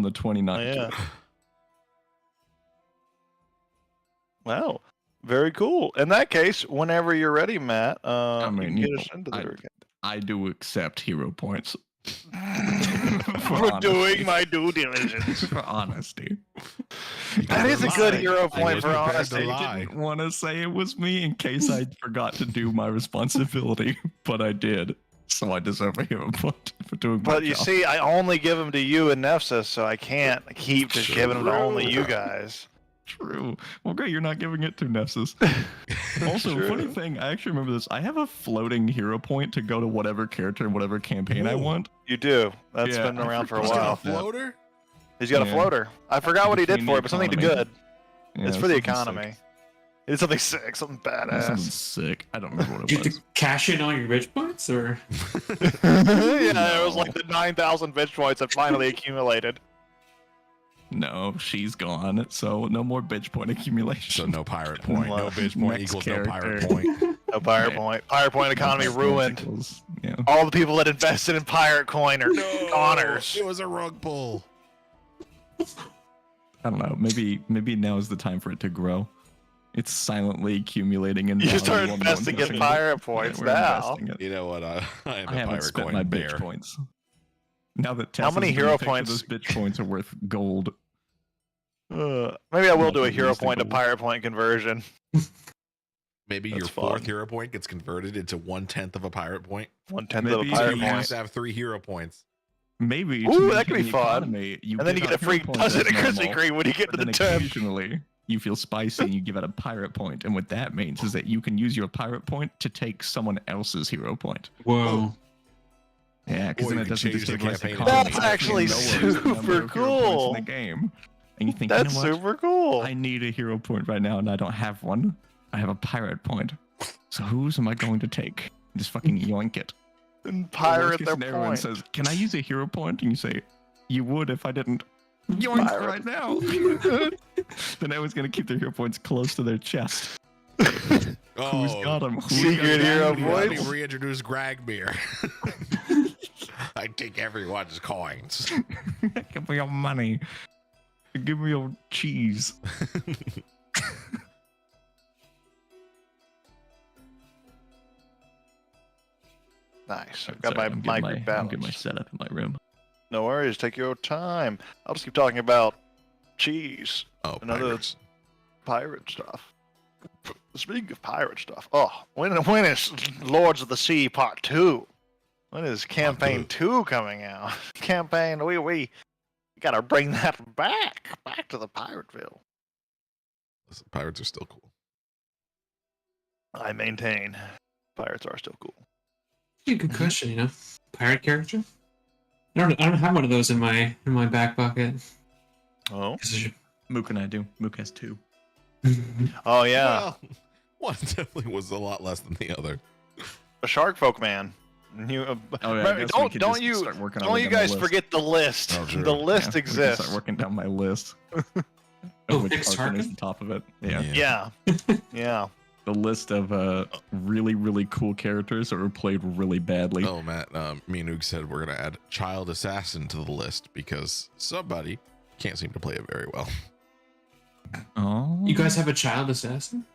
on the 29th. Oh, yeah. Wow. Very cool. In that case, whenever you're ready, Matt, you can get us into the weekend. I do accept hero points. For doing my due diligence. For honesty. That is a good hero point for honesty. I didn't want to say it was me in case I forgot to do my responsibility, but I did. So I deserve a hero point for doing my But you job. see, I only give them to you and Nefsa, so I can't keep just giving them to only you guys. True. Well, great, you're not giving it to Nefsus. Also, funny thing, I actually remember this. I have a floating hero point to go to whatever character and whatever campaign I want. You do. That's Yeah, been around for a He's got while. a floater? He's got a floater. I forgot what he did for it, but something good. Yeah, It's for the something economy. sick. It's something sick, something badass. Something sick. I don't remember what Do it you was. have to cash in all your rich points, or? Yeah, it was like the 9,000 bitch points that finally accumulated. No, she's gone, so no more bitch point accumulation. So no pirate point. No bitch point Next equals character. no pirate point. No pirate point. Pirate point economy ruined. Equals, yeah. All the people that invested in pirate coin are goners. It was a rug pull. I don't know. Maybe now is the time for it to grow. It's silently accumulating in You value start while no investing one's in touching it. pirate points We're now. investing it. You know what? I am I a haven't pirate spent coin my bear. bitch points. Now that How many Tessa's hero gonna pick points- Those bitch points are worth gold. Maybe I will do a Nothing hero needs to point to go. pirate point conversion. Maybe That's your fun. fourth hero point gets converted into 1/10 of a pirate point. 1/10 of a Maybe So pirate you have point. to have 3 hero points. Maybe. to Ooh, that maintain could be the fun. economy, And then you get a free dozen of Krispy Kreme when you get to But the then 10. occasionally you feel spicy and you give out a pirate point, and what that means is that you can use your pirate point to take someone else's hero point. Whoa. Yeah, because Or then you it can doesn't change the destabilize the campaign. economy. That's You actually know where there's a number super of hero points cool. in the game, and you think, That's you know what? super cool. I need a hero point right now, and I don't have one. I have a pirate point. So whose am I going to take? Just fucking yoink it. And The pirate worst case their scenario point. says, "Can I use a hero point?" And you say, "You would if I didn't." Yoink Pirate. right now. Then I was gonna keep their hero points close to their chest. Who's got them? Secret hero Let me points? reintroduce Gragbeer. I take everyone's coins. Give me your money. Give me your cheese. Nice. I've Sorry, got my I'm getting mic I'm balance. getting my setup in my room. No worries. Take your time. I'll just keep talking about cheese Oh, Another- pirates. pirate stuff. Speaking of pirate stuff, when is Lords of the Sea Part 2? When is Campaign 2 coming out? Campaign, we gotta bring that back to the Pirateville. Listen, pirates are still cool. I maintain, pirates are still cool. Pretty good question, you know. Pirate character. I don't have one of those in my back pocket. Oh, Mook and I do. Mook has 2. oh yeah, Well, one definitely was a lot less than the other. a Shark Folk man. You, Oh yeah, I remember- guess we could don't just you start working on don't you like, on the guys list. forget the list? Oh, true. The Yeah, list we can exists. start working down my list. Oh, Which Fixed Tarkin is Tarkin? the top of it. Yeah. Yeah, yeah. The list of really, really cool characters that were played really badly. Oh, Matt, me and Oog said we're going to add Child Assassin to the list because somebody can't seem to play it very well. Oh. You guys have a child assassin?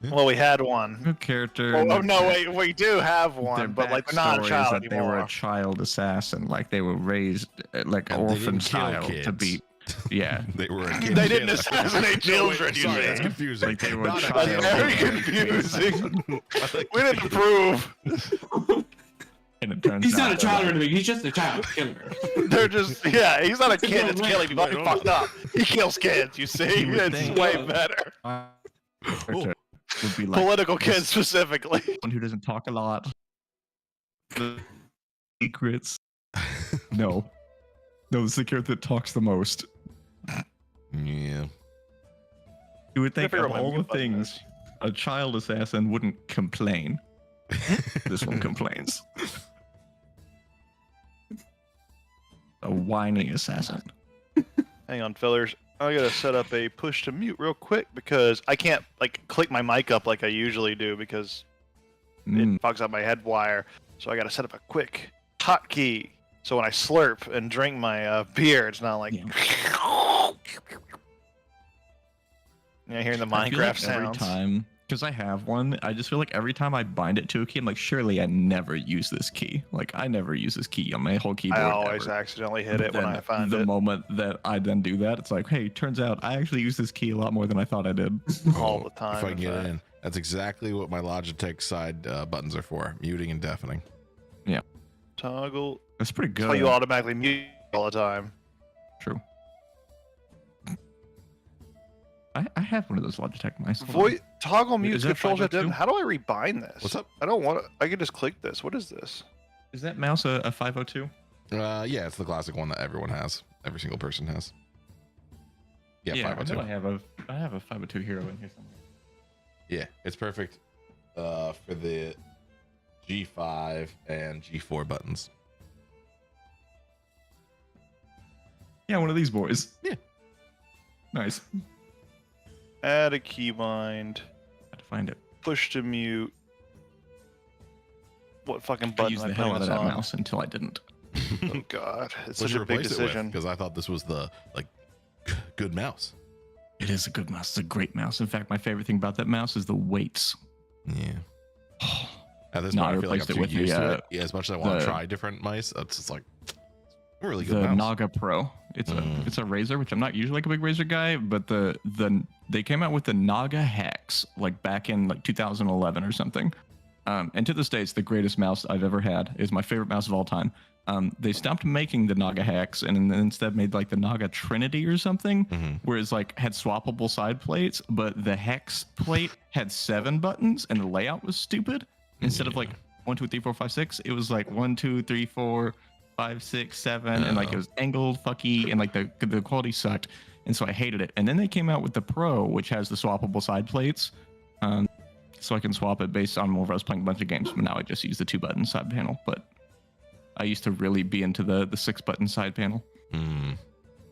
Well, we had one. Good character. Oh, and oh their no, back- wait, we do have their one, but like they're not a backstory is child that they were anymore. a child assassin, like they were raised like And they orphan didn't kill style to kids. be. Yeah. They were a kid. They didn't assassinate children, you Sorry, that's see. confusing. Like they were Not a child. That's very confusing. We didn't approve. And it turns He's not a out child or anything. He's just a child killer. They're just he's not a kid that's right. killing people. He fucked up. He kills kids. You see, You would it's think. way better. character would be like Political kids specifically. someone who doesn't talk a lot. The secrets. No. No, it's the character that talks the most. Yeah. You would think Figure of out my all the mute button things a child assassin wouldn't complain. This one complains. A whiny assassin. Hang on, fellers. I gotta set up a push to mute real quick because I can't like click my mic up like I usually do because Mm. it fucks up my head wire. So I gotta set up a quick hotkey So when I slurp and drink my beer, it's not like Yeah. Hearing the I feel like Minecraft every sounds. time, because I have one, I just feel like every time I bind it to a key, I'm like, surely I never use this key. Like, I never use this key on my whole keyboard. I always ever. accidentally hit But it when then I find the it. moment that I then do that, it's like, hey, turns out I actually use this key a lot more than I thought I did. All Oh, the time, If I in can get fact. in, that's exactly what my Logitech side buttons are for: muting and deafening. Toggle. That's pretty That's why good. you automatically mute all the time. True. I have one of those Logitech mice. Hold on. Voice toggle mute Is that controls at 502? How do I rebind this? What's up? I don't want to. I can just click this. What is this? Is that mouse a 502? Yeah, it's the classic one that everyone has. Every single person has. Yeah, I know 502. I have a 502 Hero in here somewhere. Yeah, it's perfect for the G5 and G4 buttons. Yeah, one of these boys. Yeah. Nice. Add a keybind. Had to find it. Push to mute. What fucking I button used am I the hell putting out of this that on? mouse until I didn't. Oh god, it's What'd such you a big replace it with? decision. Because I thought this was the good mouse. It is a good mouse. It's a great mouse. In fact, my favorite thing about that mouse is the weights. Yeah. At this No, point, I I feel like replaced I'm it too with the, used to it. Yeah, as much as I want to the- try different mice, it's just like a really good The mouse. Naga Pro. It's a Razer, which I'm not usually like a big Razer guy, but they came out with the Naga Hex like back in like 2011 or something. And to this day, it's the greatest mouse I've ever had. It's my favorite mouse of all time. They stopped making the Naga Hex and then instead made like the Naga Trinity or something, Mhm. where it's like had swappable side plates, but the Hex plate had 7 buttons and the layout was stupid. Instead of like 1, 2, 3, 4, 5, 6, it was like 1, 2, 3, 4, 5, 6, 7, and like it was angled, fucky, and like the quality sucked, and so I hated it. And then they came out with the Pro, which has the swappable side plates, so I can swap it based on whenever I was playing a bunch of games. But now I just use the 2-button side panel. But I used to really be into the 6-button side panel,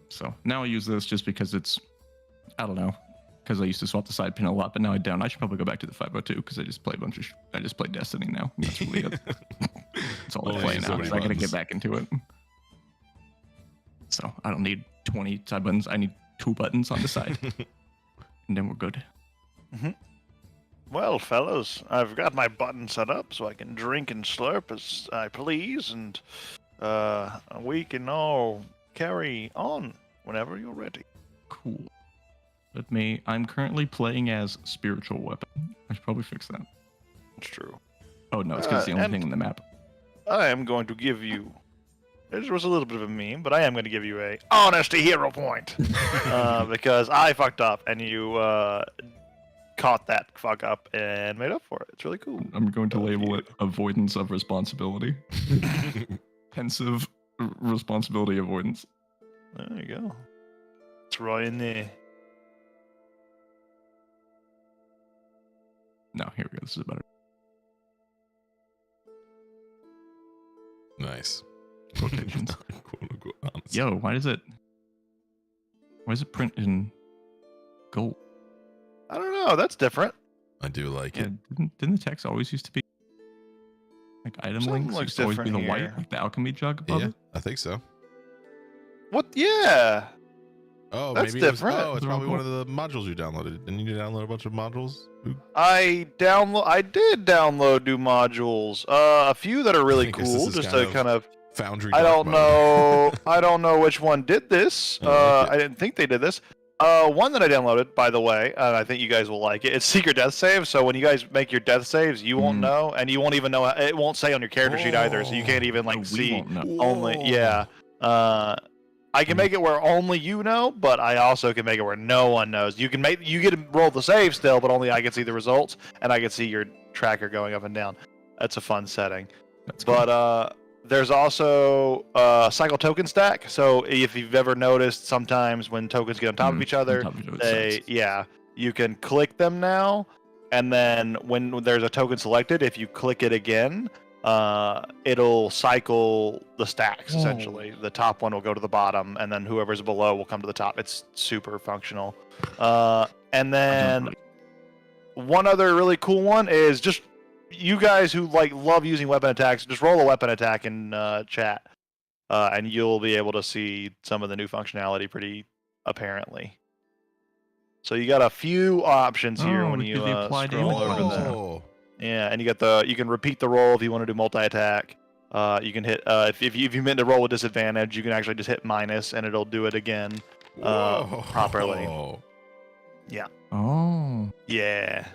so now I use this just because it's, I don't know, because I used to swap the side panel a lot, but now I don't. I should probably go back to the 502 because I just play a bunch of. I just play Destiny now. That's really it. That's all I Only play use now. so many So I gotta buttons. get back into it. So I don't need 20 side buttons. I need 2 buttons on the side, and then we're good. Well, fellas, I've got my button set up so I can drink and slurp as I please, and we can all carry on whenever you're ready. Cool. Let me. I'm currently playing as Spiritual Weapon. I should probably fix that. It's true. Oh no, it's because it's the only and- thing in the map. I am going to give you. This was a little bit of a meme, but I am going to give you a honesty hero point because I fucked up and you caught that fuck up and made up for it. It's really cool. I'm going to label it avoidance of responsibility. Pensive responsibility avoidance. There you go. It's right in there. No, here we go. This is better. Nice. Quotations. Quote, unquote, honest. Yo, why does it print in gold? I don't know. That's different. I do like Yeah, it. didn't the text always used to be like item Something links? looks Used to always be the different white, here. like the alchemy jug above Yeah, it? I think so. What? Yeah. Oh, That's maybe different. It's They're all probably one of the modules you downloaded. Didn't you download a bunch of modules? Ooh, I did download new modules. A few that are really I guess this cool, is just kind to of kind of. Foundry. I dark don't mode. know. I don't know which one did this. I like it. I didn't think they did this. One that I downloaded, by the way, and I think you guys will like it. It's secret death save. So when you guys make your death saves, you won't Mm. know, and you won't even know. It won't say on your character sheet either, so you can't even Oh, like we see. won't know. Only, Whoa. yeah. I can make it where only you know, but I also can make it where no one knows. You get to roll the save still, but only I can see the results, and I can see your tracker going up and down. That's a fun setting. That's cool. But there's also cycle token stack. So if you've ever noticed, sometimes when tokens get on top of each other, On top of each other, it they sucks. you can click them now, and then when there's a token selected, if you click it again, it'll cycle the stacks Whoa. essentially. The top one will go to the bottom, and then whoever's below will come to the top. It's super functional. And I don't then really- one other really cool one is just you guys who like love using weapon attacks, just roll a weapon attack in chat. and you'll be able to see some of the new functionality pretty apparently. So you got a few options here Oh, when we you do the apply scroll damage over buttons there. now. Whoa. Yeah, and you can repeat the roll if you want to do multi-attack. You can hit if you meant to roll with disadvantage, you can actually just hit minus and it'll do it again properly. Whoa. Oh, Yeah.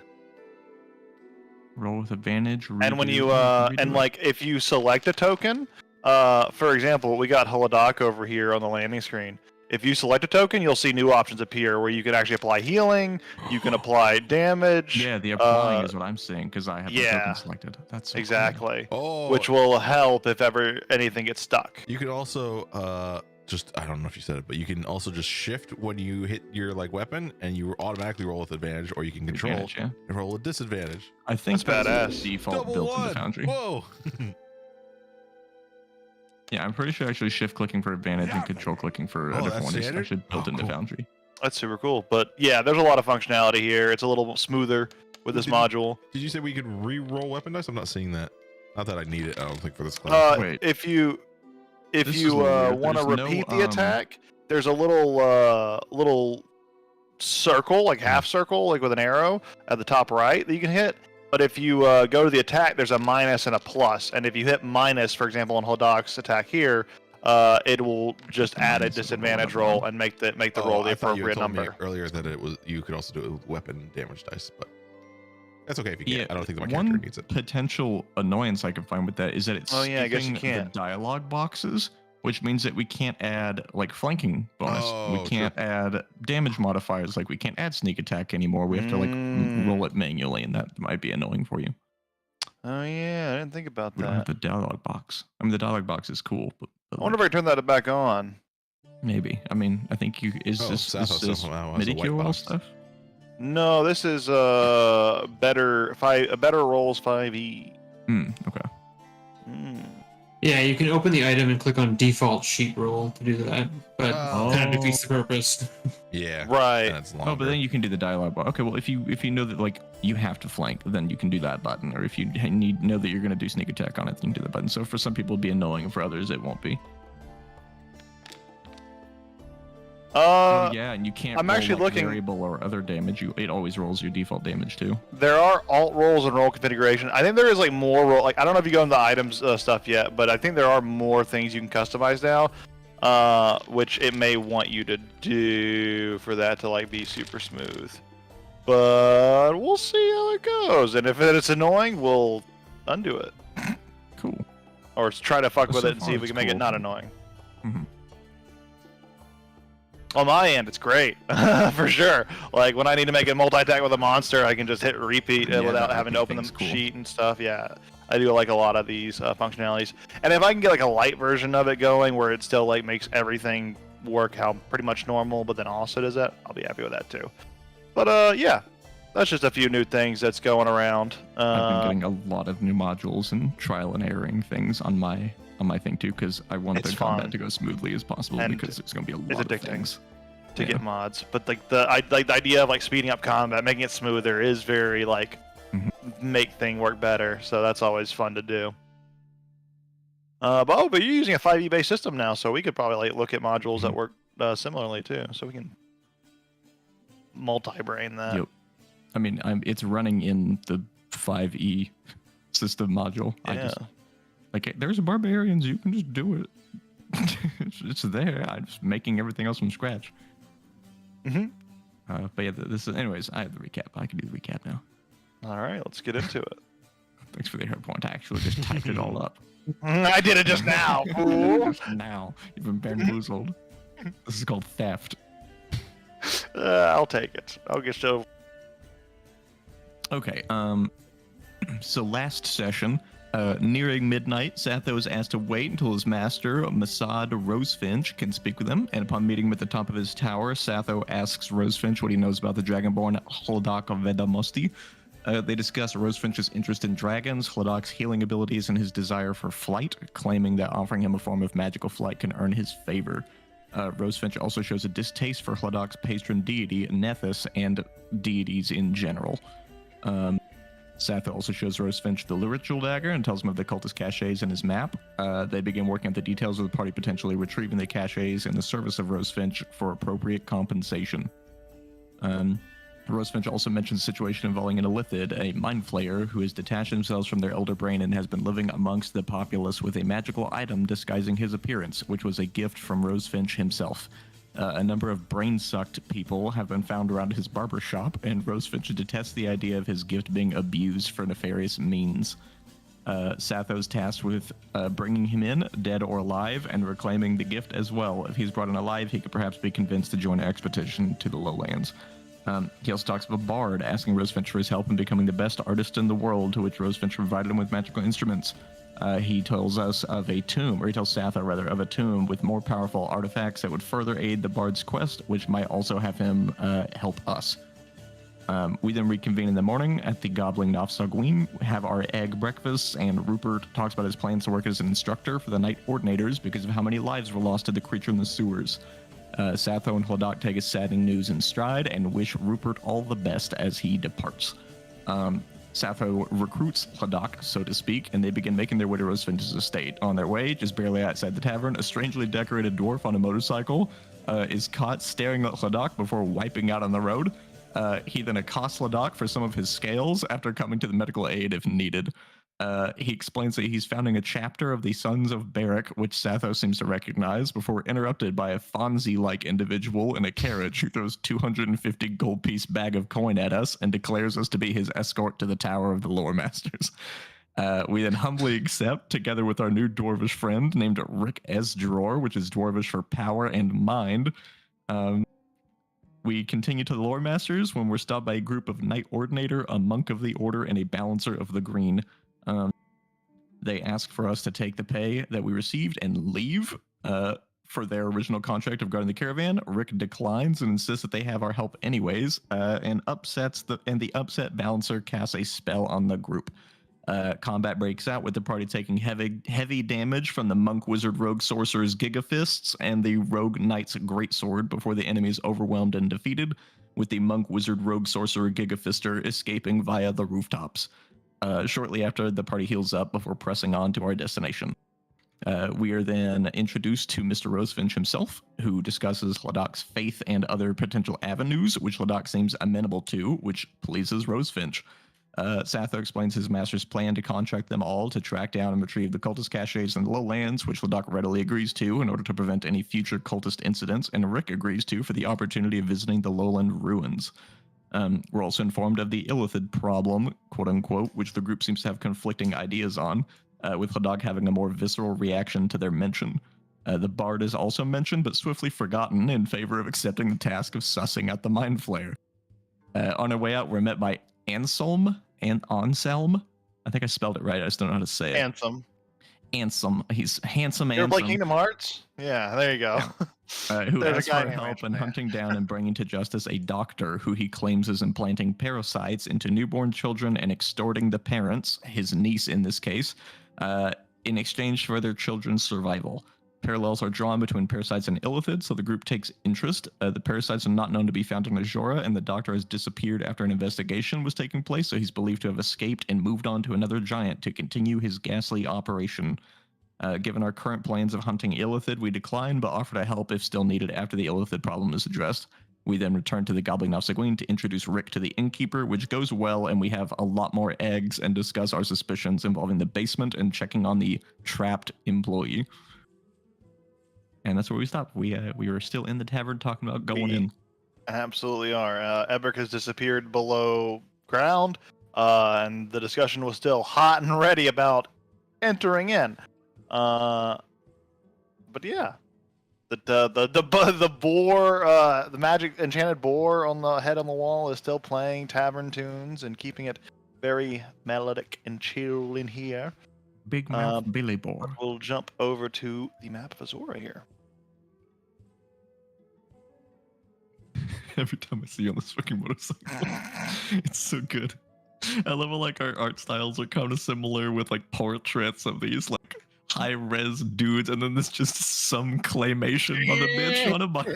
roll with advantage. And when redo- you redo and it. like if you select a token, for example, we got Holodoc over here on the landing screen. If you select a token, you'll see new options appear where you can actually apply healing, you can apply damage. Yeah, the applying uh, is what I'm saying because I have the yeah. token selected. That's so cool. Exactly. Oh, Which will help if ever anything gets stuck. you can also just I don't know if you said it, but you can also just shift when you hit your like weapon and you automatically roll with advantage, or you can control Advantage, yeah. and roll with disadvantage. I think That's that's badass. the default Double built one. into Foundry. Whoa. Yeah, I'm pretty sure actually shift clicking for advantage and control clicking for a Oh, different that's one is standard? actually built Oh, into cool. Foundry. That's super cool. But yeah, there's a lot of functionality here. It's a little smoother with this Did- module. Did you say we could re-roll weapon dice? I'm not seeing that. Not that I need it. I don't think for this class. Wait. If you This is want to weird. There's no, repeat the attack, there's a little circle, like half circle, like with an arrow at the top right that you can hit. But if you go to the attack, there's a minus and a plus. And if you hit minus, for example, on Hodok's attack here, it will just add a Minus is a disadvantage roll. roll and make the roll the I thought you had appropriate told me number. earlier that it was you could also do it with weapon damage dice, but that's okay if you can't. Yeah, I don't think that my character one needs it. potential annoyance I can find with that is that it's Oh, yeah, I guess you skipping the can't. dialogue boxes, which means that we can't add like flanking bonus. Oh, we true. can't add damage modifiers. Like we can't add sneak attack anymore. We have to like roll it manually, and that might be annoying for you. Oh yeah, I didn't think about We don't have that. the dialogue box. I mean, the dialogue box is cool, but I wonder if I can turn that back on. maybe. I mean, I think you is Oh, this Sathos this somehow has a MIDI white QOL box. stuff? No, this is better rolls 5e. Okay. Hmm. Yeah, you can open the item and click on default sheet roll to do that, but Oh. kind of defeats the purpose. Yeah. Right. And it's longer. Oh, but then you can do the dialogue box. Okay, well, if you know that like you have to flank, then you can do that button. Or if you know that you're gonna do sneak attack on it, then you can do that button. So for some people, it'll be annoying, and for others, it won't be. Oh yeah, and you can't. I'm roll, actually like, looking- variable or other damage. It always rolls your default damage too. There are alt rolls and roll configuration. I think there is like more roll. Like I don't know if you go into the items stuff yet, but I think there are more things you can customize now, which it may want you to do for that to like be super smooth. But we'll see how it goes, and if it's annoying, we'll undo it Cool. or try to fuck Well, with so it and see far if we it's can make it cool. not annoying. Mhm. On my end, it's great for sure. Like when I need to make a multi-attack with a monster, I can just hit repeat Yeah, without that having to repeat open the thing's cool. sheet and stuff. Yeah, I do like a lot of these functionalities. And if I can get like a light version of it going, where it still like makes everything work how pretty much normal, but then also does that, I'll be happy with that too. But yeah, that's just a few new things that's going around. I've been getting a lot of new modules and trial and erroring things on my thing too, because I want It's the combat fun. to go smoothly as possible, And because there's gonna be a it's lot of addicting. things. to Yeah. get mods, but like the idea of like speeding up combat, making it smoother, is very like Mhm. make thing work better. So that's always fun to do. But you're using a 5e based system now, so we could probably like look at modules that Mhm. work similarly too, so we can multi-brain that. Yep. I mean, it's running in the 5e system module. I Yeah. just like there's barbarians, you can just do it. it's there. I'm just making everything else from scratch. Mhm. But yeah, this is anyways. I have the recap. I can do the recap now. All right, let's get into it. Thanks for the hard point. I actually just typed it all up. I did it just now. Fool. Just now, you've been bamboozled. This is called theft. I'll take it. I'll get so. Okay. So last session, nearing midnight, Satho is asked to wait until his master, Masad Rosefinch, can speak with him. And upon meeting him at the top of his tower, Satho asks Rosefinch what he knows about the Dragonborn Hlodak Vedamosti. They discuss Rosefinch's interest in dragons, Hladak's healing abilities, and his desire for flight, claiming that offering him a form of magical flight can earn his favor. Rosefinch also shows a distaste for Hladak's patron deity, Nethys, and deities in general. Satho also shows Rosefinch the ritual dagger and tells him of the cultist caches in his map. They begin working out the details of the party potentially retrieving the caches in the service of Rosefinch for appropriate compensation. Rosefinch also mentions a situation involving an Illithid, a mind flayer, who has detached themselves from their elder brain and has been living amongst the populace with a magical item disguising his appearance, which was a gift from Rosefinch himself. A number of brain-sucked people have been found around his barber shop, and Rosefinch detests the idea of his gift being abused for nefarious means. Satho's tasked with bringing him in, dead or alive, and reclaiming the gift as well. If he's brought in alive, he could perhaps be convinced to join an expedition to the lowlands. He also talks of a bard asking Rosefinch for his help in becoming the best artist in the world, to which Rosefinch provided him with magical instruments. He tells us of a tomb, or he tells Satho rather, of a tomb with more powerful artifacts that would further aid the bard's quest, which might also have him help us. We then reconvene in the morning at the Gobbling Nofsagween, have our egg breakfasts, and Rupert talks about his plans to work as an instructor for the Night Ordinators because of how many lives were lost to the creature in the sewers. Satho and Hladak take his saddening news in stride and wish Rupert all the best as he departs. Satho recruits Hladak, so to speak, and they begin making their way to Rosefinch's estate. On their way, just barely outside the tavern, a strangely decorated dwarf on a motorcycle is caught staring at Hladak before wiping out on the road. He then accosts Hladak for some of his scales after coming to the medical aid if needed. He explains that he's founding a chapter of the Sons of Beric, which Satho seems to recognize, before interrupted by a Fonzie-like individual in a carriage who throws 250 gold piece bag of coin at us and declares us to be his escort to the Tower of the Lore Masters. We then humbly accept, together with our new dwarvish friend named Rick Esdraor, which is dwarvish for power and mind. We continue to the Lore Masters when we're stopped by a group of Night Ordinator, a Monk of the Order, and a Balancer of the Green. They ask for us to take the pay that we received and leave for their original contract of guarding the caravan. Rick declines and insists that they have our help anyways, and the upset Balancer casts a spell on the group. Combat breaks out with the party taking heavy damage from the Monk Wizard Rogue Sorcerer's Gigafists and the Rogue Knight's Greatsword before the enemy is overwhelmed and defeated, with the Monk Wizard Rogue Sorcerer Gigafister escaping via the rooftops. Shortly after, the party heals up before pressing on to our destination. We are then introduced to Mr. Rosefinch himself, who discusses Hladak's faith and other potential avenues, which Hladak seems amenable to, which pleases Rosefinch. Satho explains his master's plan to contract them all to track down and retrieve the cultist caches in the lowlands, which Hladak readily agrees to in order to prevent any future cultist incidents, and Rick agrees to for the opportunity of visiting the lowland ruins. We're also informed of the Illithid problem, quote-unquote, which the group seems to have conflicting ideas on, with Hladak having a more visceral reaction to their mention. The Bard is also mentioned, but swiftly forgotten in favor of accepting the task of sussing out the Mind Flayer. On our way out, we're met by Anselm. I think I spelled it right, I just don't know how to say it. Ansem. He's handsome. You ever play Ansem. Kingdom Hearts? Yeah, there you go. Who There's a asks guy for named help in Ansem. hunting down and bringing to justice a doctor who he claims is implanting parasites into newborn children and extorting the parents, his niece in this case, in exchange for their children's survival. Parallels are drawn between parasites and illithids, so the group takes interest. The parasites are not known to be found in Azora, and the doctor has disappeared after an investigation was taking place, so he's believed to have escaped and moved on to another giant to continue his ghastly operation. Given our current plans of hunting illithid, we decline, but offer to help if still needed after the illithid problem is addressed. We then return to the Gobbling Nofsagween to introduce Rick to the innkeeper, which goes well, and we have a lot more eggs and discuss our suspicions involving the basement and checking on the trapped employee. And that's where we stopped. We were still in the tavern talking about going in. Absolutely are. Ebrick has disappeared below ground, and the discussion was still hot and ready about entering in. But yeah, the boar, the magic enchanted boar on the head on the wall is still playing tavern tunes and keeping it very melodic and chill in here. Big mouth Billy Boar. We'll jump over to the map of Azora here. Every time I see you on this fucking motorcycle, it's so good. I love how like our art styles are kind of similar with like portraits of these like high res dudes, and then there's just some claymation on the bitch on a bike.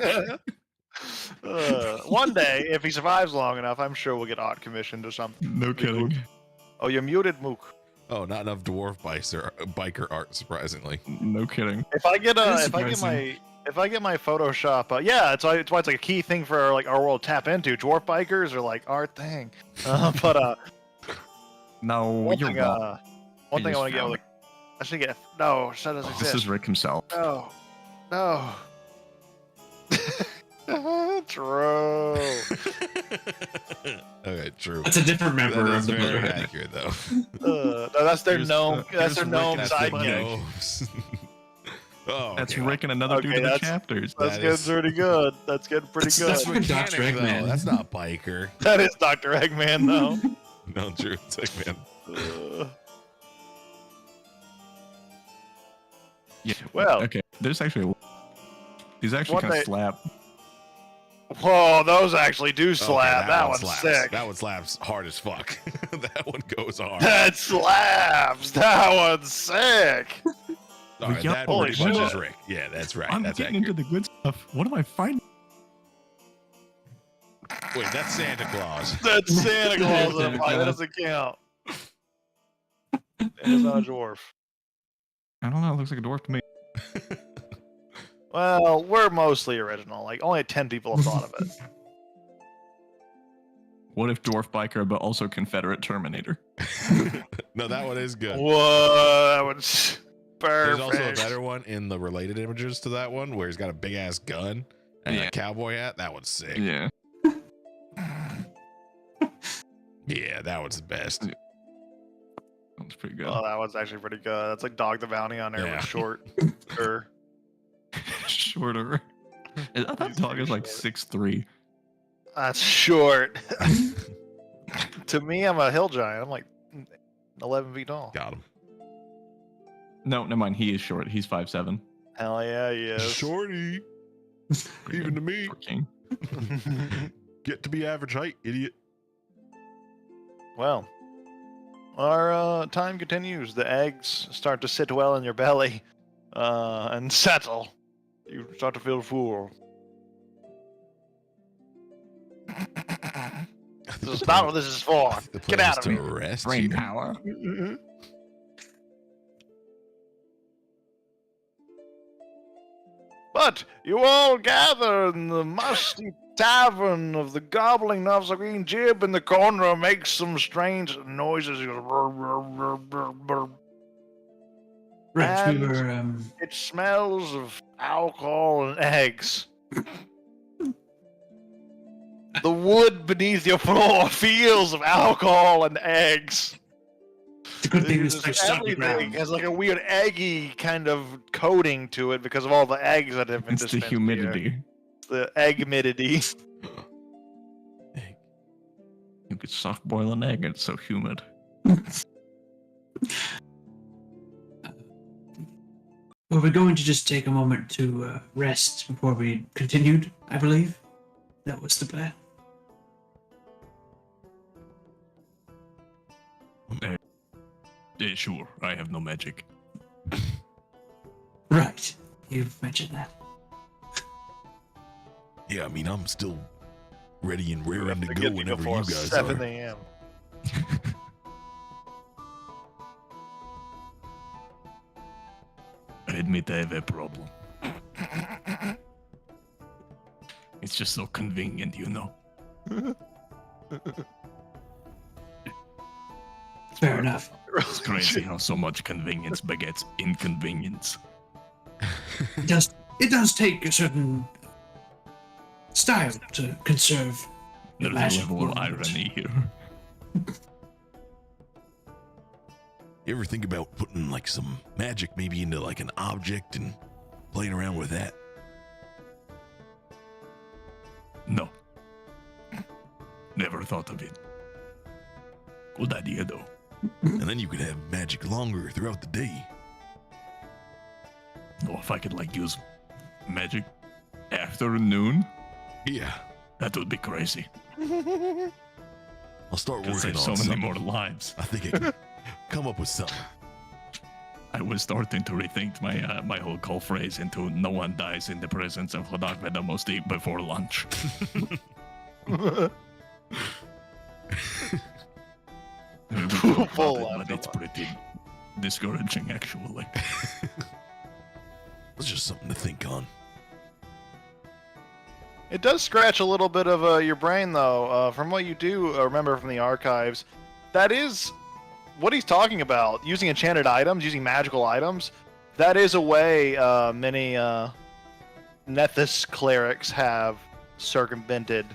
One day, if he survives long enough, I'm sure we'll get art commissioned or something. No kidding. Oh, you're muted, Mook. Oh, not enough dwarf biker art, surprisingly. No kidding. If I get That's if I get surprising. my Photoshop, yeah, it's why it's like a key thing for like our world to tap into. Dwarf bikers are like our thing. But No, one you're thing, wrong. one thing I just want to get, found like, I should get no. That doesn't This exist. is Rick himself. No, no. True. Okay, true. That's a different member That of is the very Brotherhood. accurate, though. No, that's their Here's, gnome. That's here's their Rick gnome at the sidekick. button. Gnomes. Oh, That's okay. Rick and another dude Okay, in the that's- chapters. That's That getting is- pretty good. That's getting pretty That's good. fucking Dr. Mechanic, though. Eggman. That's not biker. That is Dr. Eggman, though. No, true. It's Eggman. Yeah. Well- okay. There's actually. These actually What kind of they- slap. Whoa, those actually do Okay, slap. that one one's slaps. sick. That one slaps hard as fuck. That one goes hard. That slaps. That one's sick. All right, Yeah, that holy pretty much shit. is Rick. Yeah, that's right. I'm That's getting accurate. into the good stuff. What am I finding? Wait, that's Santa Claus. That's Santa Claus. in a fight. That doesn't count. It's not a dwarf. I don't know. It looks like a dwarf to me. Well, we're mostly original. Like only 10 people have thought of it. What if dwarf biker, but also Confederate Terminator? No, that one is good. Whoa, that one's There's perfect. also a better one in the related images to that one where he's got a big ass gun and Yeah. a cowboy hat. That one's sick. Yeah. Yeah, that one's the best. That's pretty good. Oh, that one's actually pretty good. That's like Dog the Bounty on there Yeah. with short. Or Shorter. I thought He's dog very is like short. 6'3". that's short. To me, I'm a hill giant. I'm like 11 feet tall. Got him. No, never mind. He is short. He's 5'7". Hell yeah, he is. Shorty. Even to me. Short king. Get to be average height, idiot. Well, our time continues. The eggs start to sit well in your belly and settle. You start to feel full. This is not what this is for. I think the Get plan out is of to here. rest Brain here. power. But you all gather in the musty tavern of the gobbling Navzageen Jib in the corner makes some strange noises. He goes, "Brr, brr, brr, brr, brr." Right, we And- were It smells of alcohol and eggs. The wood beneath your floor feels of alcohol and eggs. the good thing is It's they're stuck everything around. has like a weird eggy kind of coating to it because of all the eggs that have been It's the dispensed here. humidity. The eggmidity. You could soft boil an egg. It's so humid. Well, we're going to just take a moment to rest before we continued, I believe. That was the plan. Sure. I have no magic. Right. You've mentioned that. Yeah, I mean, I'm still ready and We raring have to to go get you whenever before you guys 7 are. a.m. I admit I have a problem. It's just so convenient, you know. Fair enough. It's crazy how so much convenience begets inconvenience. It does take a certain style to conserve your There's a magic level of wand. irony here. You ever think about putting like some magic maybe into like an object and playing around with that? No. Never thought of it. Good idea, though. And then you could have magic longer throughout the day. Or if I could, like, use magic after noon, Yeah, that would be crazy. I'll start Could working save on so many something. more lives. I think I can come up with something. I was starting to rethink my my whole call phrase into "No one dies in the presence of Hodag Vedamosti before lunch." Full But on. it's pretty discouraging, actually. It's just something to think on. It does scratch a little bit of your brain, though. From what you do remember from the archives, that is what he's talking about. Using enchanted items, using magical items. That is a way many Nethys clerics have circumvented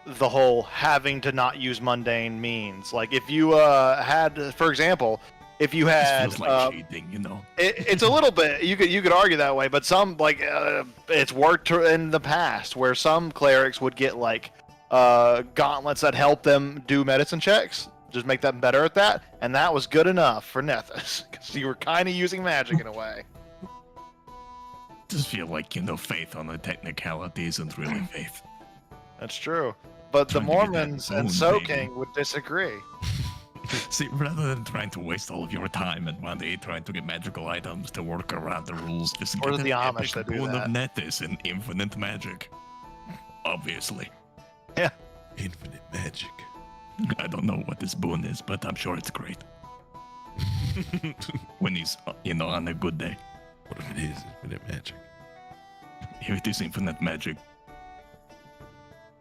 the whole having to not use mundane means. Like if you had, for example, if you This had feels like cheating, you know. it's a little bit you could argue that way, but some like it's worked in the past where some clerics would get like gauntlets that help them do medicine checks, just make them better at that, and that was good enough for Nethys because you were kind of using magic in a way. Just feel like, you know, faith on the technicality isn't really faith. That's true, but the Trying to get that Mormons and bone, Soaking would disagree. See, rather than trying to waste all of your time and money trying to get magical items to work around the rules, just Or get the an Amish epic that do boon that. of Nethys and infinite magic. Obviously. Infinite magic. I don't know what this boon is, but I'm sure it's great. When he's, you know, on a good day. What if it is infinite magic? If it is infinite magic.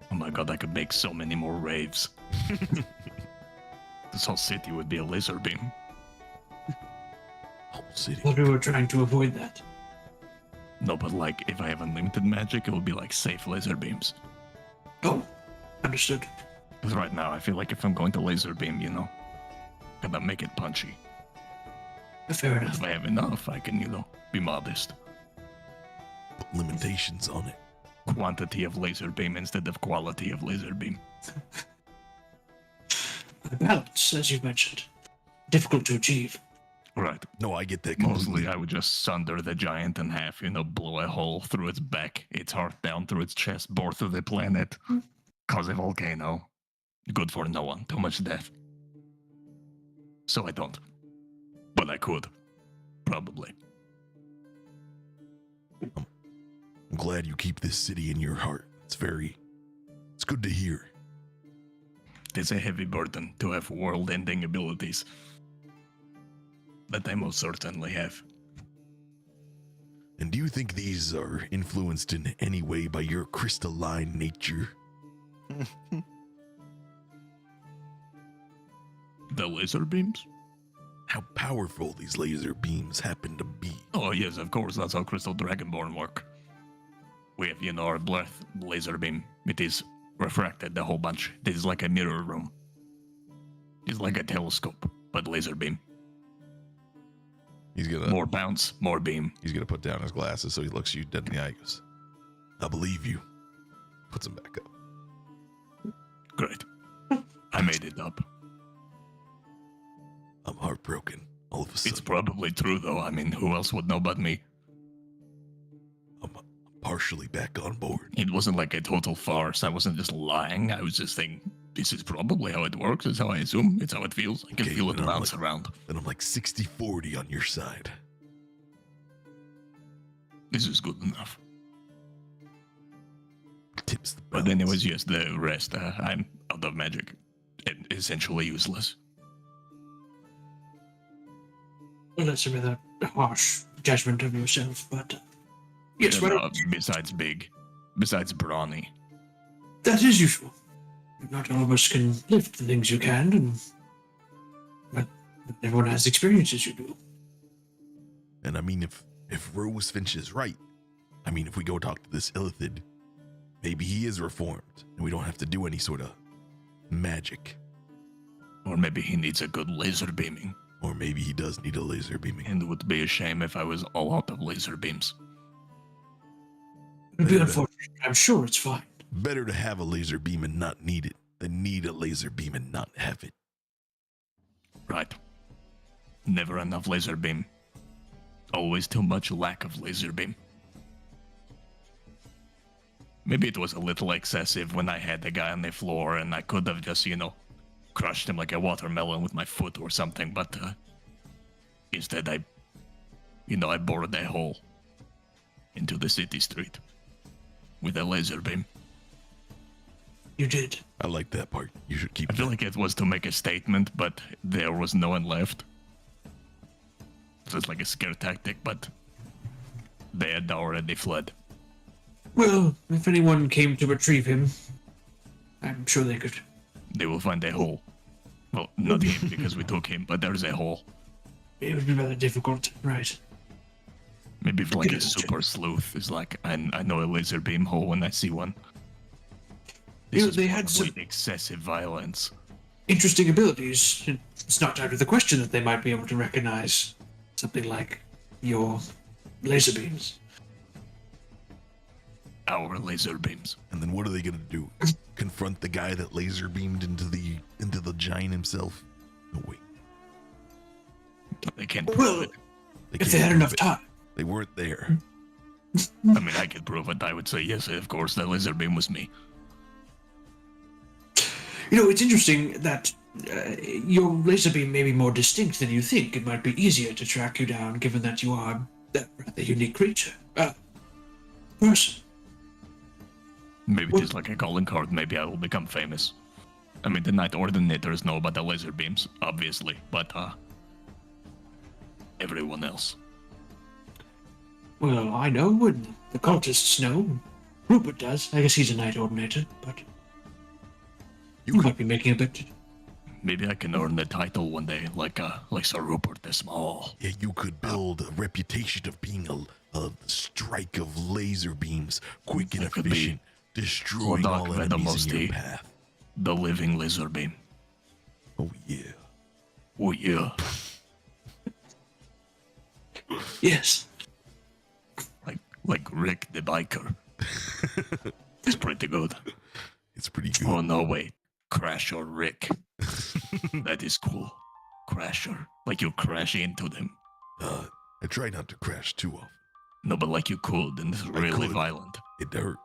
Oh my god, I could make so many more raves. This whole city would be a laser beam. Whole city. But we were trying to avoid that. No, but like, if I have unlimited magic, it would be like safe laser beams. Oh, understood. Because right now, I feel like if I'm going to laser beam, you know, gotta make it punchy. Fair enough. If I have enough, I can, you know, be modest. Put limitations on it. Quantity of laser beam instead of quality of laser beam. The balance, as you mentioned, difficult to achieve. Right. No, I get that Mostly, completely. I would just sunder the giant in half, you know, blow a hole through its back, its heart down through its chest, bore through the planet, cause a volcano. Good for no one. Too much death. So I don't. But I could. Probably. I'm glad you keep this city in your heart. It's good to hear. It's a heavy burden to have world-ending abilities. But I most certainly have. And do you think these are influenced in any way by your crystalline nature? The laser beams? How powerful these laser beams happen to be? Oh yes, of course, that's how Crystal Dragonborn work. We have, you know, our breath laser beam. It is refracted a whole bunch. This is like a mirror room. It's like a telescope, but laser beam. He's gonna More bounce, more beam. He's gonna put down his glasses so he looks you dead in the eye. He goes, I believe you. Puts them back up. Great. I made it up. I'm heartbroken all of a It's sudden. probably true, though. I mean, who else would know but me? I'm partially back on board. It wasn't like a total farce. I wasn't just lying. I was just saying, this is probably how it works. It's how I assume. It's how it feels. I can Okay, feel it then I'm bounce around. Then I'm like 60-40 on your side. This is good enough. Tips the But balance. anyways, yes, the rest, I'm out of magic. And essentially useless. Well, that's a rather harsh judgment of yourself, but yes, And, well, besides brawny. that is useful. Not all of us can lift the things you can, but everyone has experiences you do. And I mean, if Rose Finch is right, I mean, if we go talk to this Illithid, maybe he is reformed, and we don't have to do any sort of magic. Or maybe he needs a good laser beaming. Or maybe he does need a laser beaming. And it would be a shame if I was all out of laser beams. It'd be unfortunate. I'm sure it's fine. Better to have a laser beam and not need it than need a laser beam and not have it. Right. Never enough laser beam. Always too much lack of laser beam. Maybe it was a little excessive when I had the guy on the floor and I could have just, you know, crushed him like a watermelon with my foot or something, but instead I bored a hole into the city street with a laser beam. You did. I like that part. You should keep I feel that. like it was to make a statement, but there was no one left. So it's like a scare tactic, but they had already fled. Well, if anyone came to retrieve him, I'm sure they could. They will find a hole. Well, not him because we took him, but there's a hole. It would be rather difficult, right? Maybe if like a Okay. super sleuth is like, I know a laser beam hole when I see one. You This know, is they had probably some- excessive violence. Interesting abilities. It's not out of the question that they might be able to recognize something like your laser beams. Our laser beams. And then what are they gonna do? Confront the guy that laser beamed into the giant himself? No way. They can't prove Well, it. They if they can't had prove enough it. time. They weren't there. I mean, I could prove it. I would say yes, of course, that laser beam was me. You know, it's interesting that your laser beam may be more distinct than you think. It might be easier to track you down, given that you are that rather unique creature. Person. Maybe What- just like a calling card, maybe I will become famous. I mean, the Night Ordinators know about the laser beams, obviously, but everyone else. Well, I know, and the cultists know. Rupert does. I guess he's a Night Ordinator, but You you could, might be making a bit. Maybe I can earn the title one day, like Sir Rupert the Small. yeah, you could build a reputation of being a strike of laser beams, quick and I could be efficient, destroying Dark all enemies in your Venomosty. path. The living laser beam. Oh yeah. Oh yeah. Yes. Like Rick the biker. It's pretty good. It's pretty good. Oh no, wait. Crasher Rick. That is cool. Crasher. Like you crash into them. I try not to crash too often. No, but like you could, and it's really could. violent. It hurt.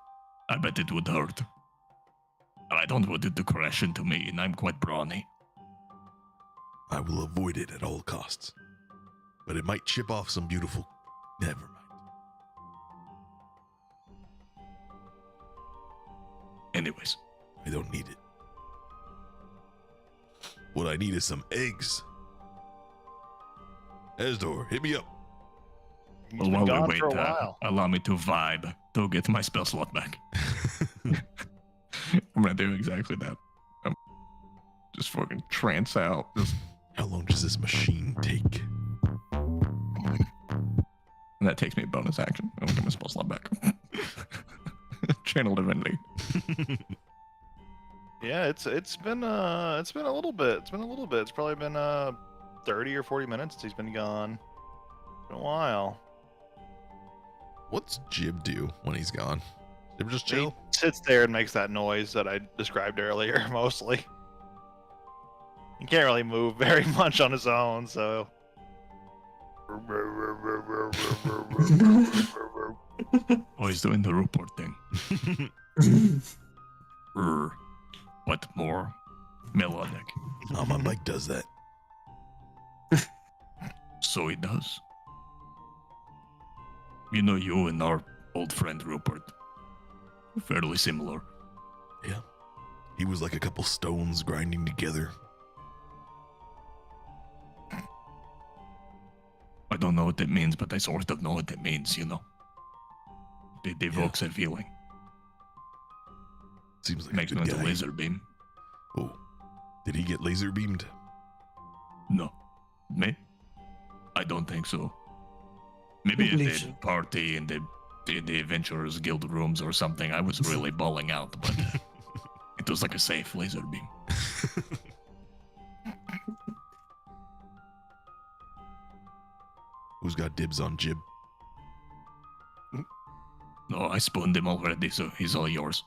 I bet it would hurt. I don't want it to crash into me, and I'm quite brawny. I will avoid it at all costs. But it might chip off some beautiful. Never mind. Anyways, I don't need it. What I need is some eggs. Asdor, hit me up. He's well, been while gone we wait, for a while. allow me to vibe to get my spell slot back. I'm gonna do exactly that. Just fucking trance out. Just, How long does this machine take? and that takes me a bonus action. I'll get my spell slot back. Channel Divinity. Yeah, it's been a little bit. It's been a little bit. It's probably been 30 or 40 minutes since he's been gone. Been a while. What's Jib do when he's gone? Jib just He chill? sits there and makes that noise that I described earlier, mostly. He can't really move very much on his own, so. Oh, he's doing the report thing. But more melodic. Oh, my mic does that. So he does. You know, you and our old friend Rupert, fairly similar. Yeah. He was like a couple stones grinding together. I don't know what it means, but I sort of know what it means, you know. It evokes a feeling. Seems like Makes a me good into guy. laser beam. Oh, did he get laser beamed? No. Me? I don't think so. Maybe at believe the so. party in the Adventurers Guild rooms or something, I was really bawling out, but it was like a safe laser beam. Who's got dibs on Jib? No, I spooned him already, so he's all yours.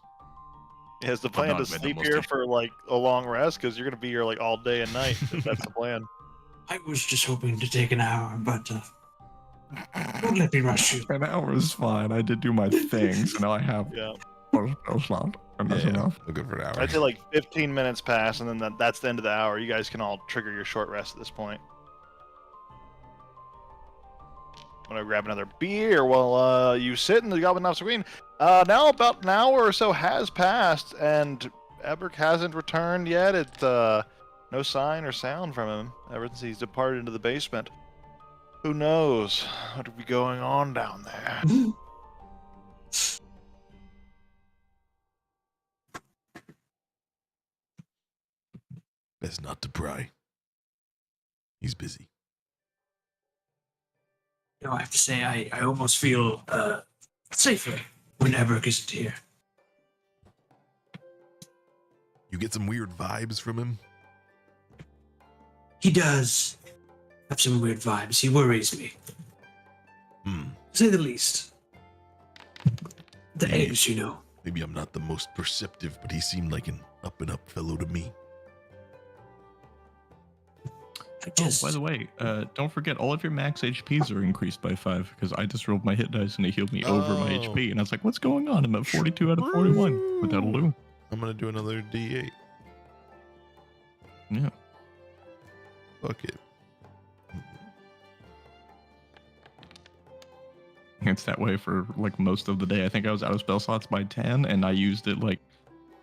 He has the plan not to with sleep the here mustache. for like a long rest because you're gonna be here like all day and night. If that's the plan. I was just hoping to take an hour, but don't let me rush you. An hour is fine. I did do my thing, so now I have Yeah, a slot, and that's enough. We'll go for an hour. I'd say like 15 minutes pass, and then that's the end of the hour. You guys can all trigger your short rest at this point. I'm gonna grab another beer while you sit in the Goblin Obstacle Green. Now about an hour or so has passed, and Eberk hasn't returned yet. It's no sign or sound from him ever since he's departed into the basement. Who knows what would be going on down there? Best not to pry. He's busy. You know, I have to say, I almost feel safer when Eberk isn't here. You get some weird vibes from him? He does have some weird vibes. He worries me, Hmm. to say the least. The eggs, you know. Maybe I'm not the most perceptive, but he seemed like an up-and-up fellow to me. I just, Oh, by the way, don't forget all of your max HPs are increased by 5 because I just rolled my hit dice and it healed me over my Oh. HP, and I was like, "What's going on? I'm at 42 out of 41." But that'll do. I'm gonna do another D8. Yeah. Fuck it. It's that way for like most of the day. I think I was out of spell slots by 10, and I used it like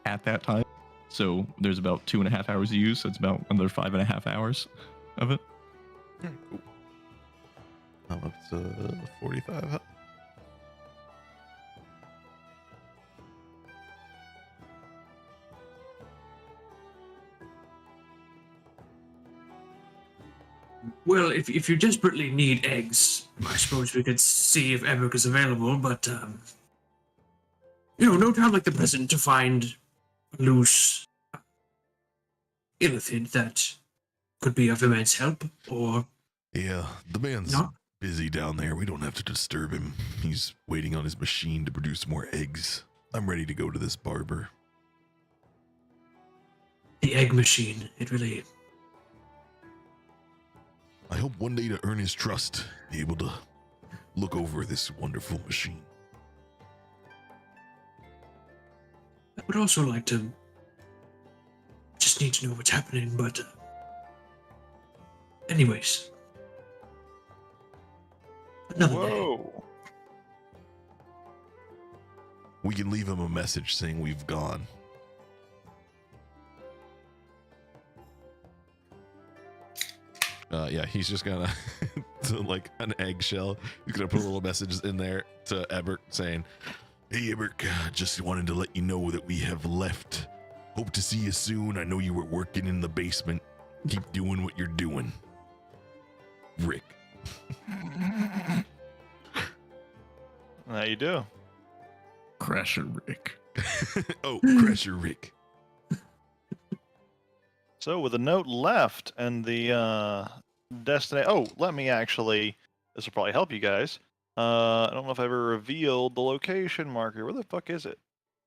at that time. So there's about 2.5 hours to use. So it's about another 5.5 hours of it. Cool. I'm up to 45 health. well, if you desperately need eggs, I suppose we could see if Eberk is available, but, you know, no time like the present to find a loose illithid that could be of immense help, or Yeah, the man's not. busy down there. We don't have to disturb him. He's waiting on his machine to produce more eggs. I'm ready to go to this barber. The egg machine, it really... I hope one day to earn his trust, be able to look over this wonderful machine. I would also like to just need to know what's happening, but anyways. Another day. Whoa. We can leave him a message saying we've gone. Yeah, he's just gonna to like an eggshell. He's gonna put a little message in there to Eberk saying, "Hey Eberk, just wanted to let you know that we have left. Hope to see you soon. I know you were working in the basement. Keep doing what you're doing. Rick." How you do? Crasher Rick. Oh, Crusher Rick. So with a note left and the destination. Oh, let me actually. This will probably help you guys. I don't know if I ever revealed the location marker. Where the fuck is it?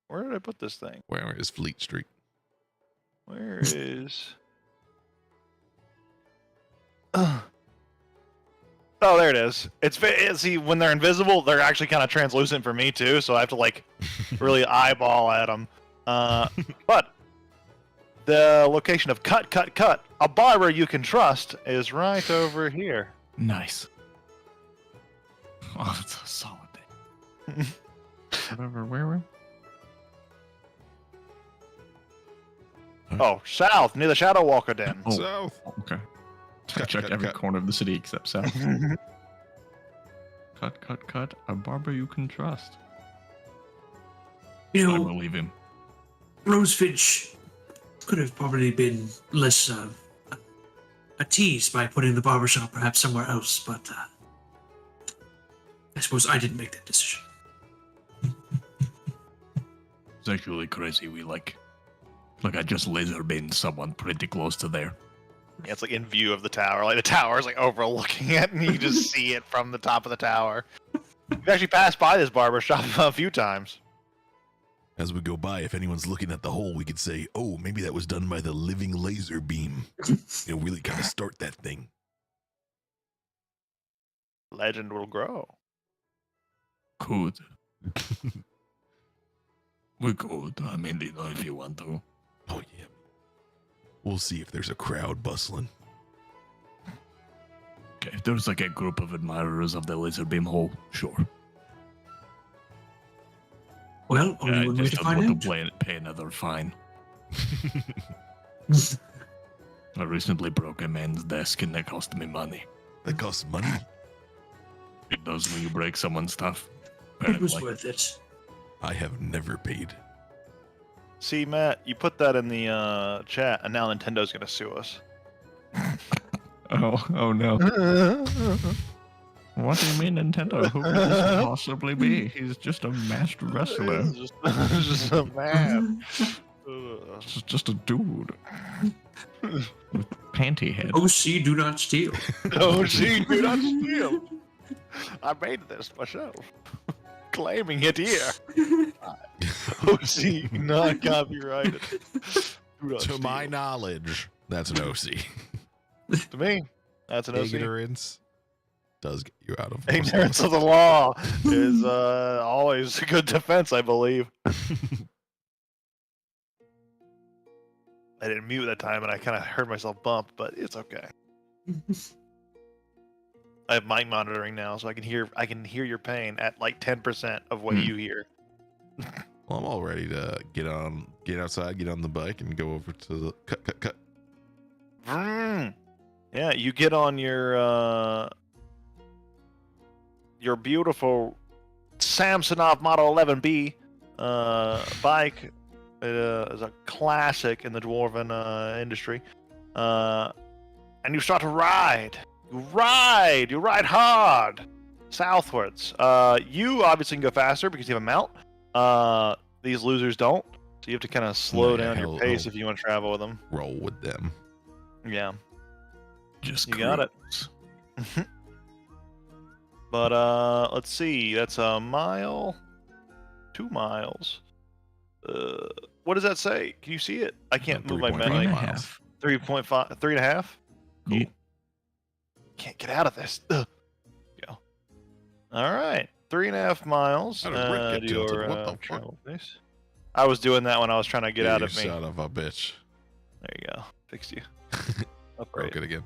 Where did I put this thing? Where is Fleet Street? Where is? Oh, there it is. See, when they're invisible, they're actually kind of translucent for me too, so I have to like really eyeball at them. But the location of cut, a barber you can trust is right over here. Nice. Oh, that's a solid day. Whatever, where? Oh, south near the Shadow Walker Den. Oh, South. okay. I Cut, checked cut, every cut. corner of the city except south. Cut. A barber you can trust. You I know, will leave him. Rosefinch could have probably been less a tease by putting the barbershop perhaps somewhere else, but I suppose I didn't make that decision. It's actually crazy. We like I just laser beamed someone pretty close to there. Yeah, it's like in view of the tower. Like the tower is like overlooking it, and you just see it from the top of the tower. We've actually passed by this barber shop a few times. As we go by, if anyone's looking at the hole, we could say, "Oh, maybe that was done by the living laser beam." Really kind of start that thing. Legend will grow. Could. We could. I mean, if you want to. Oh yeah. We'll see if there's a crowd bustling. Okay, if there's like a group of admirers of the laser beam hole, sure. Well, only I one way just to don't find want out. to pay another fine. I recently broke a man's desk and that cost me money. That costs money. It does when you break someone's stuff. It was apparently. worth it. I have never paid. See, Matt, you put that in the chat, and now Nintendo's gonna sue us. Oh no. What do you mean, Nintendo? Who could this possibly be? He's just a masked wrestler. It's just a man. It's just a dude. With panty head. OC, do not steal. Oh, gee, do not steal. I made this myself. Claiming it here. Oh, gee, not copyrighted. Do not To steal. my knowledge, that's an OC. To me, that's an OC. Ignorance does get you out of Ignorance of the law is always a good defense, I believe. I didn't mute that time, and I kind of heard myself bump, but it's okay. I have mic monitoring now, so I can hear your pain at like 10% of what you hear. Well, I'm all ready to get outside, get on the bike, and go over to the cut. Vroom. Yeah, you get on your beautiful Samsonov Model 11B bike. It is a classic in the dwarven industry, and you start to ride. You ride hard southwards. You obviously can go faster because you have a mount. These losers don't, so you have to kind of slow Yeah, down your hell, pace oh. if you want to travel with them. Roll with them. Yeah. Just You got it. cruise. But let's see. That's a mile, 2 miles. What does that say? Can you see it? I can't move my 3.5 Three and a mouse. half. 3.5, 3.5. Cool. Yeah. Can't get out of this. Ugh. Go. All right, 3.5 miles. How did Rick get tilted? your, What the fuck? travel pace. I was doing that when I was trying to get out You of me. son of a bitch. There you go. Fixed you. Broke Upgrade. it again.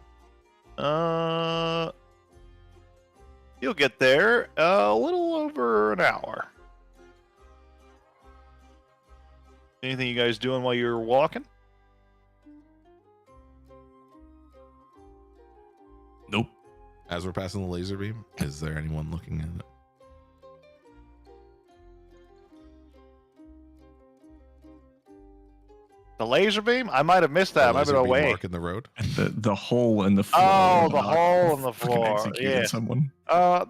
You'll get there a little over an hour. Anything you guys doing while you're walking? Nope. As we're passing the laser beam, is there anyone looking at it? The laser beam? I might have missed that. I might have Laser been beam away. marking the road? The hole in the floor. Oh, the Doc hole in the fucking floor, executed yeah. someone.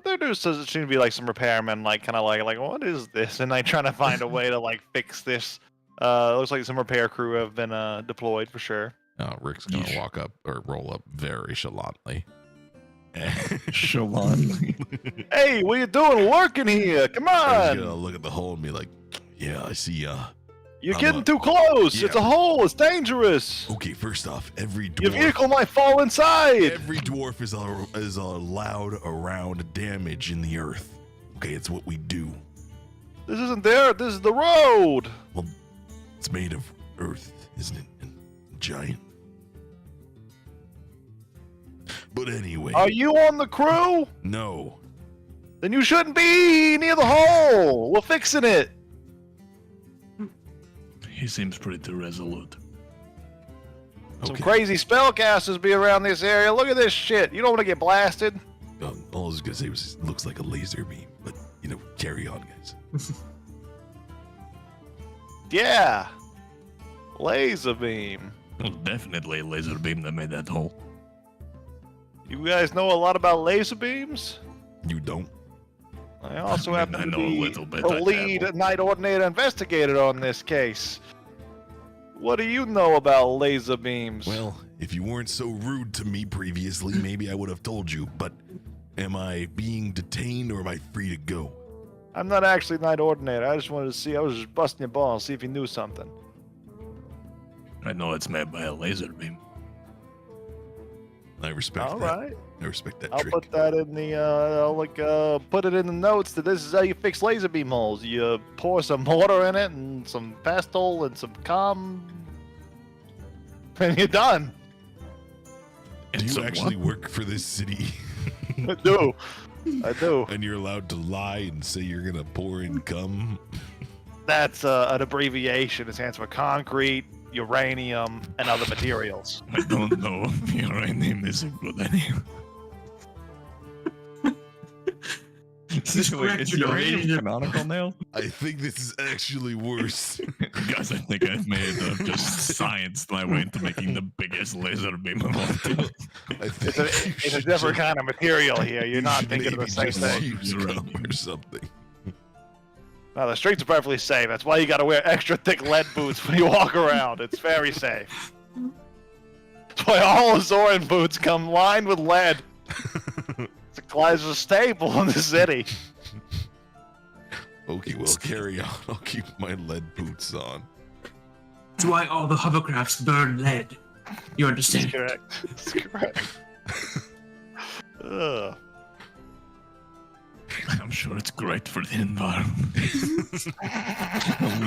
There does seem to be like some repairmen, like kind of like what is this? And like trying to find a way to like fix this. It looks like some repair crew have been deployed for sure. Oh, Rick's gonna Yeesh. walk up or roll up very chalantly. Shalon. Hey, what you doing working here? Come I'm just on! gonna look at the hole and be like, "Yeah, I see. You're I'm getting a- too close. yeah. It's a hole. It's dangerous. Okay, first off, every Your dwarf, vehicle might fall inside. every dwarf is allowed around damage in the earth. Okay, it's what we do. This isn't there. This is the road. It's made of earth, isn't it? And giant. But anyway, Are you on the crew? no. Then you shouldn't be near the hole. We're fixing it. He seems pretty resolute. Some Okay. crazy spellcasters be around this area. Look at this shit. You don't want to get blasted. All I was gonna say was it looks like a laser beam, but carry on, guys. Yeah. Laser beam. Well, definitely a laser beam that made that hole. You guys know a lot about laser beams? You don't. I also happen I to know a be little bit, the I lead dabble. night ordinator investigator on this case. What do you know about laser beams? Well, if you weren't so rude to me previously, maybe I would have told you. But am I being detained or am I free to go? I'm not actually night ordinator. I just wanted to see. I was just busting your balls, see if you knew something. I know it's made by a laser beam. I respect All that. right. I respect that I'll trick. put that in the. I'll put it in the notes that this is how you fix laser beam holes. You pour some mortar in it and some pestle and some cum, and you're done. Do It's you a actually what? work for this city? I do. I do. And you're allowed to lie and say you're gonna pour in cum? That's an abbreviation. It stands for concrete, uranium, and other materials. I don't know if uranium is a good idea. He's correct, is you know, uranium it is- canonical now? I think this is actually worse. Guys, I think I've made just science my way into making the biggest laser beam of all time. I think It's a different kind of material here. You're not thinking of the same thing. Use gum or something. No, the streets are perfectly safe. That's why you got to wear extra thick lead boots when you walk around. It's very safe. That's why all Azoran boots come lined with lead. It's a staple in the city. Okay, well, carry on. I'll keep my lead boots on. That's why all the hovercrafts burn lead. You That's understand? correct. That's correct. Ugh. I'm sure it's great for the environment.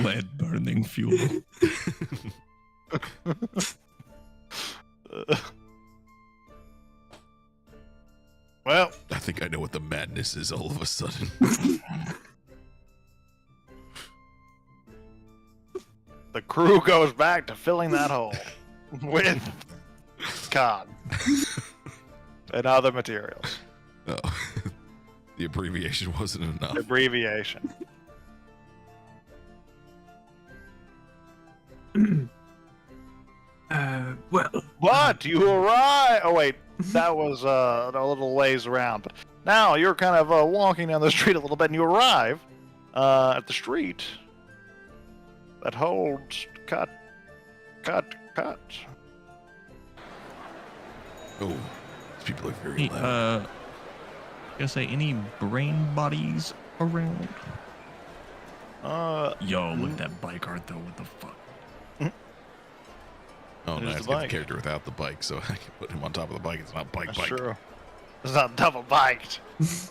Lead burning fuel. Well, I think I know what the madness is all of a sudden. the crew goes back to filling that hole with cod and other materials. Oh, the abbreviation wasn't enough. Abbreviation. Well, But you arrive. Oh wait, that was a little ways around. But now you're kind of walking down the street a little bit, and you arrive at the street that holds cut. Oh, these people are very Hey, loud. gonna say any brain bodies around? Yo, look at that bike art though. What the fuck? Oh, there's no, the it's got the bike. character without the bike, so I can put him on top of the bike. It's not bike. That's bike. true. It's not double biked.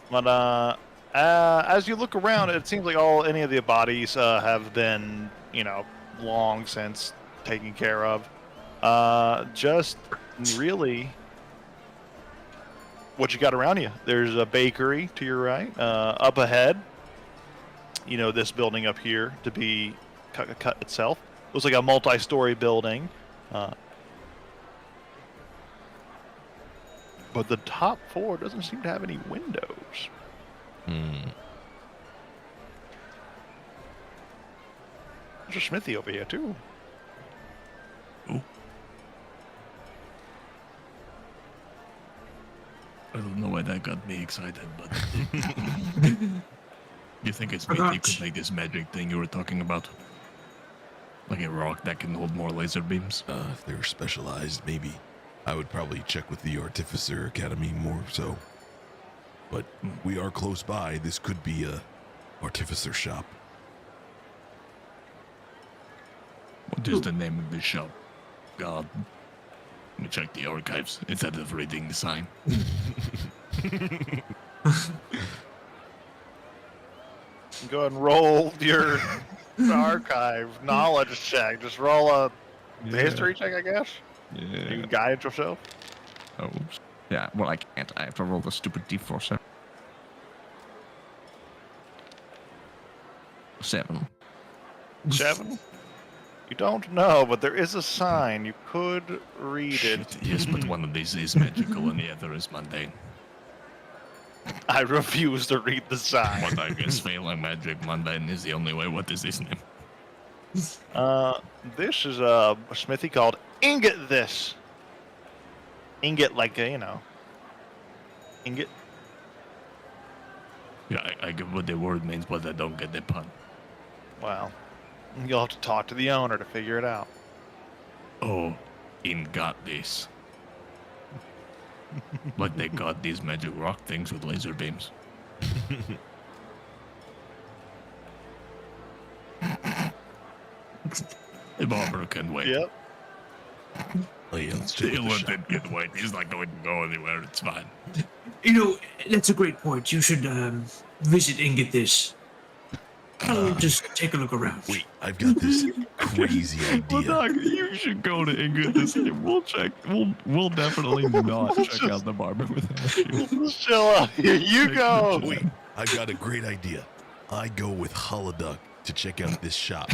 But as you look around, it seems like any of the bodies have been, long since taken care of. Just really, what you got around you? There's a bakery to your right. Up ahead, this building up here to be cut itself. Looks like a multi-story building. But the top floor doesn't seem to have any windows. There's a smithy over here, too. I don't know why that got me excited, but you think it's me? You could make this magic thing you were talking about, like a rock that can hold more laser beams. If they were specialized, maybe I would probably check with the Artificer Academy more so. But we are close by. This could be a Artificer shop. What is the name of this shop? God. Let me check the archives instead of reading the sign. Go ahead and roll your archive knowledge check. Just roll a history check, I guess. You Yeah. can guide yourself. Oh, oops. Yeah, well, I can't. I have to roll the stupid D4 7. 7. 7? You don't know, but there is a sign. You could read it. Shit, yes, but one of these is magical and the other is mundane. I refuse to read the sign. But I guess failing magic mundane is the only way. What is this name? This is a smithy called Ingot This. Ingot, like, ingot. Yeah, I get what the word means, but I don't get the pun. Well, you'll have to talk to the owner to figure it out. Oh, got this. Like they got these magic rock things with laser beams. The barber can wait. Yep. Oh, yeah, let's check Still with the let shop. him get wait. He's not going to go anywhere. It's fine. that's a great point. You should visit Ingot This. Just take a look around. Wait, I've got this crazy Well, idea. Doc, you should go to Ingrid this time. We'll check. We'll definitely not check out the barber without you. Just chill out here. You go. Wait, I've got a great idea. I go with Holoduck to check out this shop.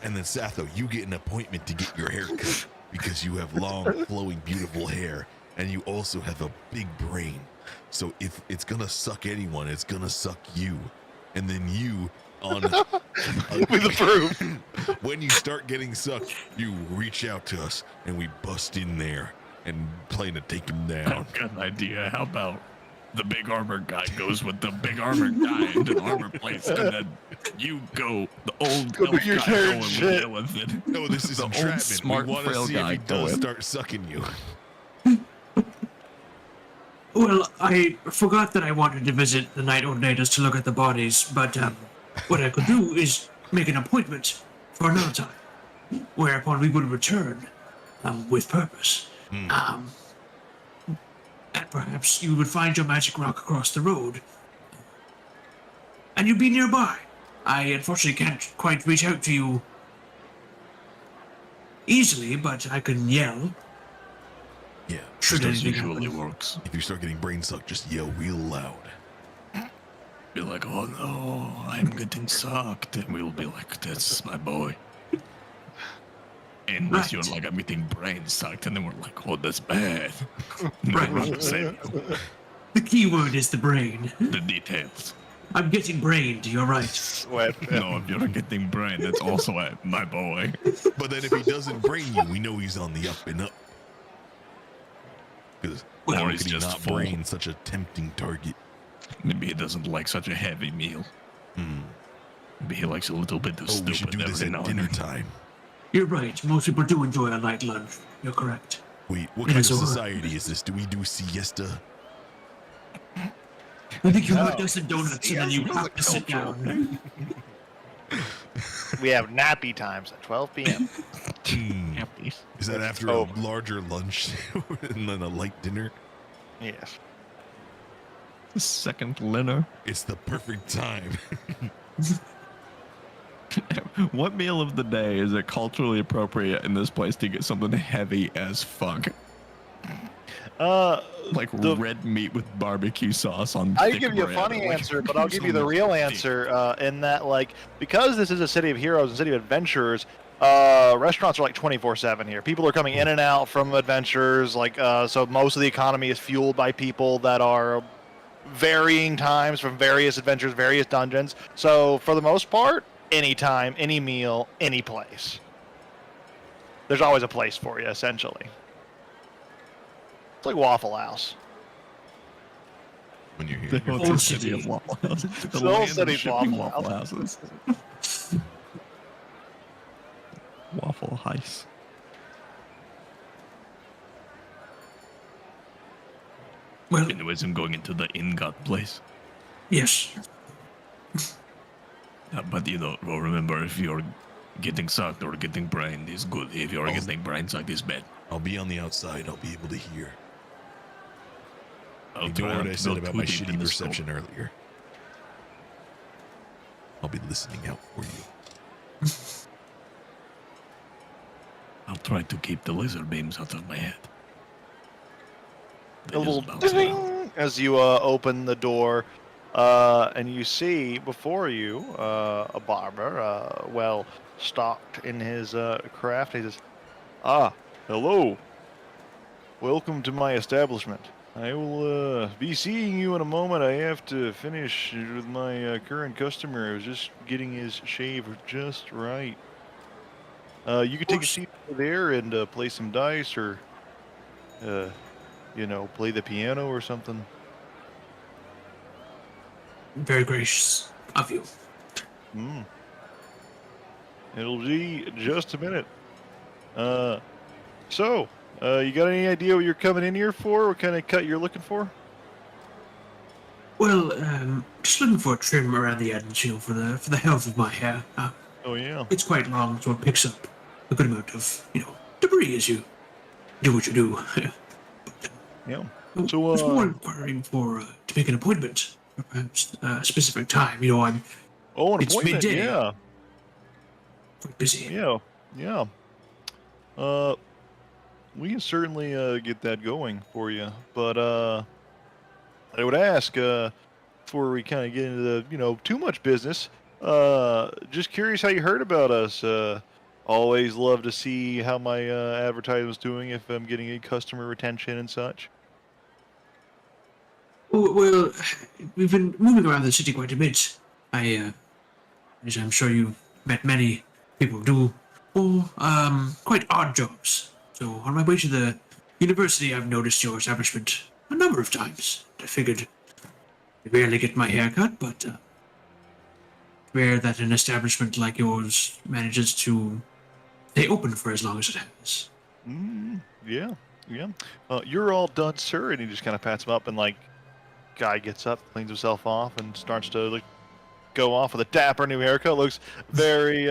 And then Satho, you get an appointment to get your hair cut because you have long, flowing, beautiful hair. And you also have a big brain. So if it's going to suck anyone, it's going to suck you. And then you, on With the proof. when you start getting sucked, you reach out to us and we bust in there and plan to take him down. I've got an idea. How about the big armor guy goes with the big armor guy into the armor place, and then you go, the old Go do elf your guy turn, going with shit. the elephant. No, this is the old entrapment. smart We want to frail see if guy he does going. start sucking you. Well, I forgot that I wanted to visit the Night Ordinators to look at the bodies, but what I could do is make an appointment for another time, whereupon we would return with purpose. And perhaps you would find your magic rock across the road, and you'd be nearby. I unfortunately can't quite reach out to you easily, but I can yell. Yeah. Should This anything usually happen. works. If you start getting brain sucked, just yell real loud. Be like, oh no, I'm getting sucked. And we'll be like, that's my boy. Unless you're Right. like, I'm getting brain sucked. And then we're like, oh, that's bad. Right. We're gonna say The key word is the brain. the details. I'm getting brained, you're right. Sweat. No, if you're getting brain, that's also my boy. But then if he doesn't brain you, we know he's on the up and up. Because Well, how he's could he just not full. brain such a tempting target? Maybe he doesn't like such a heavy meal. Maybe he likes a little bit of Oh, stupid we should do this every now at and dinner then. time. You're right. Most people do enjoy a light lunch. You're correct. Wait, what It kind of is all right. society is this? Do we do siesta? I think you No. have a dozen donuts and then you have to sit down. We have nappy times at 12 p.m. Happy. Is that after Oh. a larger lunch and then a light dinner? Yes. Second dinner. It's the perfect time. What meal of the day is it culturally appropriate in this place to get something heavy as fuck? Like The- red meat with barbecue sauce on. I thick give you a bread. funny Like, answer, but I'll give you the something real thick. answer in that, like, because this is a city of heroes and city of adventurers, restaurants are like 24/7 here. People are coming in and out from adventures, like, so most of the economy is fueled by people that are varying times from various adventures, various dungeons. So for the most part, anytime, any meal, any place. There's always a place for you, essentially. It's like Waffle House. When you're The here. whole Old city of city. Waffle Houses. The whole land of city of shipping Waffle Waffle Houses. Waffle Heist. Well, Anyways, I'm going into the Ingot place. yes. But you know, well, remember, if you're getting sucked or getting brained is good. If you're getting brain sucked is bad. I'll be on the outside. I'll be able to hear. I'll Ignore try what not I to said go about too my deep in shitty the scope. perception earlier. I'll be listening out for you. I'll try to keep the laser beams out of my head. They A little just bounce around. ding as you open the door, and you see before you a barber, well stocked in his craft. He says, "Ah, hello. Welcome to my establishment. I will be seeing you in a moment. I have to finish with my current customer. I was just getting his shave just right. You could take a seat over there and play some dice, or play the piano or something." Very gracious of you. Hmm. It'll be just a minute. So, you got any idea what you're coming in here for? What kind of cut you're looking for? Well, just looking for a trim around the ends, for the health of my hair. Oh yeah. It's quite long, so it picks up a good amount of, debris as you do what you do. Yeah. I So, was more inquiring for to make an appointment, or perhaps a specific time. I'm Oh, an It's appointment. midday. Yeah. quite busy. Yeah. Yeah. We can certainly get that going for you, but I would ask before we kind of get into the too much business. Just curious how you heard about us. Always love to see how my advertisement's doing, if I'm getting any customer retention and such. Oh, well, we've been moving around the city quite a bit. As I'm sure you met many people do, or quite odd jobs. So on my way to the university, I've noticed your establishment a number of times. I figured I barely get my hair cut, but rare that an establishment like yours manages to stay open for as long as it has. Yeah, yeah. You're all done, sir. And he just kind of pats him up, and like, guy gets up, cleans himself off, and starts to like go off with a dapper new haircut. Looks very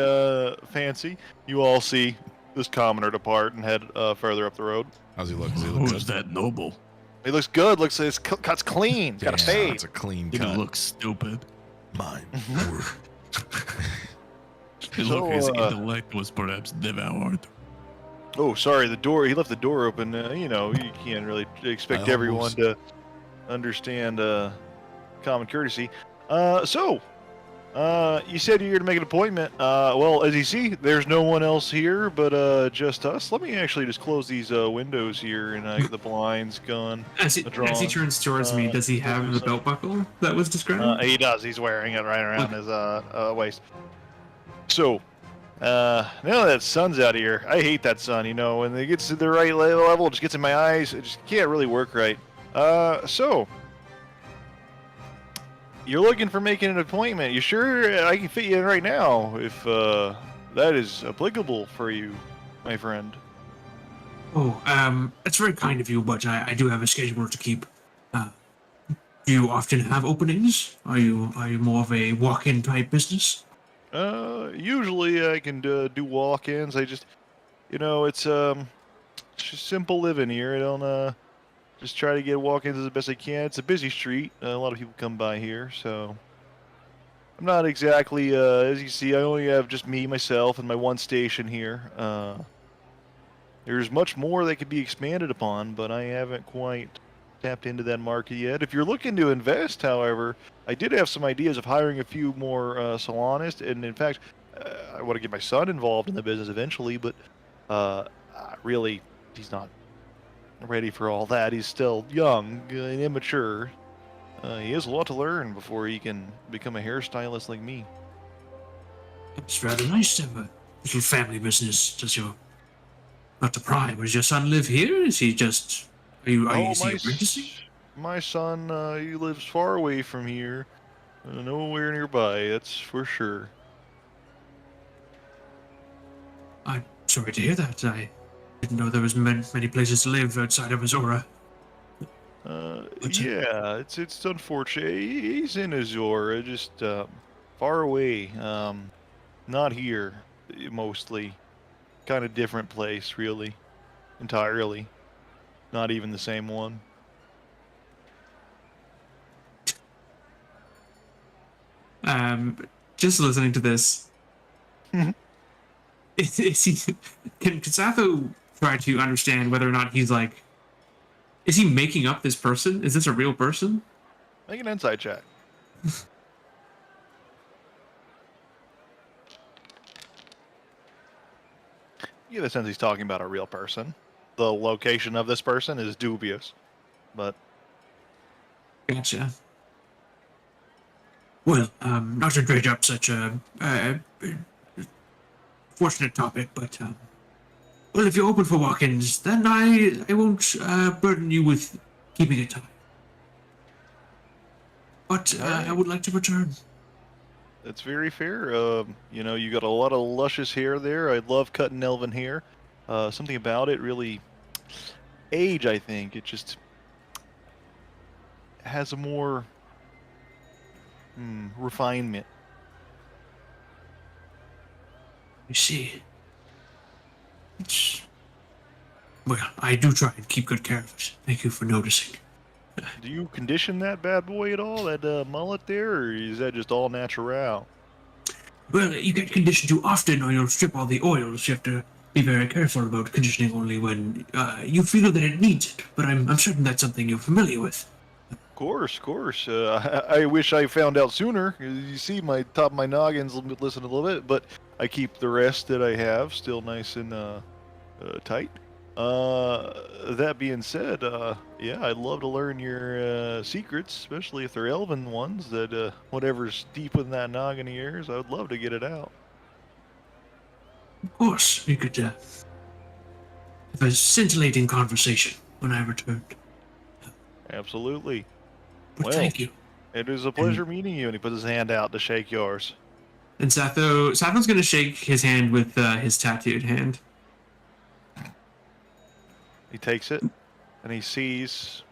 fancy. You all see this commoner depart and head further up the road. How's he look? Does he look good? Who's that noble? He looks good. Looks his cut's clean. He's got a Yeah, fade. it's a clean He cut. looks stupid. Mine. His So, look, his intellect was perhaps devoured. Oh, sorry. The door. He left the door open. You know, you can't really expect I everyone almost- to understand common courtesy. You said you're here to make an appointment. Well, as you see, there's no one else here but just us. Let me actually just close these windows here and get the blinds going. As he Drawing. turns towards me, does he have the belt buckle that was described? He does. He's wearing it right around his waist. So, now that sun's out here, I hate that sun. You know, when it gets to the right level, it just gets in my eyes. It just can't really work right. So, you're looking for making an appointment. You sure I can fit you in right now if that is applicable for you, my friend? Oh, that's very kind of you, but I do have a schedule to keep. Do you often have openings? Are you more of a walk-in type business? Usually I can do walk-ins. I just, you know, it's just simple living here. I don't just try to get walk-ins as best I can. It's a busy street. A lot of people come by here, so I'm not exactly as you see. I only have just me, myself, and my one station here. There's much more that could be expanded upon, but I haven't quite tapped into that market yet. If you're looking to invest, however, I did have some ideas of hiring a few more salonists, and in fact, I want to get my son involved in the business eventually, but really, he's not ready for all that. He's still young and immature. He has a lot to learn before he can become a hairstylist like me. It's rather nice to have a little family business. Does your not to pry, but does your son live here? Is he just are you is he apprenticing? My son, he lives far away from here, nowhere nearby. That's for sure. I'm sorry to hear that. I didn't know there was many places to live outside of Azora. Yeah, it's unfortunate. He's in Azora, just far away. Not here, mostly. Kind of different place, really. Entirely. Not even the same one. Just listening to this, is he, can Satho try to understand whether or not he's like, is he making up this person? Is this a real person? Make an insight check. You get a sense he's talking about a real person. The location of this person is dubious, but Gotcha. Well, not to dredge up such a fortunate topic, but well, if you're open for walk-ins, then I won't burden you with keeping it time. But I would like to return. it's very fair. You know, you got a lot of luscious hair there. I love cutting elven hair. Something about it really age, I think. It just has a more refinement. You see, it's well, I do try and keep good care of it. Thank you for noticing. Do you condition that bad boy at all, that mullet there, or is that just all natural? Well, you get conditioned too often, or you'll strip all the oils. You have to be very careful about conditioning only when you feel that it needs it. But I'm certain that's something you're familiar with. Of course. I wish I found out sooner. You see, my top of my noggin's listen a little bit, but I keep the rest that I have still nice and tight. That being said, yeah, I'd love to learn your secrets, especially if they're elven ones. That whatever's deep in that noggin of yours, I would love to get it out. Of course, we could have a scintillating conversation when I returned. Absolutely. But Well, thank you. It was a pleasure meeting you. And he puts his hand out to shake yours. And Satho's going to shake his hand with his tattooed hand. He takes it, and he sees.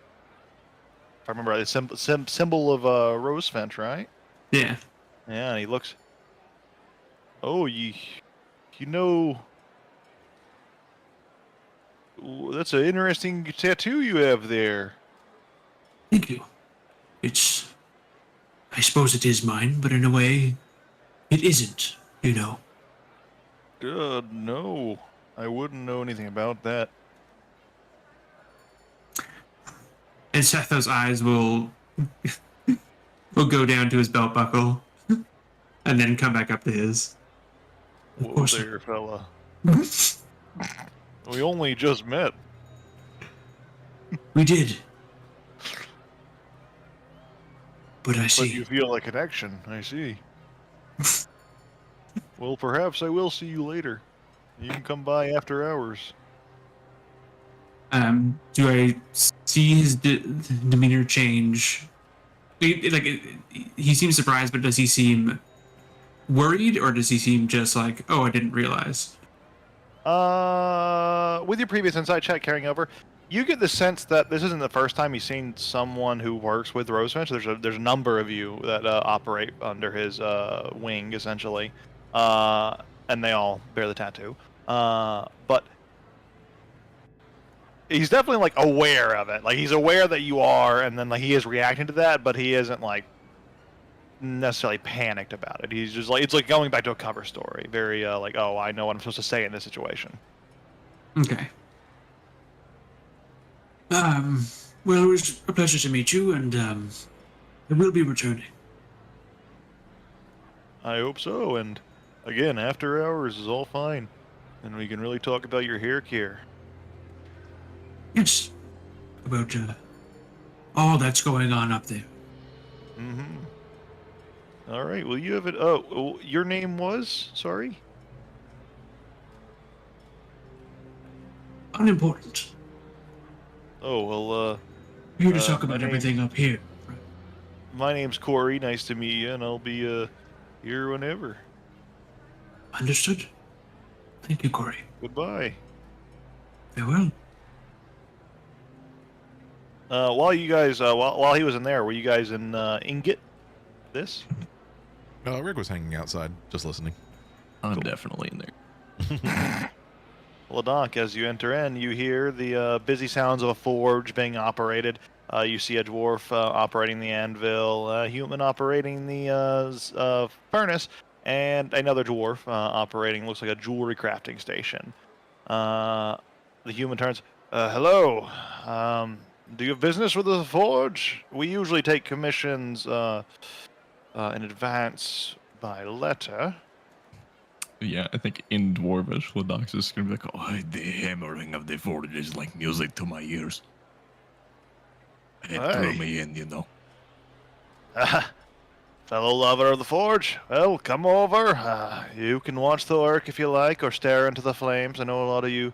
If I remember right, the symbol of Rosefinch, right? Yeah. Yeah, and he looks. Oh, you know. That's an interesting tattoo you have there. Thank you. I suppose it is mine, but in a way, it isn't, you know. No. I wouldn't know anything about that. And Setho's eyes will go down to his belt buckle and then come back up to his. Of Whoa course. there, fella. We only just met. We did. But I But see. you feel a connection, I see. Well, perhaps I will see you later. You can come by after hours. Do I see his demeanor change? He seems surprised, but does he seem worried, or does he seem just like, oh, I didn't realize? With your previous insight check carrying over, you get the sense that this isn't the first time you've seen someone who works with Rosefinch. There's a number of you that operate under his wing, essentially, and they all bear the tattoo. But he's definitely like aware of it. Like he's aware that you are, and then like he is reacting to that, but he isn't like necessarily panicked about it. He's just like it's like going back to a cover story. Very like, oh, I know what I'm supposed to say in this situation. Okay. Well, it was a pleasure to meet you, and I will be returning. I hope so. And again, after hours is all fine, and we can really talk about your hair care. Yes. About all that's going on up there. Mm-hmm. All right. Well, you have it. Oh, your name was? Sorry. Unimportant. Oh well. We're here to talk my about name- everything up here. My name's Corey. Nice to meet you, and I'll be here whenever. Understood. Thank you, Corey. Goodbye. Farewell. While you guys, while he was in there, were you guys in Ingot? This? Rick was hanging outside, just listening. I'm definitely in there. Well, Doc, as you enter in, you hear the busy sounds of a forge being operated. You see a dwarf operating the anvil, a human operating the furnace, and another dwarf operating looks like a jewelry crafting station. The human turns, hello. Do you have business with the forge? We usually take commissions in advance by letter. Yeah, I think in Dwarvish, Ladox is gonna be like, oh, the hammering of the forge is like music to my ears. It drew Aye. me in, you know. Fellow lover of the forge, well, come over. You can watch the work if you like, or stare into the flames. I know a lot of you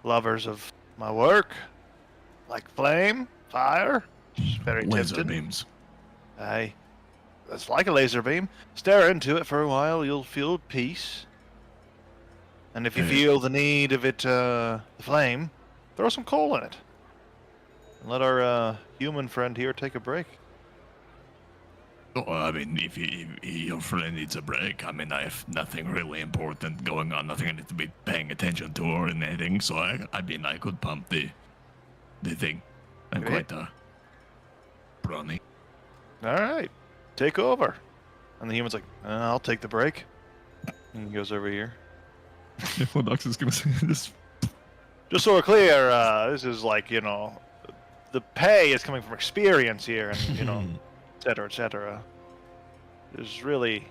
lovers of my work. Like flame, fire. It's very Laser tempting. beams. Aye. It's like a laser beam. Stare into it for a while, you'll feel peace. And if you feel the need of it, the flame, throw some coal in it. And let our human friend here take a break. Oh, I mean, if your friend needs a break, I mean, I have nothing really important going on, nothing I need to be paying attention to or anything, so I mean, I could pump the thing. I'm Okay. quite brawny. All right, take over. And the human's like, I'll take the break. And he goes over here. Ladox is gonna say this. Just so we're clear, this is like, the pay is coming from experience here, and you know, et cetera, et cetera. There's really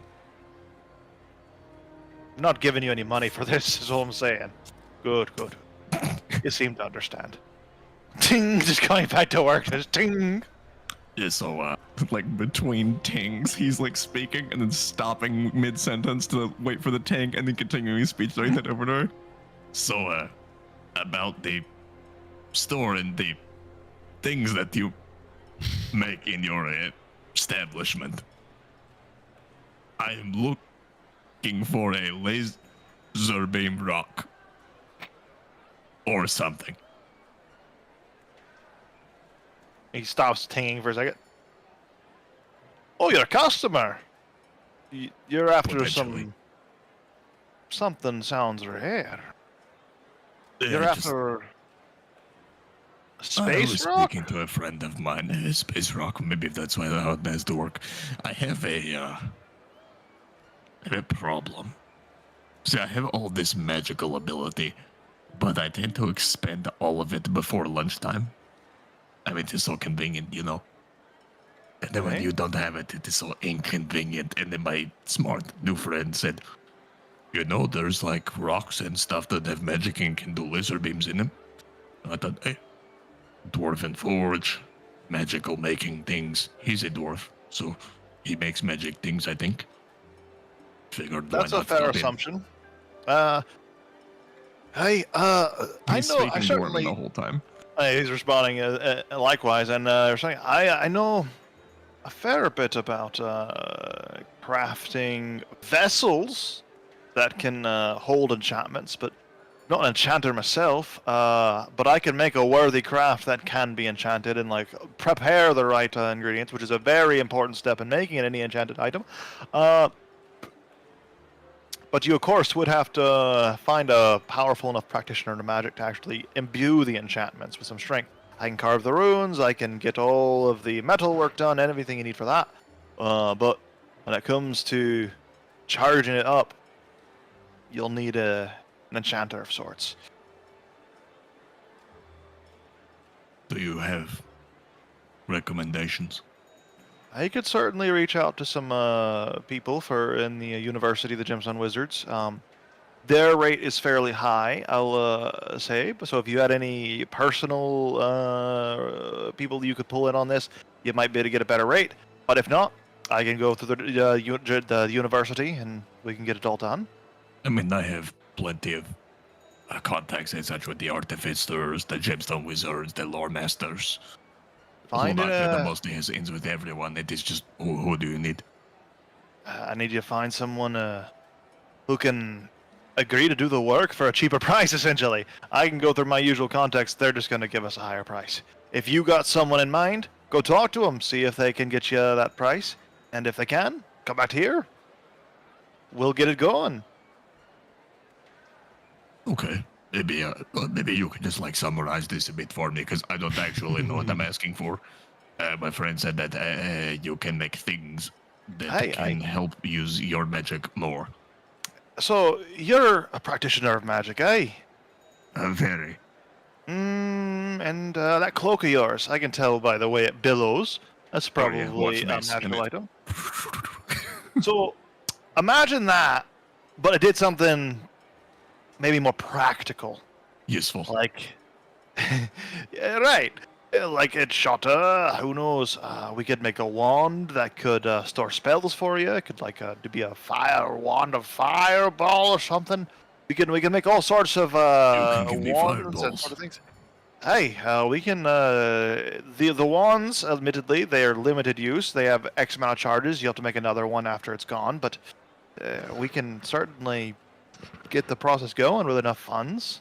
I'm not giving you any money for this. Is all I'm saying. Good, good. You seem to understand. Ting, just going back to work. Just ting. Yeah, so, like, between tings, he's, like, speaking and then stopping mid-sentence to wait for the ting and then continuing his speech during that over there. So, about the store and the things that you make in your establishment. I am looking for a laser beam rock. Or something. He stops tinging for a second. Oh, you're a customer. You're after Potentially. something sounds rare. Yeah, You're just- after a I was space rock. speaking to a friend of mine, Space Rock. Maybe that's why how it has to work. I have a problem. See, I have all this magical ability, but I tend to expend all of it before lunchtime. I mean, it's so convenient, you know. And then when Okay. you don't have it, it is so inconvenient. And then my smart new friend said, you know, there's like rocks and stuff that have magic and can do laser beams in them. I thought, hey, Dwarven Forge, magical making things. He's a dwarf, so he makes magic things, I think. Figured That's why a not fair help him? assumption. Hey, I He's know. speaking I Dwarven certainly. the whole time. He's responding likewise, and you're saying I know a fair bit about crafting vessels that can hold enchantments, but not an enchanter myself. But I can make a worthy craft that can be enchanted and like prepare the right ingredients, which is a very important step in making it any enchanted item. But you, of course, would have to find a powerful enough practitioner in magic to actually imbue the enchantments with some strength. I can carve the runes, I can get all of the metal work done, and everything you need for that. But when it comes to charging it up, you'll need an enchanter of sorts. Do you have recommendations? I could certainly reach out to some people in the university, the Gemstone Wizards. Their rate is fairly high, I'll say. So if you had any personal people you could pull in on this, you might be able to get a better rate. But if not, I can go through the university and we can get it all done. I mean, I have plenty of contacts and such with the artificers, the gemstone wizards, the lore masters. Find Who it. that mostly has ins with everyone. It is just who do you need? I need you to find someone who can agree to do the work for a cheaper price, essentially. I can go through my usual contacts. They're just going to give us a higher price. If you got someone in mind, go talk to them. See if they can get you that price. And if they can, come back here. We'll get it going. Okay. Maybe you could just like summarize this a bit for me because I don't actually know what I'm asking for. My friend said that you can make things that can help use your magic more. So, you're a practitioner of magic, eh? Very. And that cloak of yours, I can tell by the way it billows. That's probably watch a this, magical and item. So, imagine that, but it did something maybe more practical. Useful. Like, yeah, right. Like it shot, who knows? We could make a wand that could store spells for you. It could be a wand of fireball or something. We can make all sorts of give me wands and fireballs. sort of things. Hey, we can the wands. Admittedly, they are limited use. They have X amount of charges. You have to make another one after it's gone. But we can certainly get the process going with enough funds.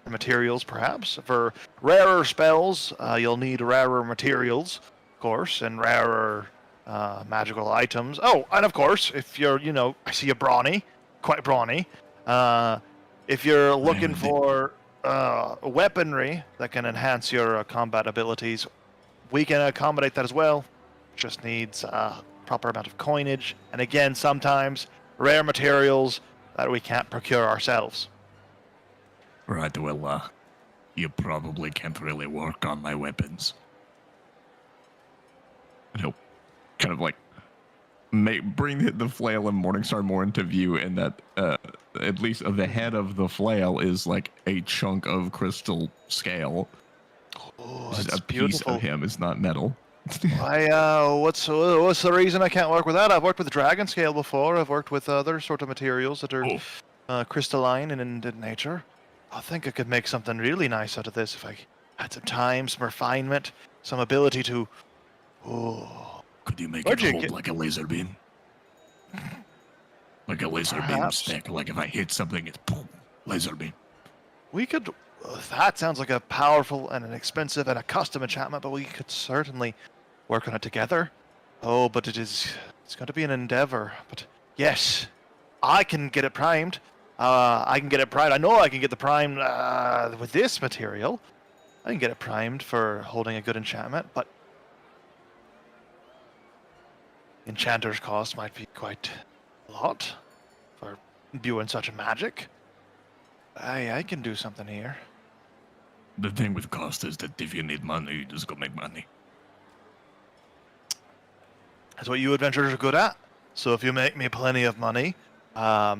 Materials, perhaps. For rarer spells, you'll need rarer materials, of course, and rarer magical items. Oh, and of course, if you're, I see you brawny, quite brawny. If you're looking for weaponry that can enhance your combat abilities, we can accommodate that as well. Just needs a proper amount of coinage, and again, sometimes rare materials that we can't procure ourselves. Right, well, you probably can't really work on my weapons. and he'll kind of like bring the flail and Morningstar more into view, and that at least the head of the flail is like a chunk of crystal scale. Oh, Just that's a piece beautiful. of him. It's not metal. What's the reason I can't work with that? I've worked with dragon scale before. I've worked with other sort of materials that are crystalline and in nature. I think I could make something really nice out of this if I had some time, some refinement, some ability to. Oh, Could you make Where'd it you hold get- like a laser beam? Like a laser beam Perhaps. stick. Like if I hit something, it's boom, laser beam. we could. That sounds like a powerful and an expensive and a custom enchantment, but we could certainly work on it together. Oh, but it's going to be an endeavor. But yes, I can get it primed. I can get it primed. I know I can get the prime with this material. I can get it primed for holding a good enchantment, but enchanter's cost might be quite a lot for viewing such a magic. I can do something here. The thing with cost is that if you need money, you just go make money. That's what you adventurers are good at. So if you make me plenty of money, I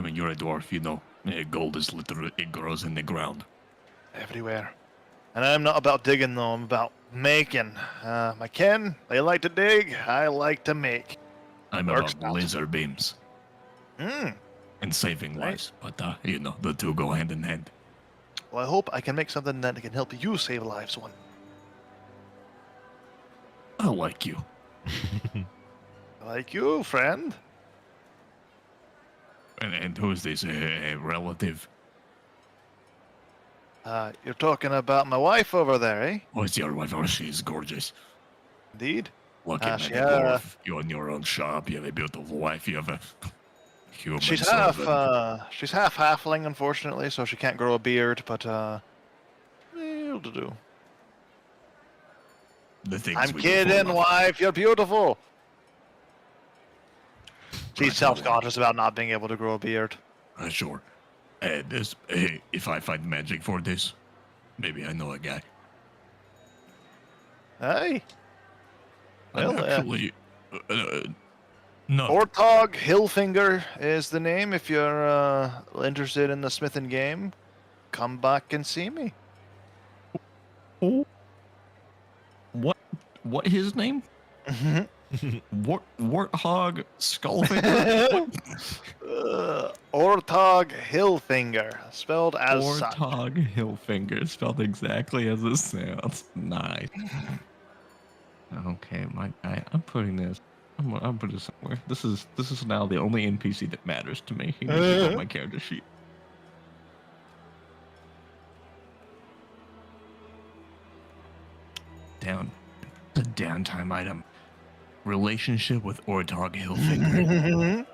mean, you're a dwarf, you know. Gold is literally, it grows in the ground. everywhere. And I'm not about digging though, I'm about making. My kin, they like to dig, I like to make. I'm Works about out. laser beams Hmm. and saving Right. lives. But, you know, the two go hand in hand. Well, I hope I can make something that can help you save lives one. I like you. Like you, friend. And who is this? A relative? You're talking about my wife over there, eh? Oh, it's your wife. Oh, she's gorgeous. Indeed. Lucky Ah, man, she, a dwarf. You own your own shop. You have a beautiful wife. You have a human She's half servant. halfling, unfortunately, so she can't grow a beard, but it'll do. The things I'm we do for kidding, love. wife. You're beautiful. She's Right, self-conscious about not being able to grow a beard. Sure. If I find magic for this, maybe I know a guy. Hey, I'm Well, actually, no. Ortog Hillfinger is the name. If you're interested in the smithing game, come back and see me. What his name? Warthog Skullfinger? Ortog Hillfinger, spelled as such. Warthog Hillfinger, spelled exactly as it sounds. Nice. Okay, my guy. I'm putting this. I'm putting this somewhere. This is now the only NPC that matters to me. He needs to be on my character sheet. The downtime item. Relationship with Ortog Hillfinger.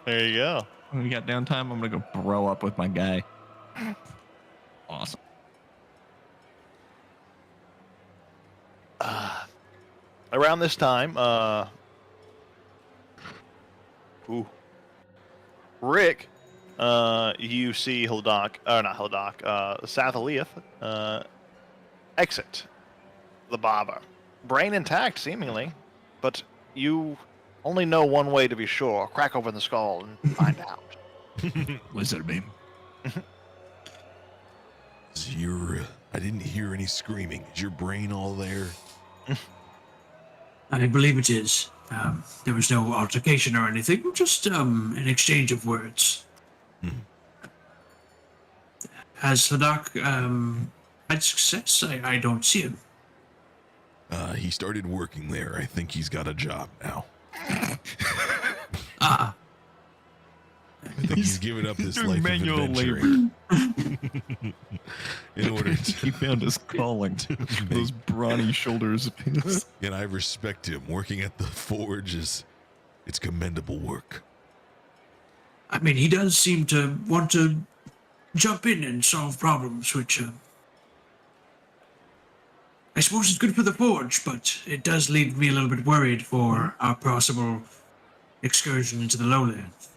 There you go. When we got downtime, I'm gonna go bro up with my guy. Awesome. Around this time, Rick, you see Hildock, or not Hildock, Sathaliath, exit the Baba. Brain intact, seemingly, but you only know one way to be sure. Crack open the skull and find out. Lizard beam. I didn't hear any screaming. Is your brain all there? I believe it is. There was no altercation or anything, just an exchange of words. Has Hadak had success? I don't see him. He started working there. I think he's got a job now. Ah, I think he's given up this doing life manual of adventuring in order to. He found his calling. Those brawny shoulders of his. And I respect him. Working at the forge it's commendable work. I mean, he does seem to want to jump in and solve problems, which I suppose is good for the forge, but it does leave me a little bit worried for our possible excursion into the lowlands.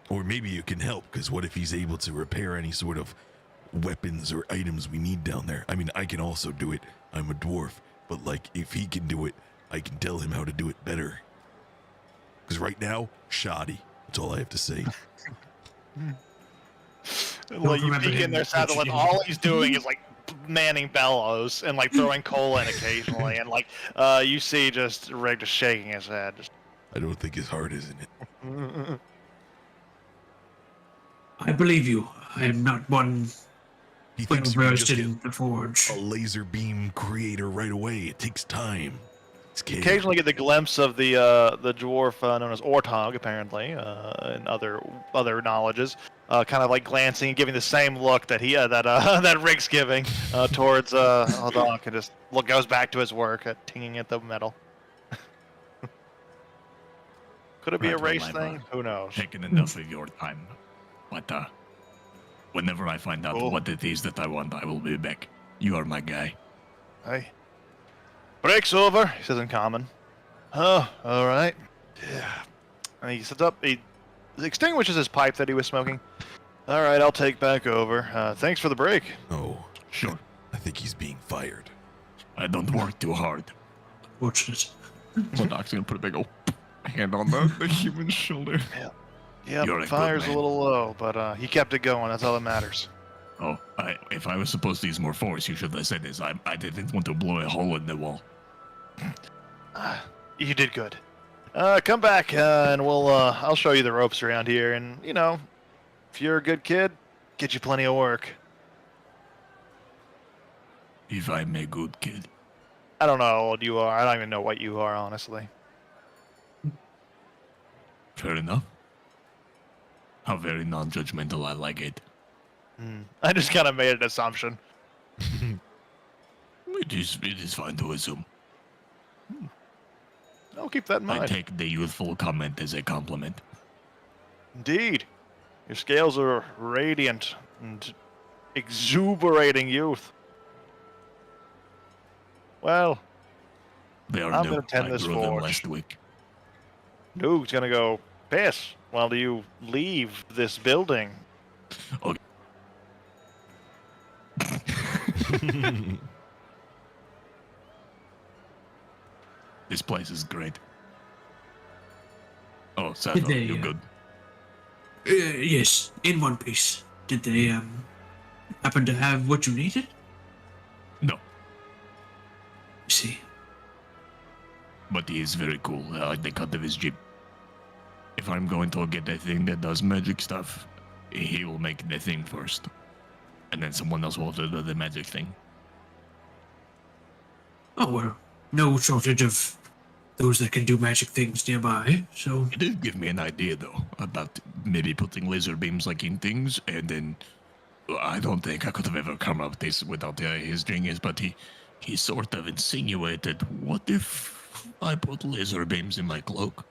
Or maybe you can help, because what if he's able to repair any sort of weapons or items we need down there? I mean, I can also do it. I'm a dwarf, but like if he can do it, I can tell him how to do it better. Because right now, shoddy. That's all I have to say. Like you remember peek in him their saddle, and pitching all he's doing is like manning bellows and like throwing coal in occasionally, and like you see just Rick just shaking his head. Just, I don't think his heart is in it. I believe you. I am not one He well thinks you can versed just get in the forge. a laser beam creator right away. It takes time. It's chaos. occasionally get the glimpse of the dwarf known as Ortog, apparently, and other knowledges, kind of like glancing and giving the same look that that Rick's giving towards Haldok, and just goes back to his work at tinging at the metal. Could it be a Right, well, race I've, thing? Who knows? Taken enough of your time. But whenever I find out Cool. what it is that I want, I will be back. You are my guy. Hey. Break's over, he says in common. Oh, alright. Yeah. And he sits up, he extinguishes his pipe that he was smoking. Alright, I'll take back over. Thanks for the break. Oh, Sure. I think he's being fired. I don't work too hard. Fortunate. So Doc's gonna put a big old hand on the human shoulder. Yeah, You're a the good fire's a man. little low, but he kept it going, that's all that matters. Oh, if I was supposed to use more force, you should have said this. I didn't want to blow a hole in the wall. You did good. Come back, and I'll show you the ropes around here, and, you know, if you're a good kid, get you plenty of work. If I'm a good kid. I don't know how old you are, I don't even know what you are, honestly. Fair enough. How very non-judgmental, I like it. I just kind of made an assumption. It is fine to assume. I'll keep that in I mind. take the youthful comment as a compliment. Indeed. Your scales are radiant and exuberating youth. Well, They are I'm new. gonna tend I this grew them forge. last week. Noog's gonna go piss while you leave this building. This place is great. Oh, Did Sato, they, you good? Yes, in one piece. Did they happen to have what you needed? No, I see. but he is very cool. I like the cut of his jeep. If I'm going to get a thing that does magic stuff, he will make the thing first. And then someone else will do the magic thing. Oh well, no shortage of those that can do magic things nearby. So He did give me an idea, though, about maybe putting laser beams like in things, and then I don't think I could have ever come up with this without his genius, but he sort of insinuated, what if I put laser beams in my cloak?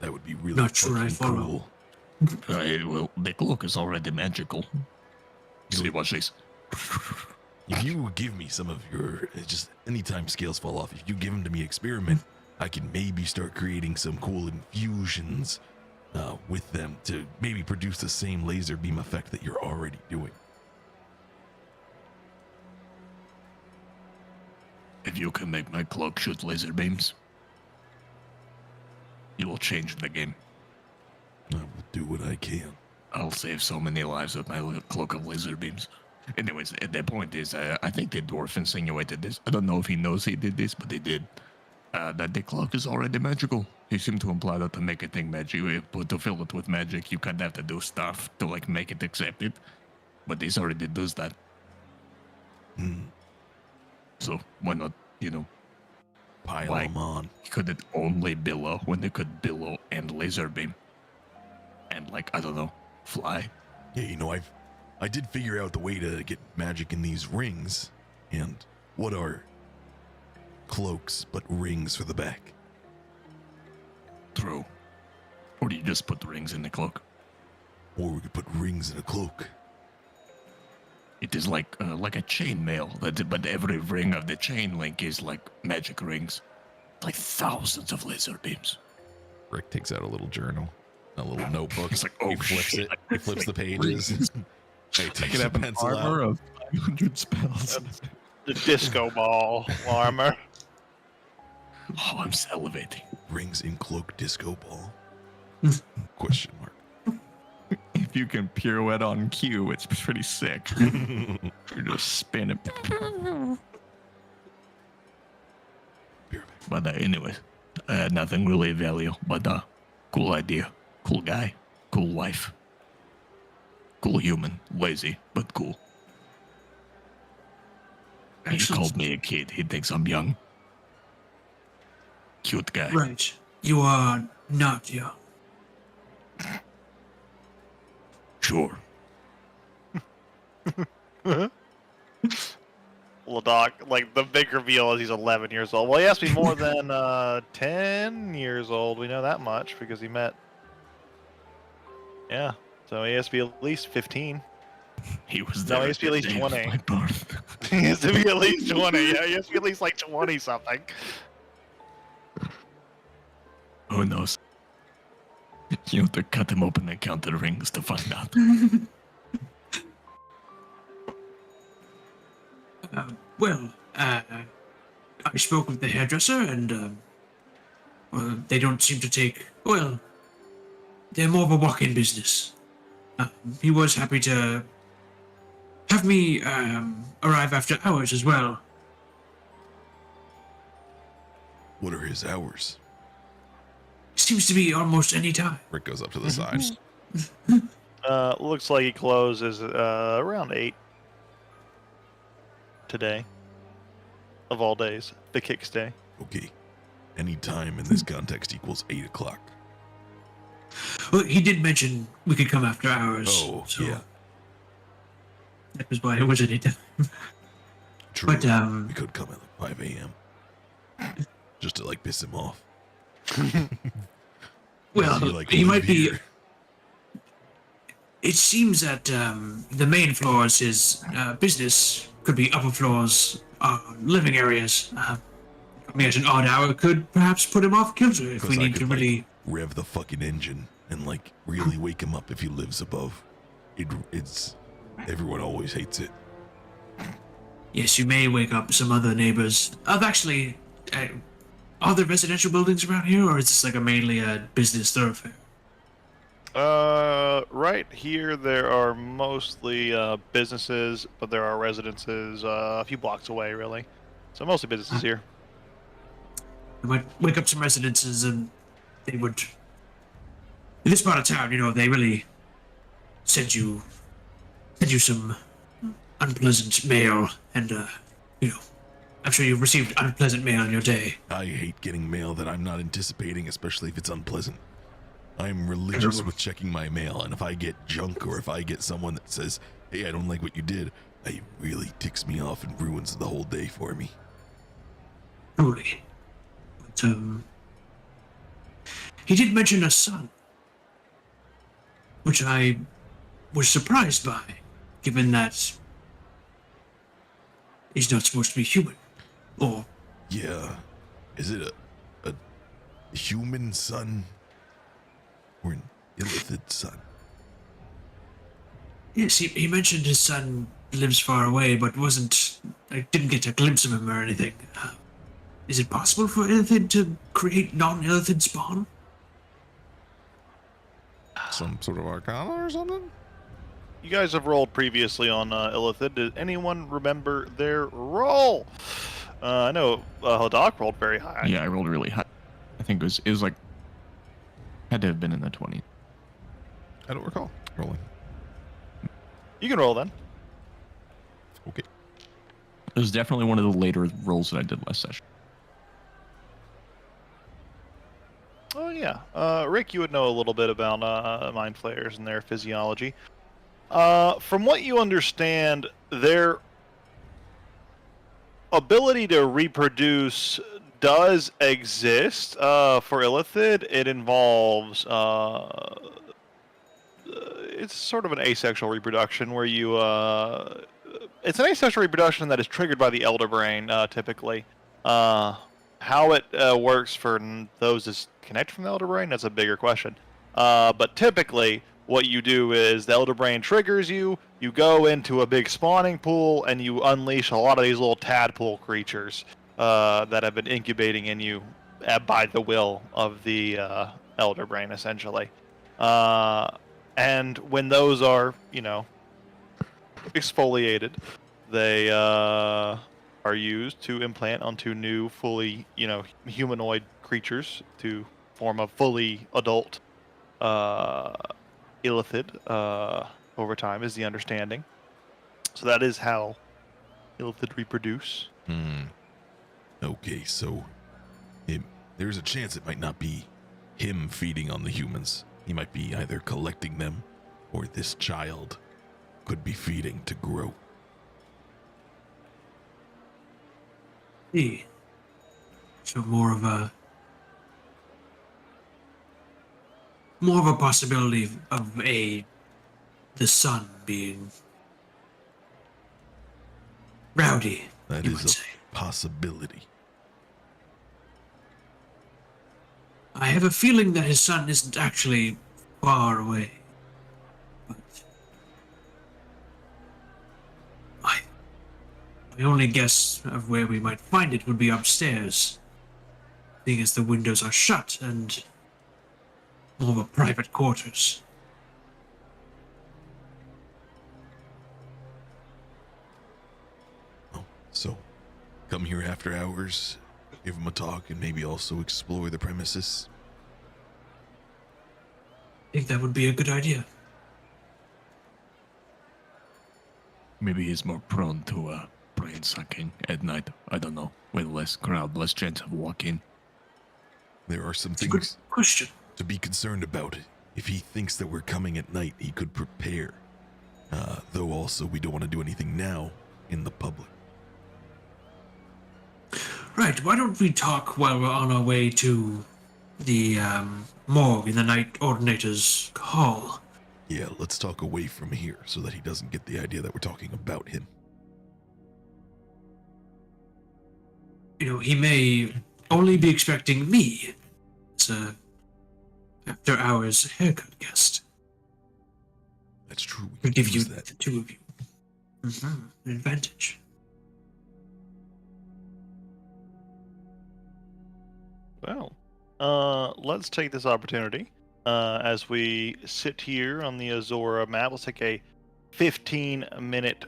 That would be really Not sure I fucking follow. cool. Well, the cloak is already magical. See, watch this. If you give me some of your, just anytime scales fall off, if you give them to me experiment, I can maybe start creating some cool infusions with them to maybe produce the same laser beam effect that you're already doing. If you can make my cloak shoot laser beams, you will change the game. I will do what I can. I'll save so many lives with my cloak of laser beams. Anyways, the point is, I think the dwarf insinuated this. I don't know if he knows he did this, but he did. That the cloak is already magical. He seemed to imply that to make a thing magic, but to fill it with magic, you kind of have to do stuff to like make it accepted. But this already does that. So why not, Pile Like- them on. could it only billow when they could billow and laser beam? And like, I don't know, fly? Yeah, I did figure out the way to get magic in these rings. And what are cloaks but rings for the back? True. Or do you just put the rings in the cloak? Or we could put rings in a cloak. It is like a chain mail, but every ring of the chain link is like magic rings. Like thousands of laser beams. Rick takes out a little journal, a little notebook. It's like, oh, he flips shit. it. He flips the pages. He I takes could a have an pencil armor out. of 500 spells. The disco ball armor. Oh, I'm salivating. Rings in cloak disco ball? Question mark. If you can pirouette on cue, it's pretty sick. You're just spinning. But anyways, nothing really of value. But cool idea, cool guy, cool wife, cool human, lazy but cool. He Excellent. called me a kid. He thinks I'm young. Cute guy. Right. You are not young. Sure. Well, Doc, like the big reveal is he's 11 years old. Well, he has to be more than 10 years old. We know that much because he met. Yeah, so he has to be at least 15. He was No, there. he has to be at least the day of 20. my birth. He has to be at least 20. Yeah, he has to be at least like 20 something. Who knows? You have to cut him open and count the rings to find out. I spoke with the hairdresser, and well, they don't seem to take. Well, they're more of a walk-in business. He was happy to have me arrive after hours as well. What are his hours? Seems to be almost any time. Rick goes up to the side. Looks like he closes around 8 today. Of all days, the kicks day. Okay. Any time in this context equals 8 o'clock. Well, he did mention we could come after hours. Oh, so yeah. That was why it was any time. True. But We could come at like 5 a.m. Just to like piss him off. well, You, like, he live might be. here. It seems that the main floor is his business. Could be upper floors, living areas. I mean, at an odd hour, could perhaps put him off kilter if we 'Cause I need could, to like, really. rev the fucking engine and like really wake him up if he lives above. It's everyone always hates it. Yes, you may wake up some other neighbors. I've actually. Are there residential buildings around here, or is this like mainly a business thoroughfare? Right here there are mostly businesses, but there are residences a few blocks away, really. So mostly businesses here. I might wake up some residences, and they would. In this part of town, you know, they really send you some unpleasant mail, and you know, I'm sure you've received unpleasant mail in your day. I hate getting mail that I'm not anticipating, especially if it's unpleasant. I'm religious with checking my mail, and if I get junk or if I get someone that says, "Hey, I don't like what you did," it really ticks me off and ruins the whole day for me. Truly. But he did mention a son, which I was surprised by, given that he's not supposed to be human. Or Yeah. Is it a human son or an illithid son? yes, he mentioned his son lives far away, but I didn't get a glimpse of him or anything. Is it possible for Illithid to create non-Illithid spawn? Some sort of arcana or something? You guys have rolled previously on Illithid. Did anyone remember their roll? I know Hodak rolled very high. Yeah, I rolled really high. I think it was like had to have been in the 20s. I don't recall rolling. You can roll then. Okay. It was definitely one of the later rolls that I did last session. Oh yeah, Rick, you would know a little bit about mind flayers and their physiology. From what you understand, their ability to reproduce does exist for Illithid. It involves it's sort of an asexual reproduction where you it's an asexual reproduction that is triggered by the elder brain typically. How it works for those that connect from the elder brain, that's a bigger question. But typically, what you do is the Elder Brain triggers you. You go into a big spawning pool, and you unleash a lot of these little tadpole creatures that have been incubating in you by the will of the Elder Brain, essentially. And when those are, exfoliated, they are used to implant onto new, fully, humanoid creatures to form a fully adult illithid over time, is the understanding. So that is how illithid reproduce. Okay, so there's a chance it might not be him feeding on the humans. He might be either collecting them, or this child could be feeding to grow. So more of a possibility of the son being rowdy. That you is would a say. possibility. I have a feeling that his son isn't actually far away. But my only guess of where we might find it would be upstairs, seeing as the windows are shut and more of a private quarters. So, come here after hours, give him a talk, and maybe also explore the premises. I think that would be a good idea. Maybe he's more prone to brain sucking at night. I don't know. With less crowd, less chance of walking. There are some It's a good things question. to be concerned about. If he thinks that we're coming at night, he could prepare. Though also, we don't want to do anything now in the public. Right, why don't we talk while we're on our way to the morgue in the Night Ordinator's hall? Yeah, let's talk away from here so that he doesn't get the idea that we're talking about him. He may only be expecting me as a after-hours haircut guest. That's true. We Could give you use that. the two of you an advantage. Well, let's take this opportunity as we sit here on the Azora map. Let's take a 15-minute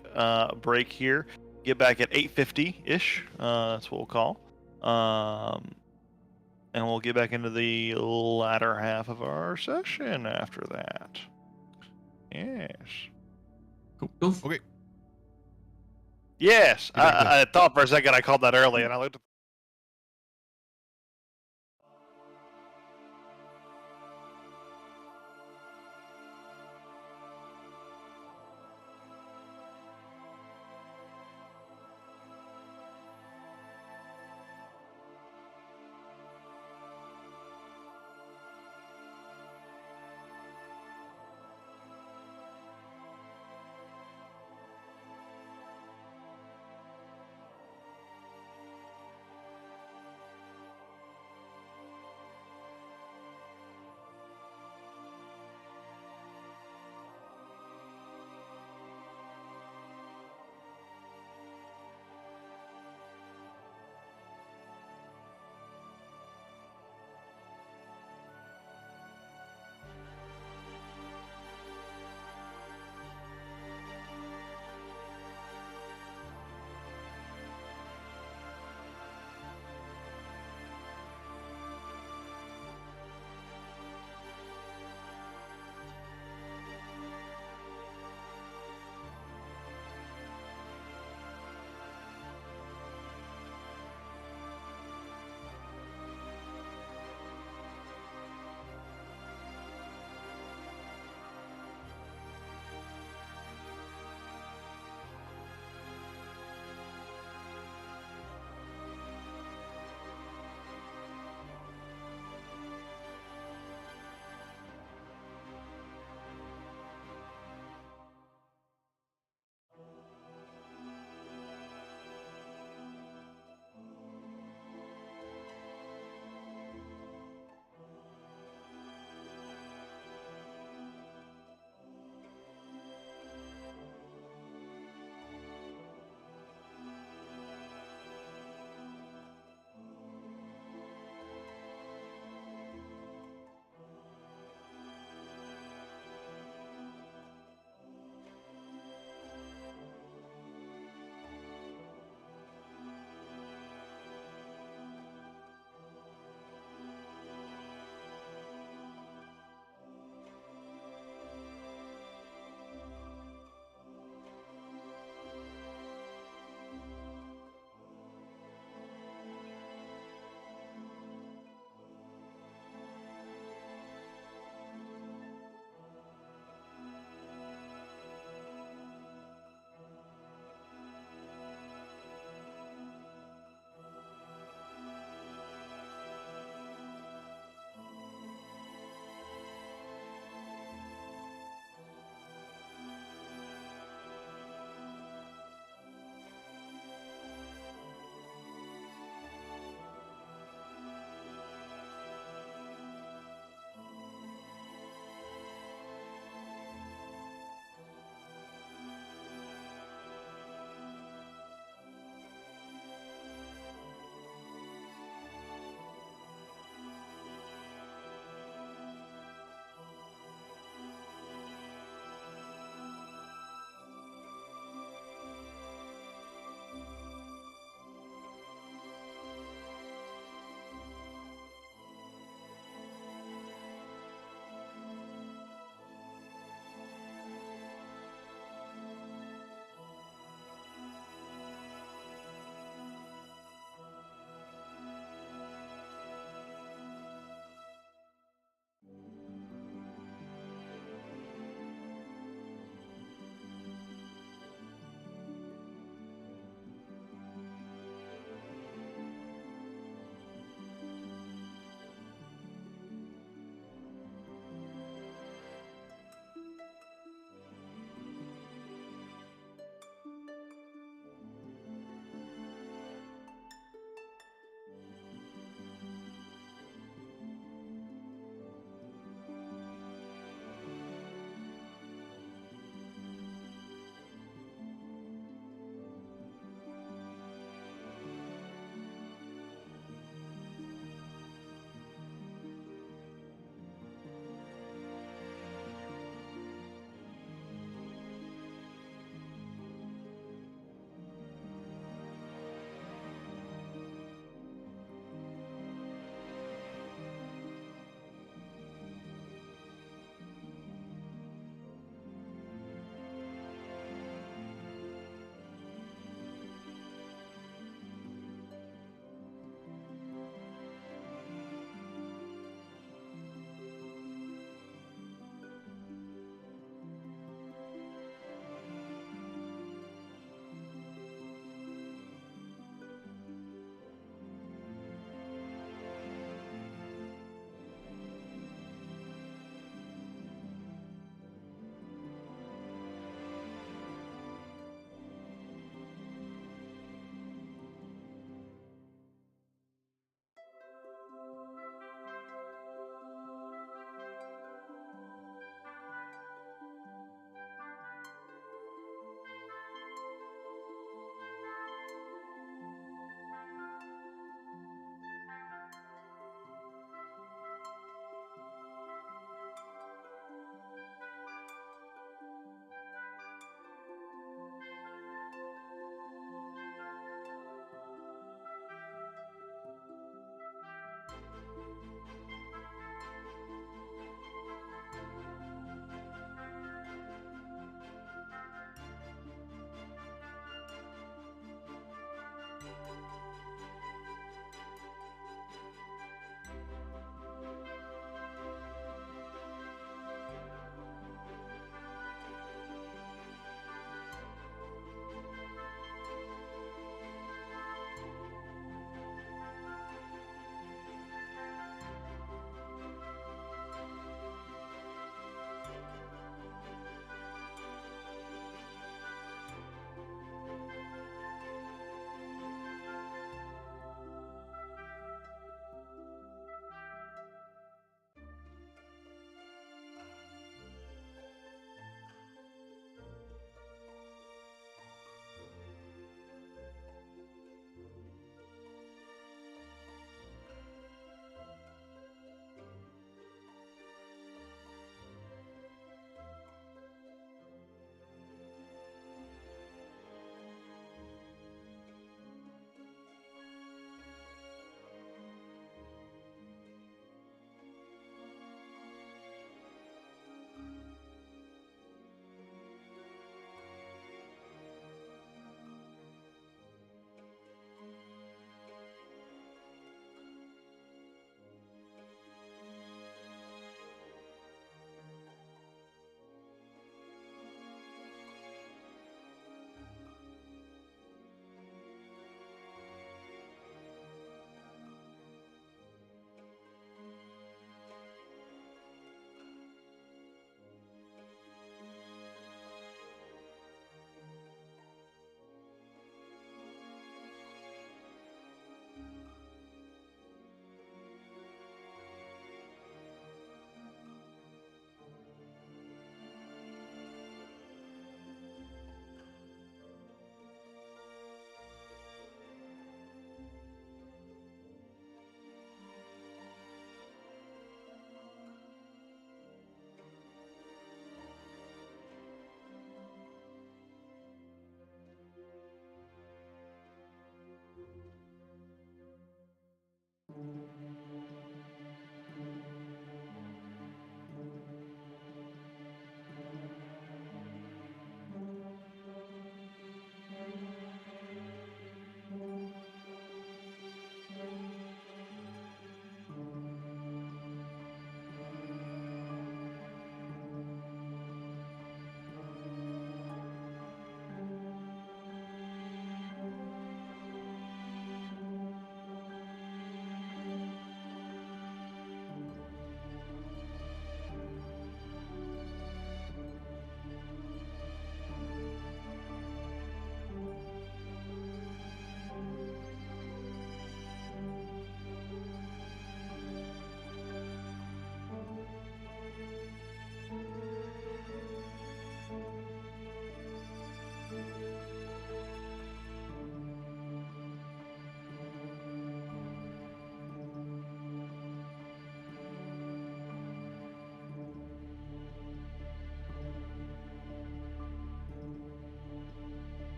break here. Get back at 8:50-ish. That's what we'll call. And we'll get back into the latter half of our session after that. Yes. Cool. Okay. Yes. Get back I thought for a second I called that early, and I looked at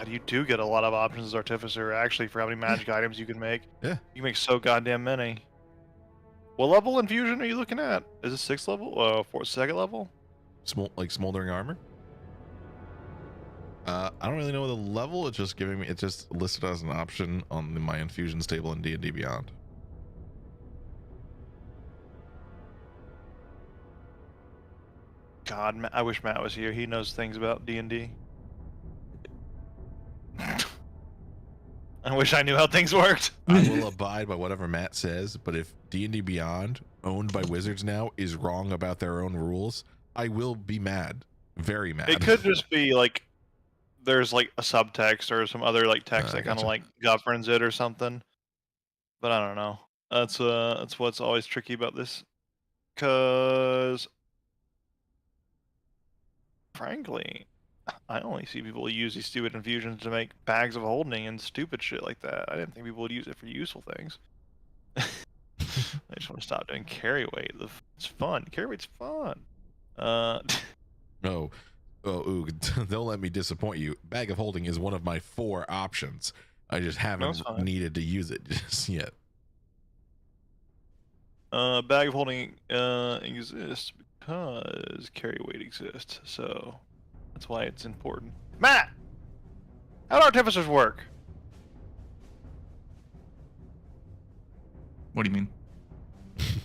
God, you do get a lot of options as Artificer, actually, for how many magic items you can make. Yeah. You can make so goddamn many. What level infusion are you looking at? Is it 6th level? 2nd level? Smoldering armor. I don't really know the level. It's just giving me. It's just listed as an option on my infusions table in D&D Beyond. God, I wish Matt was here. He knows things about D&D. I wish I knew how things worked. I will abide by whatever Matt says, but if D&D Beyond, owned by Wizards now, is wrong about their own rules, I will be mad. Very mad. It could just be like there's like a subtext or some other like text that kind of Gotcha. like governs it or something. But I don't know. That's what's always tricky about this, because frankly, I only see people use these stupid infusions to make bags of holding and stupid shit like that. I didn't think people would use it for useful things. I just want to stop doing carry weight. It's fun. Carry weight's fun. No. Oh, ooh, don't let me disappoint you. Bag of Holding is one of my 4 options. I just haven't fine. needed to use it just yet. Bag of holding exists because carry weight exists, so that's why it's important. Matt, how do artificers work? What do you mean?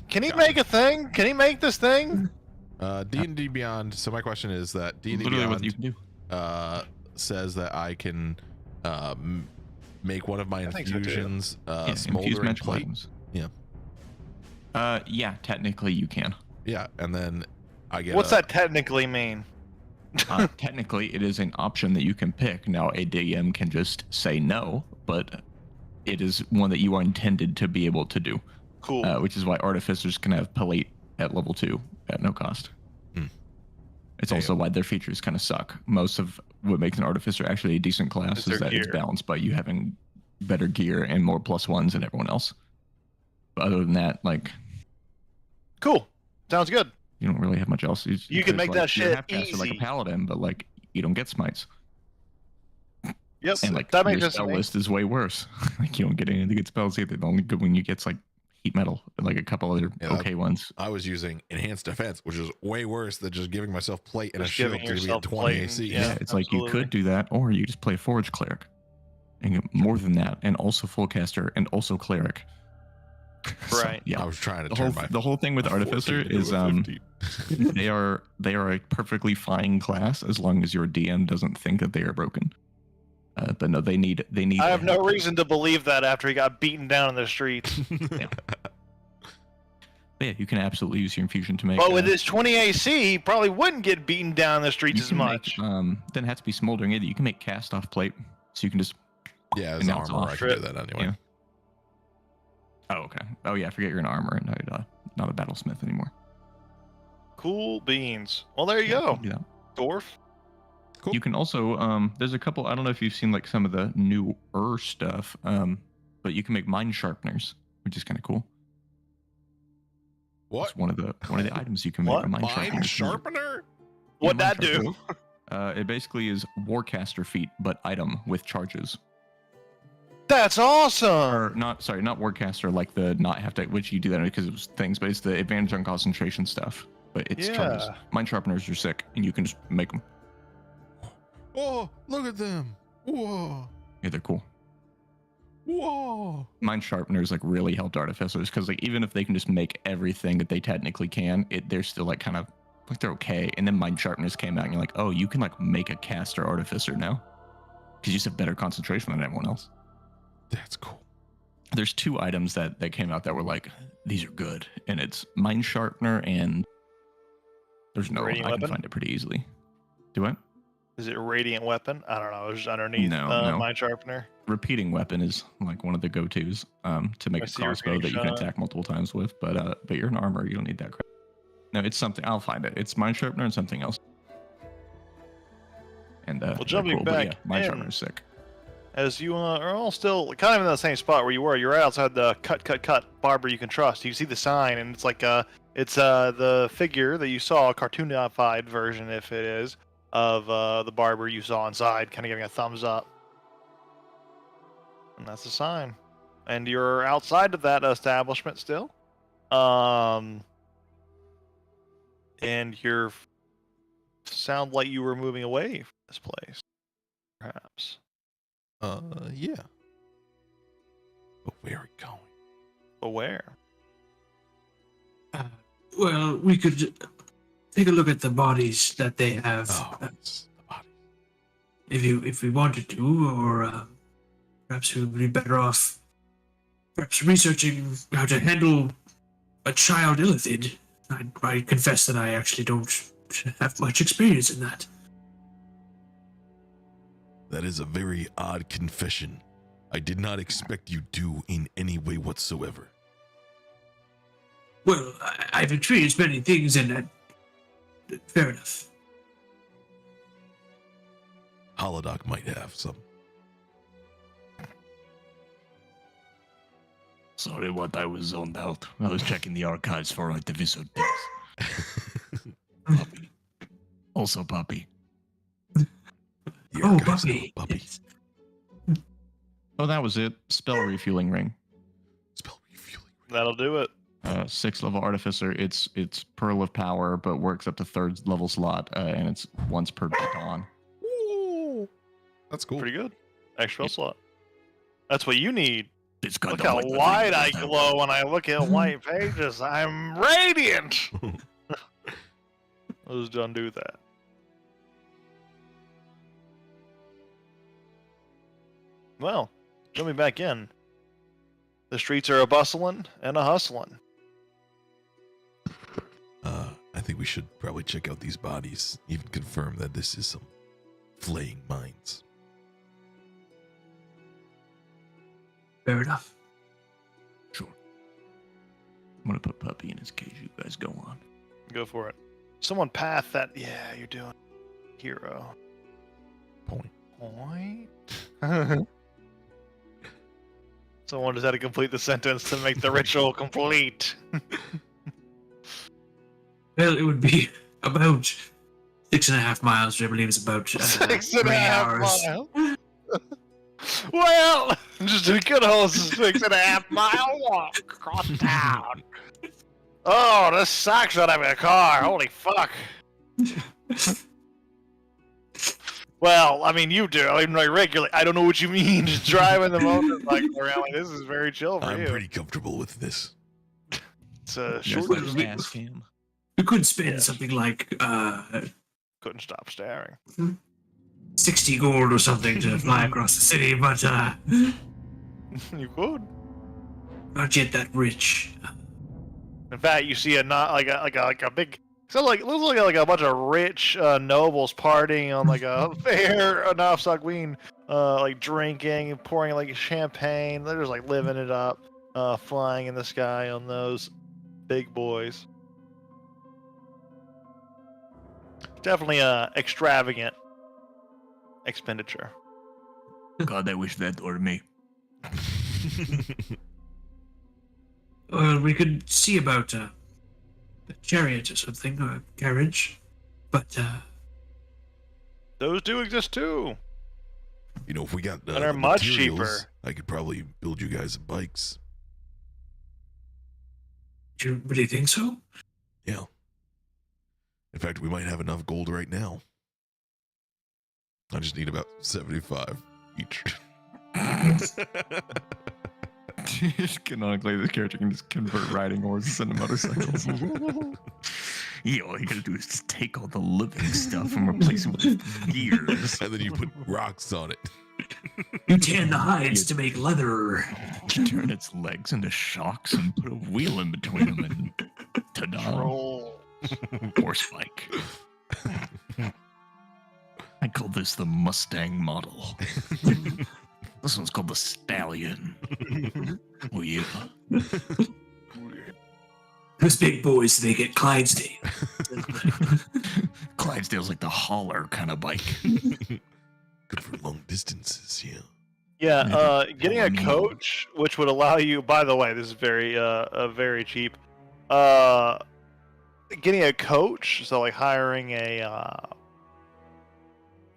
Can he make a thing? Can he make this thing? D&D Beyond. So my question is that D&D Literally what Beyond you can do. says that I can make one of my I think so, too. infusions Yeah, infuse smoldering magical plate. items. Yeah. Yeah, technically you can. Yeah, and then I get What's that technically mean? Technically, it is an option that you can pick. Now, a DM can just say no, but it is one that you are intended to be able to do, Cool. which is why artificers can have Palate at level 2 at no cost. It's also why their features kind of suck. Most of what makes an artificer actually a decent class Is is their that it's gear. balanced by you having better gear and more +1s than everyone else. But other than that, like, Cool. Sounds good. you don't really have much else. You can make that you're shit half-casted like a easy. paladin, but like you don't get smites. Yep. And like that your makes sense to spell me. list is way worse. Like you don't get any of the good spells either. The only good one you get's like heat metal and like a couple other Yeah, okay ones. I was using enhanced defense, which is way worse than just giving myself plate and Just a shield giving to be yourself at 20 plate and- AC. yeah. It's like you absolutely. could do that, or you just play Forge Cleric and get more than that, and also Full Caster and also Cleric. So, Right. yeah. I was trying to The turn whole, the whole thing with my Artificer 14 into is a 15. they are a perfectly fine class as long as your DM doesn't think that they are broken. But no, they need. I have no reason to believe that after he got beaten down in the streets. Yeah, you can absolutely use your infusion to make. But with his 20 AC, he probably wouldn't get beaten down in the streets you as can much. Make, doesn't have to be smoldering either. You can make cast off plate, so you can just. Yeah, as And now it's armor, off. I can do that anyway. Yeah. Oh, okay. Oh yeah, I forget you're an armor and not a battlesmith anymore. Cool beans. Well, there you Yeah, go, can do that. dwarf. Cool. You can also there's a couple. I don't know if you've seen like some of the newer stuff, but you can make mind sharpeners, which is kind of cool. What? It's one of the items you can make. What? A mind Mind sharpener. sharpener? What'd Yeah, that mind do? sharpener. It basically is Warcaster feat, but item with charges. That's awesome. Or not Warcaster, like the not have to, which you do that because it was things, but it's the advantage on concentration stuff. But it's charges. Yeah. Mind sharpeners are sick, and you can just make them. Oh, look at them. Whoa. Yeah, they're cool. Whoa. Mind sharpeners like really helped artificers because like even if they can just make everything that they technically can, they're still like kind of like they're okay. And then mind sharpeners came out, and you're like, oh, you can like make a caster artificer now because you just have better concentration than everyone else. That's cool. There's 2 items that came out that were like these are good, and it's mind sharpener and there's no Radiant I can weapon? find it pretty easily. Do it. Is it a radiant weapon? I don't know. It's just underneath No. mind sharpener. Repeating weapon is like one of the go-tos to make I a see crossbow that repeating you can shot. attack multiple times with. But you're an armor, you don't need that crap. No, it's something. I'll find it. It's mind sharpener and something else. And Well, they're jumping cool, but back mind in. sharpener is sick. As you are all still kind of in the same spot where you were. You're right outside the cut barber you can trust. You see the sign, and it's like it's the figure that you saw, a cartoonified version, if it is, of the barber you saw inside, kind of giving a thumbs up. And that's a sign. And you're outside of that establishment still. And you're sound like you were moving away from this place, perhaps. Yeah. But where are we going? But where? Well, we could take a look at the bodies that they have, Oh, it's the body. if we wanted to, or perhaps we would be better off perhaps researching how to handle a child illithid. I confess that I actually don't have much experience in that. That is a very odd confession. I did not expect you to in any way whatsoever. Well, I've experienced many things, and fair enough. Holodoc might have some. Sorry, what I was zoned out. I was checking the archives for artificial things. Puppy. Also puppy. The Oh, archives have a puppy. puppy. Yes. Oh, that was it. Spell refueling ring. Spell refueling. That'll do it. 6th level artificer. It's Pearl of Power, but works up to 3rd level slot, and it's once per baton. Ooh, that's cool. Pretty good. Extra slot. That's what you need. It's got Look the how like the wide I thing. glow when I look at white pages. I'm radiant. Let's undo that. Well, jumping back in. The streets are a bustling and a hustling. I think we should probably check out these bodies, even confirm that this is some flaying minds. Fair enough. Sure. I'm gonna put puppy in his cage. You guys go on. Go for it. Someone path that. Yeah, you're doing hero. Point. Point. Someone just had to complete the sentence to make the ritual complete. Well, it would be about 6.5 miles, which I believe is about 6.5 3 hours. miles. Well, just a good old 6.5 mile walk across town. Oh, this sucks that I'm in a car. Holy fuck. Well, I mean, you do. I mean, like regularly. I don't know what you mean. Just driving the motorcycle around like this is very chill for I'm you. pretty comfortable with this. It's a You short. guys Well, just ask him. We could spend Yes. something like Couldn't stop staring. 60 gold or something to fly across the city, but You could. not yet that rich. In fact, you see a not like a big. So like looks like a bunch of rich nobles partying on like a fair enough Sagween, like drinking and pouring like champagne. They're just like living it up, flying in the sky on those big boys. Definitely a extravagant expenditure. God, I wish that were me. Well, we could see about a chariot or something, or a carriage, but Those do exist too. You know, if we got And are the much materials, cheaper. I could probably build you guys bikes. do you really think so? Yeah. In fact, we might have enough gold right now. I just need about 75 each. Canonically, this character can just convert riding horses into motorcycles. Yeah, all you gotta do is just take all the living stuff and replace it with gears. And then you put rocks on it. You tan the hides to make leather. You turn its legs into shocks and put a wheel in between them and ta-da. Roll. Horse bike. I call this the Mustang model. This one's called the Stallion. Oh yeah. Those big boys, they get Clydesdale. Clydesdale's like the hauler kind of bike. Good for long distances, yeah. Yeah, getting a Oh, no. coach, which would allow you. By the way, this is very cheap. Getting a coach, so like hiring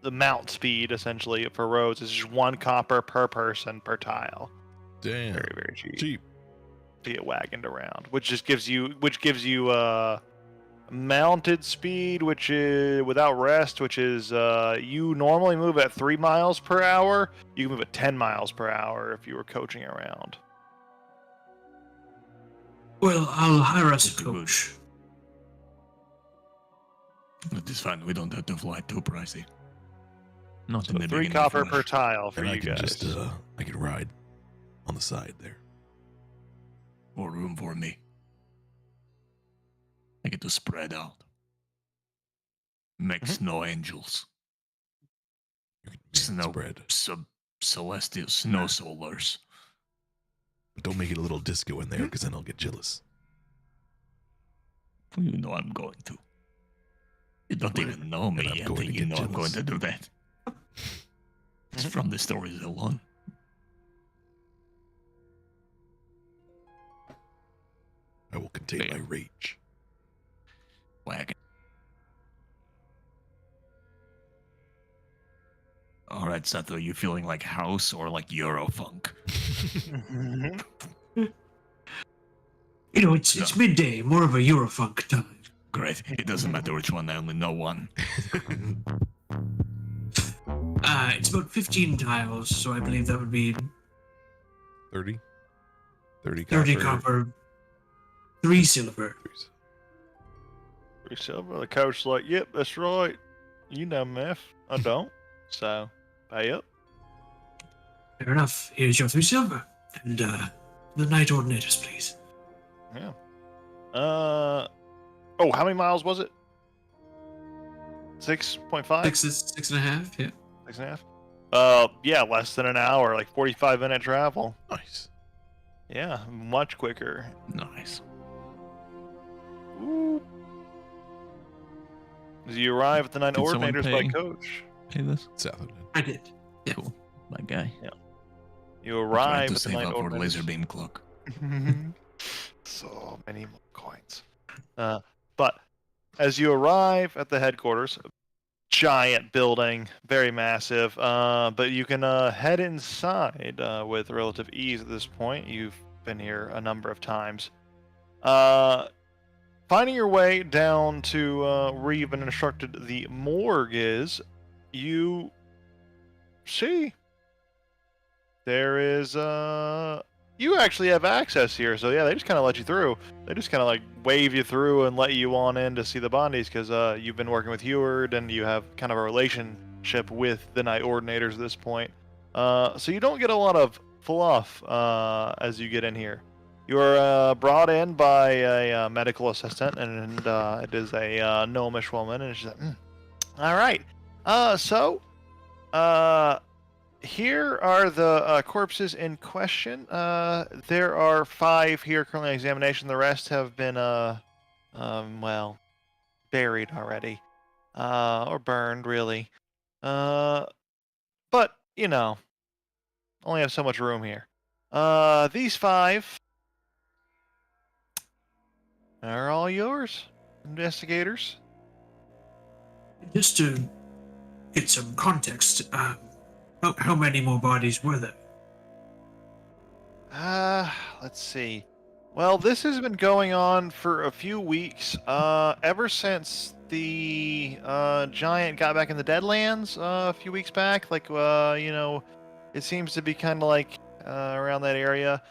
the mount speed essentially for roads is just 1 copper per person per tile. Damn. Very, very cheap. Cheap. To get wagoned around, which gives you mounted speed, which is without rest, which is you normally move at 3 miles per hour. You can move at 10 miles per hour if you were coaching around. Well, I'll hire us a Pretty good. coach. That is fine. We don't have to fly too pricey. Not in So the 3 beginning, copper flash. per tile for And I you can guys. just I can ride on the side there. More room for me. I get to spread out. Make snow angels. You can Snow spread. celestial snow solars. But don't make it a little disco in there, because then I'll get jealous. You know I'm going to. You don't even know me I'm yet, going and to you get know I'm going jealous. to do that. It's from the stories alone. I will contain Yeah. my rage. Wagon. All right, Seth, are you feeling like house or like Eurofunk? You know, it's midday, more of a Eurofunk time. Great. It doesn't matter which one. I only know one. It's about 15 tiles, so I believe that would be 30? 30 copper. 30 copper, 3 silver. 3 silver. The coach's like, "Yep, that's right. You know, meth. I don't. So, pay up." Fair enough. Here's your 3 silver. And, the night ordinators, please. Yeah. Oh, how many miles was it? 6.5? 6.5, yeah. 6.5. Yeah, less than an hour, like 45-minute travel. Nice. Yeah, much quicker. Nice. Ooh. As you arrive at the Night Did someone Ordinators by pay? Coach, Pay this. Southern. I did. Yeah. Cool. My guy. you Trying arrive to at the save Night up for Ordinators. laser beam clock. So many more coins. But as you arrive at the headquarters, giant building, very massive. But you can head inside with relative ease at this point. You've been here a number of times. Finding your way down to where you've been instructed the morgue is, you see there is you actually have access here. So yeah, they just kind of let you through. They just kind of like wave you through and let you on in to see the Bondies because you've been working with Heward and you have kind of a relationship with the Night Ordinators at this point. So you don't get a lot of fluff as you get in here. You're brought in by a medical assistant, and it is a gnomish woman, and she's like, "All right, so here are the corpses in question. There are 5 here currently on examination. The rest have been, well, buried already, or burned, really. But you know, only have so much room here. These 5 are all yours, investigators." Just to get some context, how many more bodies were there? Let's see. Well, this has been going on for a few weeks. Ever since the giant got back in the Deadlands a few weeks back. Like, you know, it seems to be kind of like around that area.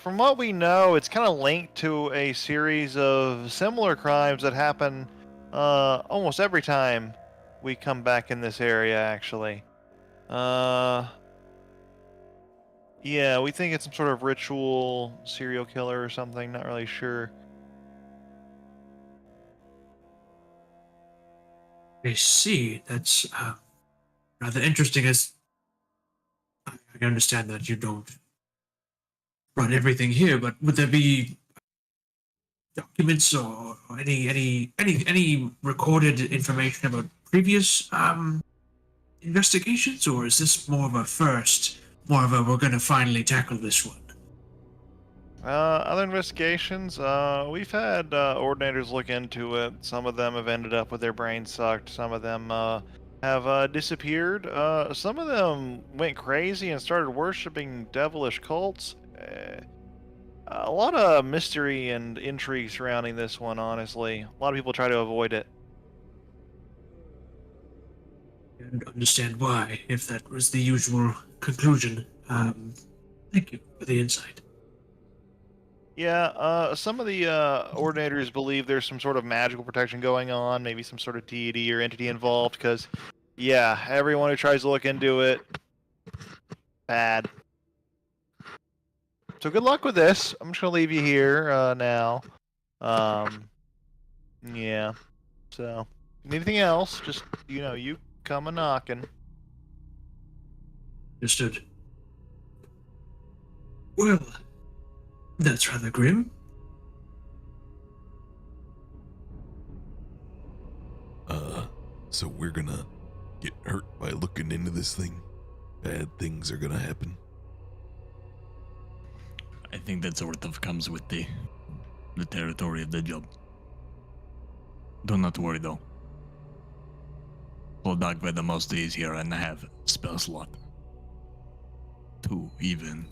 From what we know, it's kind of linked to a series of similar crimes that happen almost every time we come back in this area, actually. Yeah, we think it's some sort of ritual serial killer or something, not really sure. I see. That's rather interesting. As I understand that you don't run everything here, but would there be documents or any recorded information about previous investigations, or is this more of a first? More of a we're going to finally tackle this one. Other investigations, we've had ordinators look into it. Some of them have ended up with their brains sucked. Some of them have disappeared. Some of them went crazy and started worshiping devilish cults. A lot of mystery and intrigue surrounding this one, honestly. A lot of people try to avoid it. And understand why, if that was the usual conclusion. Thank you for the insight. Yeah, some of the ordinators believe there's some sort of magical protection going on, maybe some sort of deity or entity involved, because, yeah, everyone who tries to look into it, bad. So good luck with this. I'm just going to leave you here now. Yeah. So, anything else, just, you come a knocking. Understood. Well, that's rather grim. So we're gonna get hurt by looking into this thing. Bad things are gonna happen. I think that sort of comes with the territory of the job. Do not worry though. Poldark the most is here and I have spell slot. 2 even.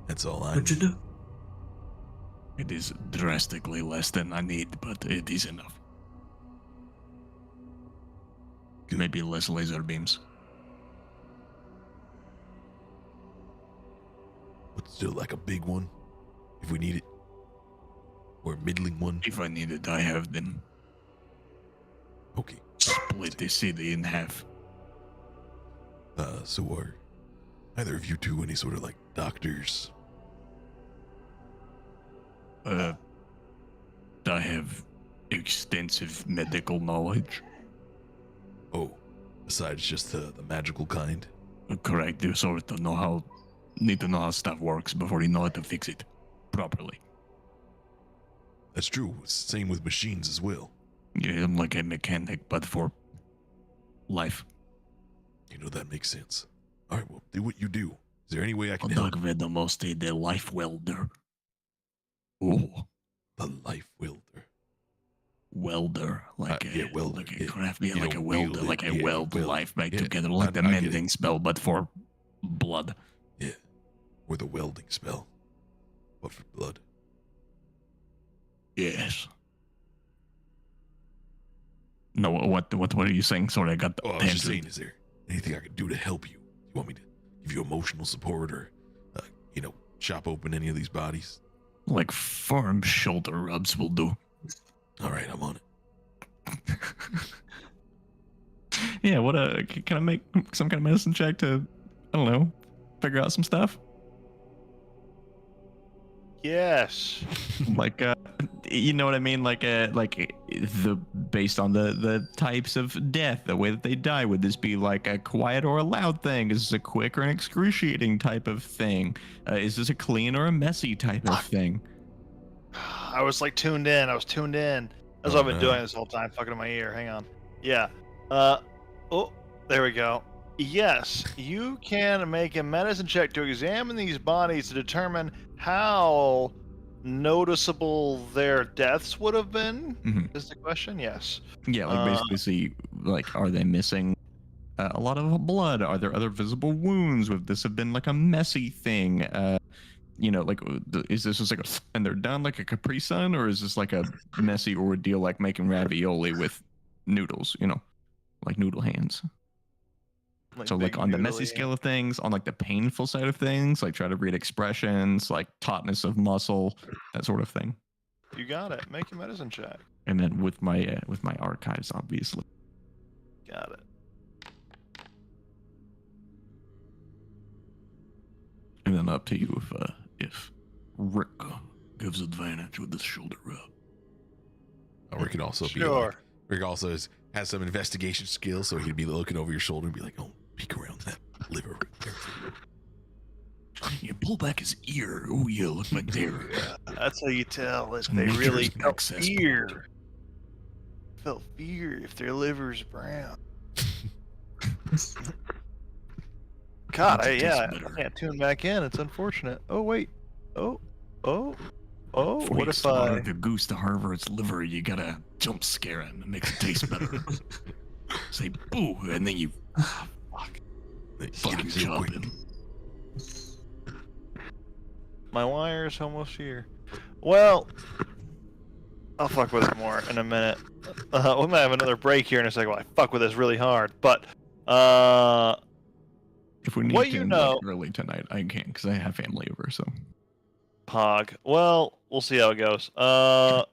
That's all I Good need. to know. It is drastically less than I need, but it is enough. Maybe less laser beams. But still like a big one, if we need it. Or a middling one. If I need it, I have them. Okay. Split the city in half. So are either of you two any sort of like doctors? I have extensive medical knowledge. Oh, besides just the magical kind? Correct. You sort of need to know how stuff works before you know how to fix it properly. That's true. Same with machines as well. Yeah, I'm like a mechanic, but for life. That makes sense. All right, well, do what you do. Is there any way I can help? Poldark the most the life welder. Oh, The life welder. welder, like yeah, welder, like a yeah. craft, You like a don't welder, wield it, like a yeah, weld weld. life back Yeah, together, like the I get it. mending spell, but for blood. Yeah. Or the welding spell. But for blood. Yes. No, what are you saying? Sorry, I got Oh, I was just tangent. saying, is there anything I could do to help you? You want me to give you emotional support or, chop open any of these bodies? Like firm shoulder rubs will do. All right, I'm on it. Yeah, can I make some kind of medicine check to, I don't know, figure out some stuff? Yes. Like, you know what I mean? Like based on the types of death, the way that they die, would this be like a quiet or a loud thing? Is this a quick or an excruciating type of thing? Is this a clean or a messy type of thing? I was like tuned in. I was tuned in. That's what I've been doing this whole time, fucking in my ear. Hang on. Yeah. Oh, there we go. Yes, you can make a medicine check to examine these bodies to determine how noticeable their deaths would have been. Mhm. Is the question? Yes. Yeah, like basically see, like, are they missing a lot of blood? Are there other visible wounds? Would this have been like a messy thing? Like, is this just like and they're done like a Capri Sun, or is this like a messy ordeal like making ravioli with noodles? Like noodle hands. So like big on the messy noodly- scale of things, on like the painful side of things, like try to read expressions, like tautness of muscle, that sort of thing. You got it. Make a medicine check. And then with my archives, obviously. Got it. And then up to you if Rick gives advantage with this shoulder rub. Or it could also be Sure. like, Rick also has some investigation skills, so he'd be looking over your shoulder and be like, "Oh, peek around that liver right there." You pull back his ear. Oh yeah, look back there. That's how you tell if Some they nature's really felt excess fear. Felt fear if their liver's brown. God, It tastes I better. can't tune back in. It's unfortunate. Oh wait. Oh, Oh, Before what you if slaughter the goose to harvest its liver, you gotta jump scare him. It makes it taste better. Say boo, and then you fucking Get him real chop quick. him. my wire's almost here? Well, I'll fuck with it more in a minute. We might have another break here in a second while I fuck with this really hard. But, If we need What to you end, know- like, early tonight, I can because I have family over. So Pog. Well, we'll see how it goes. I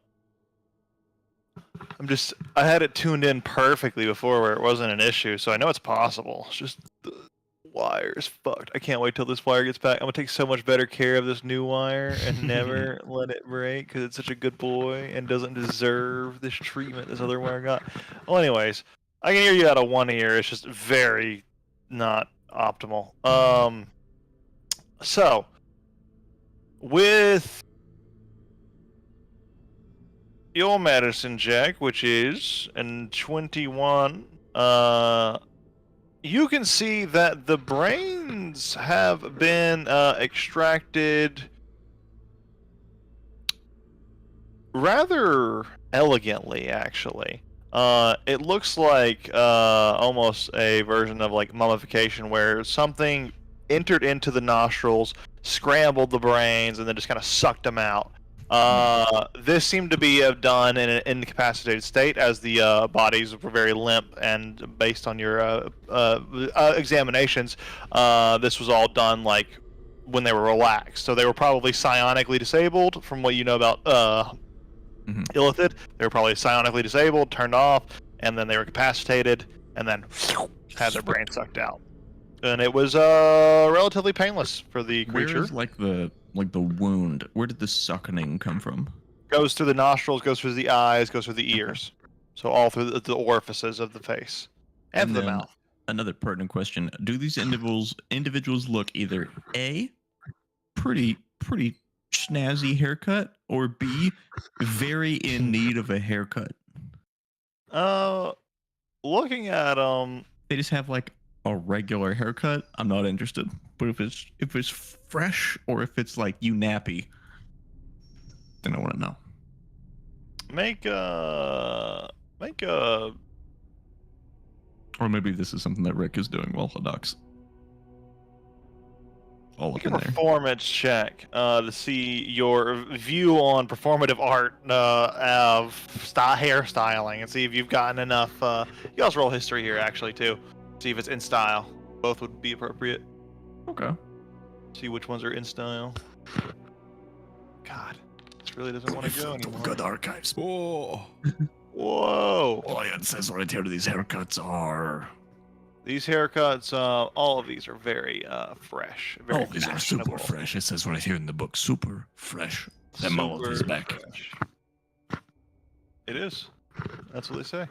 had it tuned in perfectly before where it wasn't an issue, so I know it's possible. It's just the wire is fucked. I can't wait till this wire gets back. I'm gonna take so much better care of this new wire and never let it break because it's such a good boy and doesn't deserve this treatment this other wire got. Well, anyways, I can hear you out of one ear. It's just very not optimal. So with your medicine check, which is in 21, you can see that the brains have been extracted rather elegantly, actually. It looks like almost a version of like mummification where something entered into the nostrils, scrambled the brains, and then just kind of sucked them out. This seemed to be done in an incapacitated state, as the bodies were very limp, and based on your examinations, this was all done like when they were relaxed. So they were probably psionically disabled, from what you know about Illithid. They were probably psionically disabled, turned off, and then they were incapacitated, and then had their brain sucked out. And it was relatively painless for the creature. where is like the wound? Where did the suckening come from? Goes through the nostrils, goes through the eyes, goes through the ears. So all through the orifices of the face and the then mouth. Another pertinent question: do these individuals look either A, pretty snazzy haircut, or B, very in need of a haircut? Looking at They just have like a regular haircut, I'm not interested. But if it's fresh, or if it's like you nappy, then I want to know. make a Or maybe this is something that Rick is doing while Hadox all up in there. performance check to see your view on performative art of hairstyling, and see if you've gotten enough. You also roll history here actually too. See if it's in style. Both would be appropriate. Okay. See which ones are in style. God, this really doesn't want to go anymore. Good archives. Oh, Whoa! Oh, yeah, it says right here these haircuts are. These haircuts, all of these are very fresh. Very Oh, these are super fashionable. fresh. It says right here in the book, super fresh. That mullet is Super back. fresh. It is. That's what they say.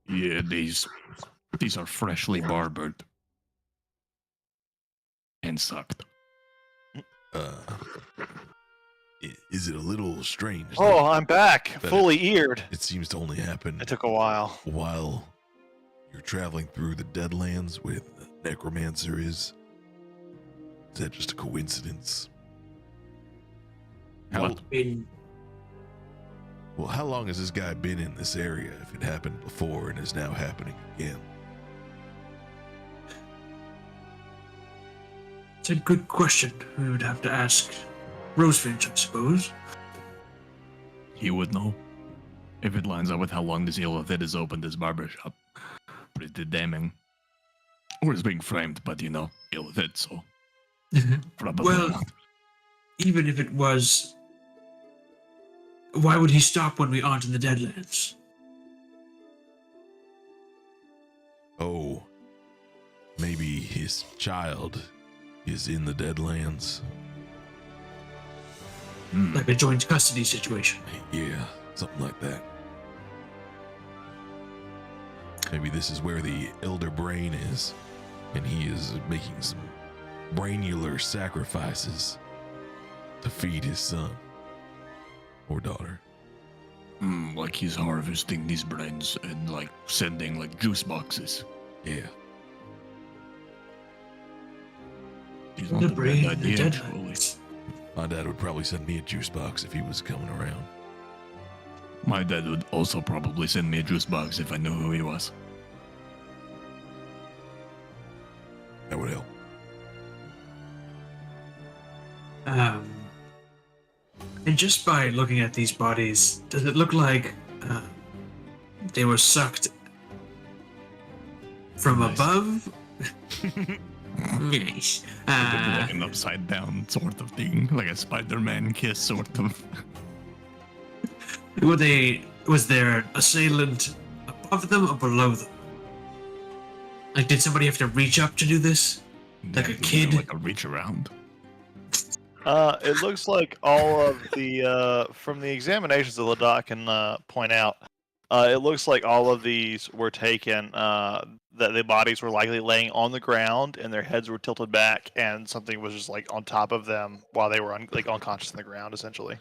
Yeah, these are freshly barbered and sucked. is it a little strange? Oh, I'm back, But fully eared. It seems to only happen It took a while. while you're traveling through the Deadlands where the Necromancer is. Is that just a coincidence? How, What? well, how long has this guy been in this area if it happened before and is now happening again? It's a good question. We would have to ask Rosefinch, I suppose. He would know. If it lines up with how long this Illithid has opened his barbershop. Pretty damning. Or it's being framed, but you know, Illithid, so probably Well, not. even if it was, why would he stop when we aren't in the Deadlands? Oh, maybe his child is in the Deadlands. Hmm. Like a joint custody situation. Yeah, something like that. Maybe this is where the Elder Brain is, and he is making some brainular sacrifices to feed his son or daughter. Like he's harvesting these brains and like sending like juice boxes. Yeah. He's The not a bad brain, the idea, actually. Deadlands. My dad would probably send me a juice box if he was coming around. My dad would also probably send me a juice box if I knew who he was. That would help. And just by looking at these bodies, does it look like they were sucked from Nice. above? Nice. Like an upside down sort of thing, like a Spider-Man kiss sort of. Was there assailant above them or below them? Like, did somebody have to reach up to do this? Like a Yeah, kid? like a reach around. It looks like all of the from the examinations that Ladot can point out. It looks like all of these were taken. That the bodies were likely laying on the ground and their heads were tilted back, and something was just like on top of them while they were unconscious on the ground, essentially.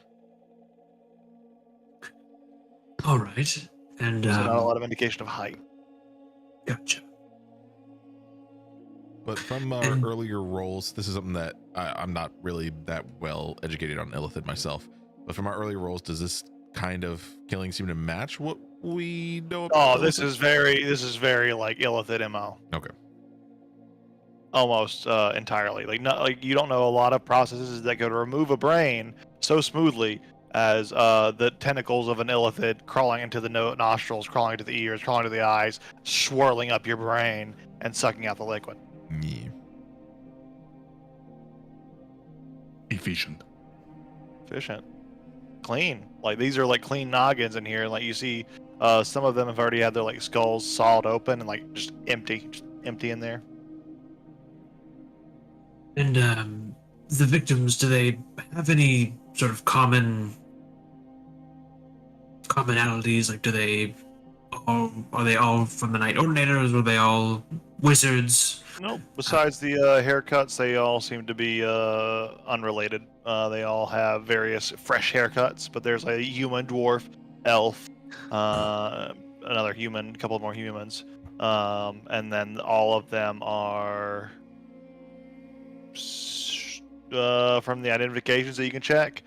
All right. And So not a lot of indication of height. gotcha. But from our And- earlier rolls, this is something that I'm not really that well educated on Illithid myself. But from our earlier rolls, does this kind of killing seem to match what we know about? Oh, this Illithid? is very like Illithid MO. Okay. Almost entirely. Like you don't know a lot of processes that could remove a brain so smoothly as the tentacles of an Illithid crawling into the nostrils, crawling into the ears, crawling to the eyes, swirling up your brain, and sucking out the liquid. Yeah. Efficient. Efficient. Clean. Like these are like clean noggins in here. Like you see some of them have already had their like skulls sawed open and like just empty in there. And the victims, do they have any sort of commonalities? Like, are they all from the Night Ordinators? Were they all wizards? Nope. Besides the haircuts, they all seem to be unrelated. They all have various fresh haircuts, but there's a human, dwarf, elf, another human, a couple more humans, and then all of them are from the identifications that you can check.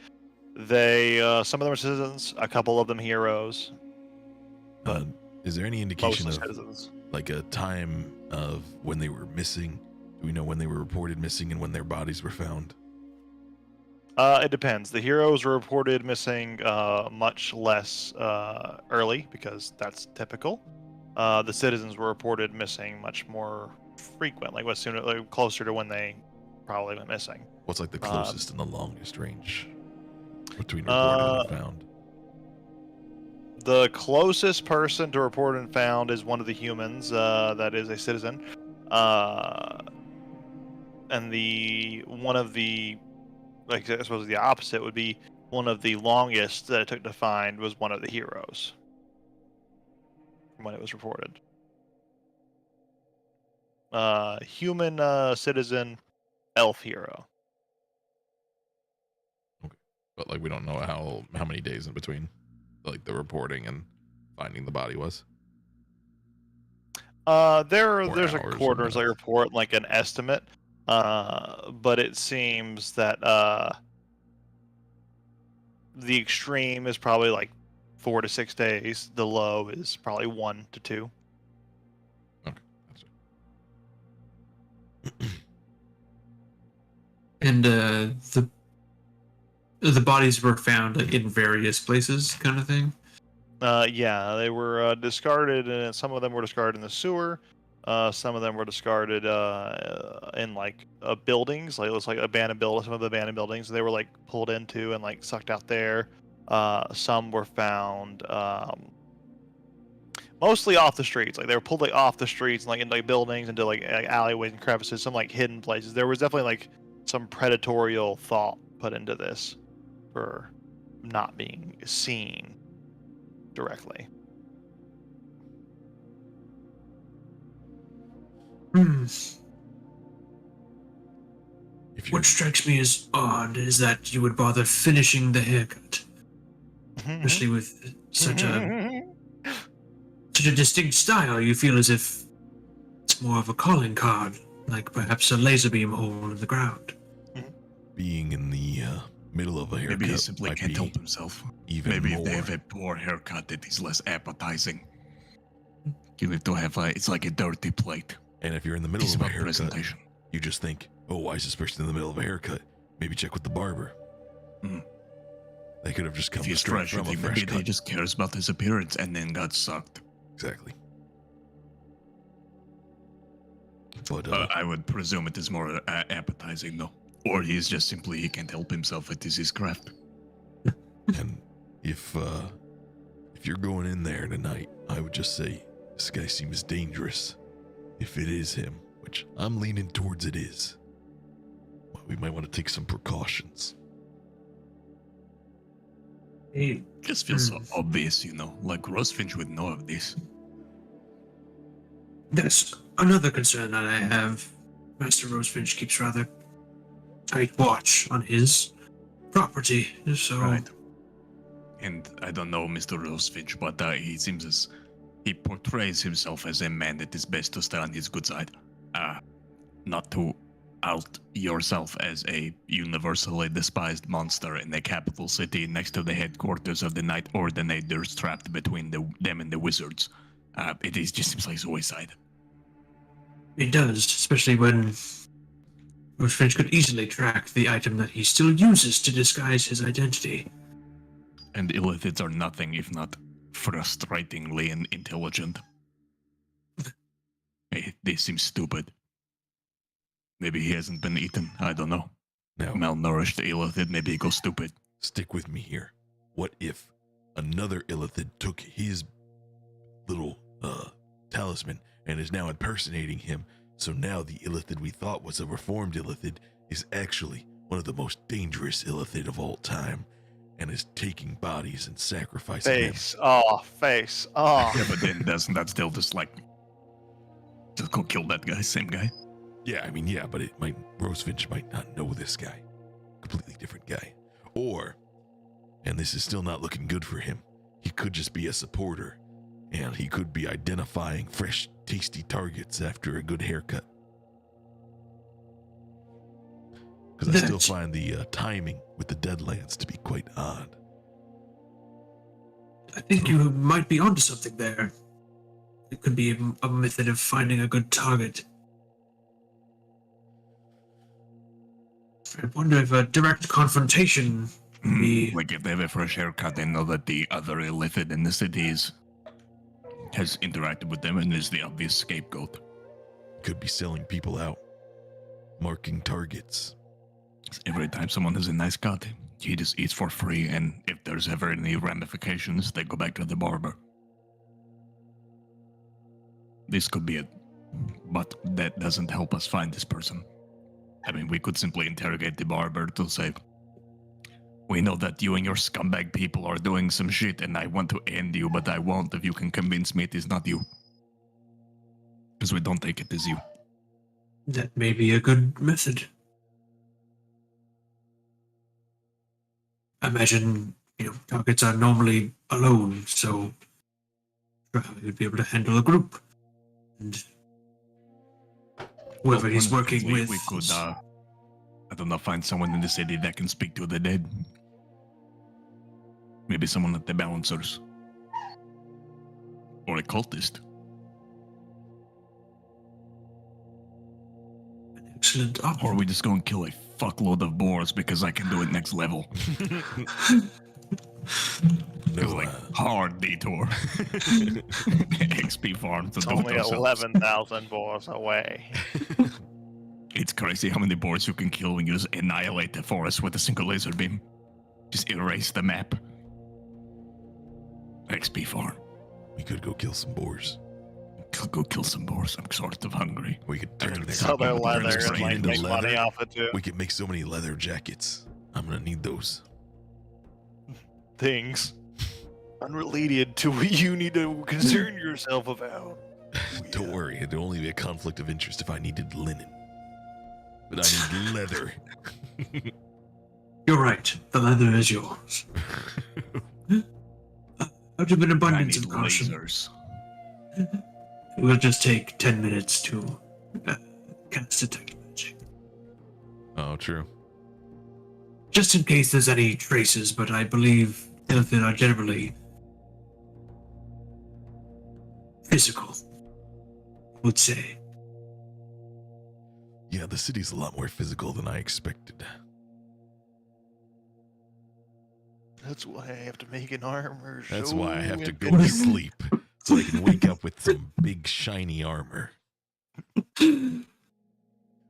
They some of them are citizens, a couple of them heroes. Is there any indication Mostly of citizens. like a time of when they were missing? Do we know when they were reported missing and when their bodies were found? It depends. The heroes were reported missing much less early because that's typical. The citizens were reported missing much more frequent, like closer to when they probably went missing. What's like the closest and the longest range between reported and found? The closest person to reported and found is one of the humans that is a citizen, and one of the, like I suppose the opposite would be one of the longest that it took to find was one of the heroes from when it was reported. Human, citizen, elf, hero. But like we don't know how many days in between like the reporting and finding the body was. There's a hours or coroner's minutes. report, like an estimate, but it seems that the extreme is probably like 4 to 6 days. The low is probably 1 to 2. Gotcha. And the bodies were found like, in various places, kind of thing. Yeah, they were discarded, and some of them were discarded in the sewer. Some of them were discarded in like buildings, like it was like abandoned buildings. Some of the abandoned buildings they were like pulled into and like sucked out there. Some were found mostly off the streets. Like they were pulled like off the streets and like into like buildings, into like alleyways and crevices. Some like hidden places. There was definitely like some predatorial thought put into this for not being seen directly. If you What strikes me as odd is that you would bother finishing the haircut, especially with such a distinct style. You feel as if it's more of a calling card, like perhaps a laser beam hole in the ground. being in the middle of a haircut. Maybe he simply might can't be help himself. even Maybe more. if they have a poor haircut, it is less appetizing. You have to have it's like a dirty plate. And if you're in the middle It's of a about haircut, presentation. you just think, oh, why is this person in the middle of a haircut? Maybe check with the barber. Mhm. They could have just come If he's straight fresh, from you a think fresh maybe they cut. just cares about his appearance and then got sucked. Exactly. But I would presume it is more appetizing, though. Or he's just simply, he can't help himself. It is his craft. and if you're going in there tonight, I would just say this guy seems dangerous. If it is him, which I'm leaning towards it is, well, we might want to take some precautions. Hey, Just feels so obvious, like Rosefinch would know of this. that's another concern that I have. Master Rosefinch keeps rather tight watch on his property, so Right. And I don't know Mr. Rosefinch, but he seems as he portrays himself as a man that is best to stay on his good side. Not to out yourself as a universally despised monster in a capital city next to the headquarters of the Night Ordinators trapped between them and the wizards. It is just seems like suicide. it does, especially when Rosefinch could easily track the item that he still uses to disguise his identity. And illithids are nothing if not frustratingly intelligent. They seem stupid. Maybe he hasn't been eaten. I don't know. Now, Malnourished illithid, maybe he goes stupid. stick with me here. What if another illithid took his little talisman and is now impersonating him? So now the illithid we thought was a reformed illithid is actually one of the most dangerous illithid of all time, and is taking bodies and sacrificing them. Face off, face off. Yeah, but then doesn't that still just go kill that guy, same guy? Yeah, I mean, yeah, but Rosefinch might not know this guy. Completely different guy. Or, and this is still not looking good for him, he could just be a supporter, and he could be identifying fresh, tasty targets after a good haircut. Because I still That's- find the timing with the Deadlands to be quite odd. I think you might be onto something there. It could be a method of finding a good target. I wonder if a direct confrontation would be. Like if they have a fresh haircut, they know that the other illithid in the cities has interacted with them and is the obvious scapegoat. Could be selling people out, marking targets. Every time someone has a nice cut, he just eats for free, and if there's ever any ramifications, they go back to the barber. This could be it, but that doesn't help us find this person. I mean, we could simply interrogate the barber to say, we know that you and your scumbag people are doing some shit, and I want to end you, but I won't if you can convince me it is not you. Because we don't think it is you. That may be a good method. I imagine, targets are normally alone, so he would be able to handle a group. And whoever he's working with. We could, I don't know, find someone in the city that can speak to the dead. Maybe someone at the balancers. Or a cultist. An excellent Or option. we just go and kill a fuckload of boars because I can do it next level. It was No, like hard detour. XP farm to It's do it only ourselves. 11,000 boars away. It's crazy how many boars you can kill when you just annihilate the forest with a single laser beam. Just erase the map. XP farm. we could go kill some boars. Go kill some boars. I'm sort of hungry. We could turn their, Sell their Turn leather this and brain like into make money leather. off it too. We could make so many leather jackets. I'm gonna need those. Things unrelated to what you need to concern yourself about. Don't worry, it'd only be a conflict of interest if I needed linen. But I need leather. You're right. The leather is yours. Out of an I abundance need of caution, lasers. it will just take 10 minutes to cast detect magic. Oh, true. just in case there's any traces, but I believe Illithid are generally physical, I would say. Yeah, the city's a lot more physical than I expected. That's why I have to make an armor. That's so why I have to go infinite. to sleep, so I can wake up with some big shiny armor.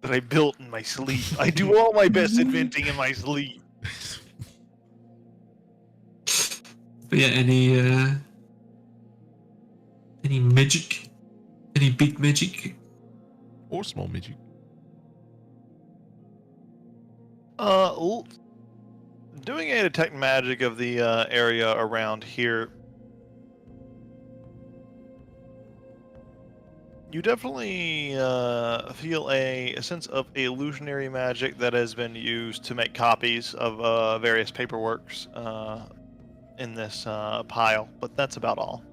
That I built in my sleep. I do all my best inventing in my sleep. But yeah, any magic? Any big magic? Or small magic. Doing a detect magic of the area around here. You definitely feel a sense of illusionary magic that has been used to make copies of various paperworks in this pile, but that's about all.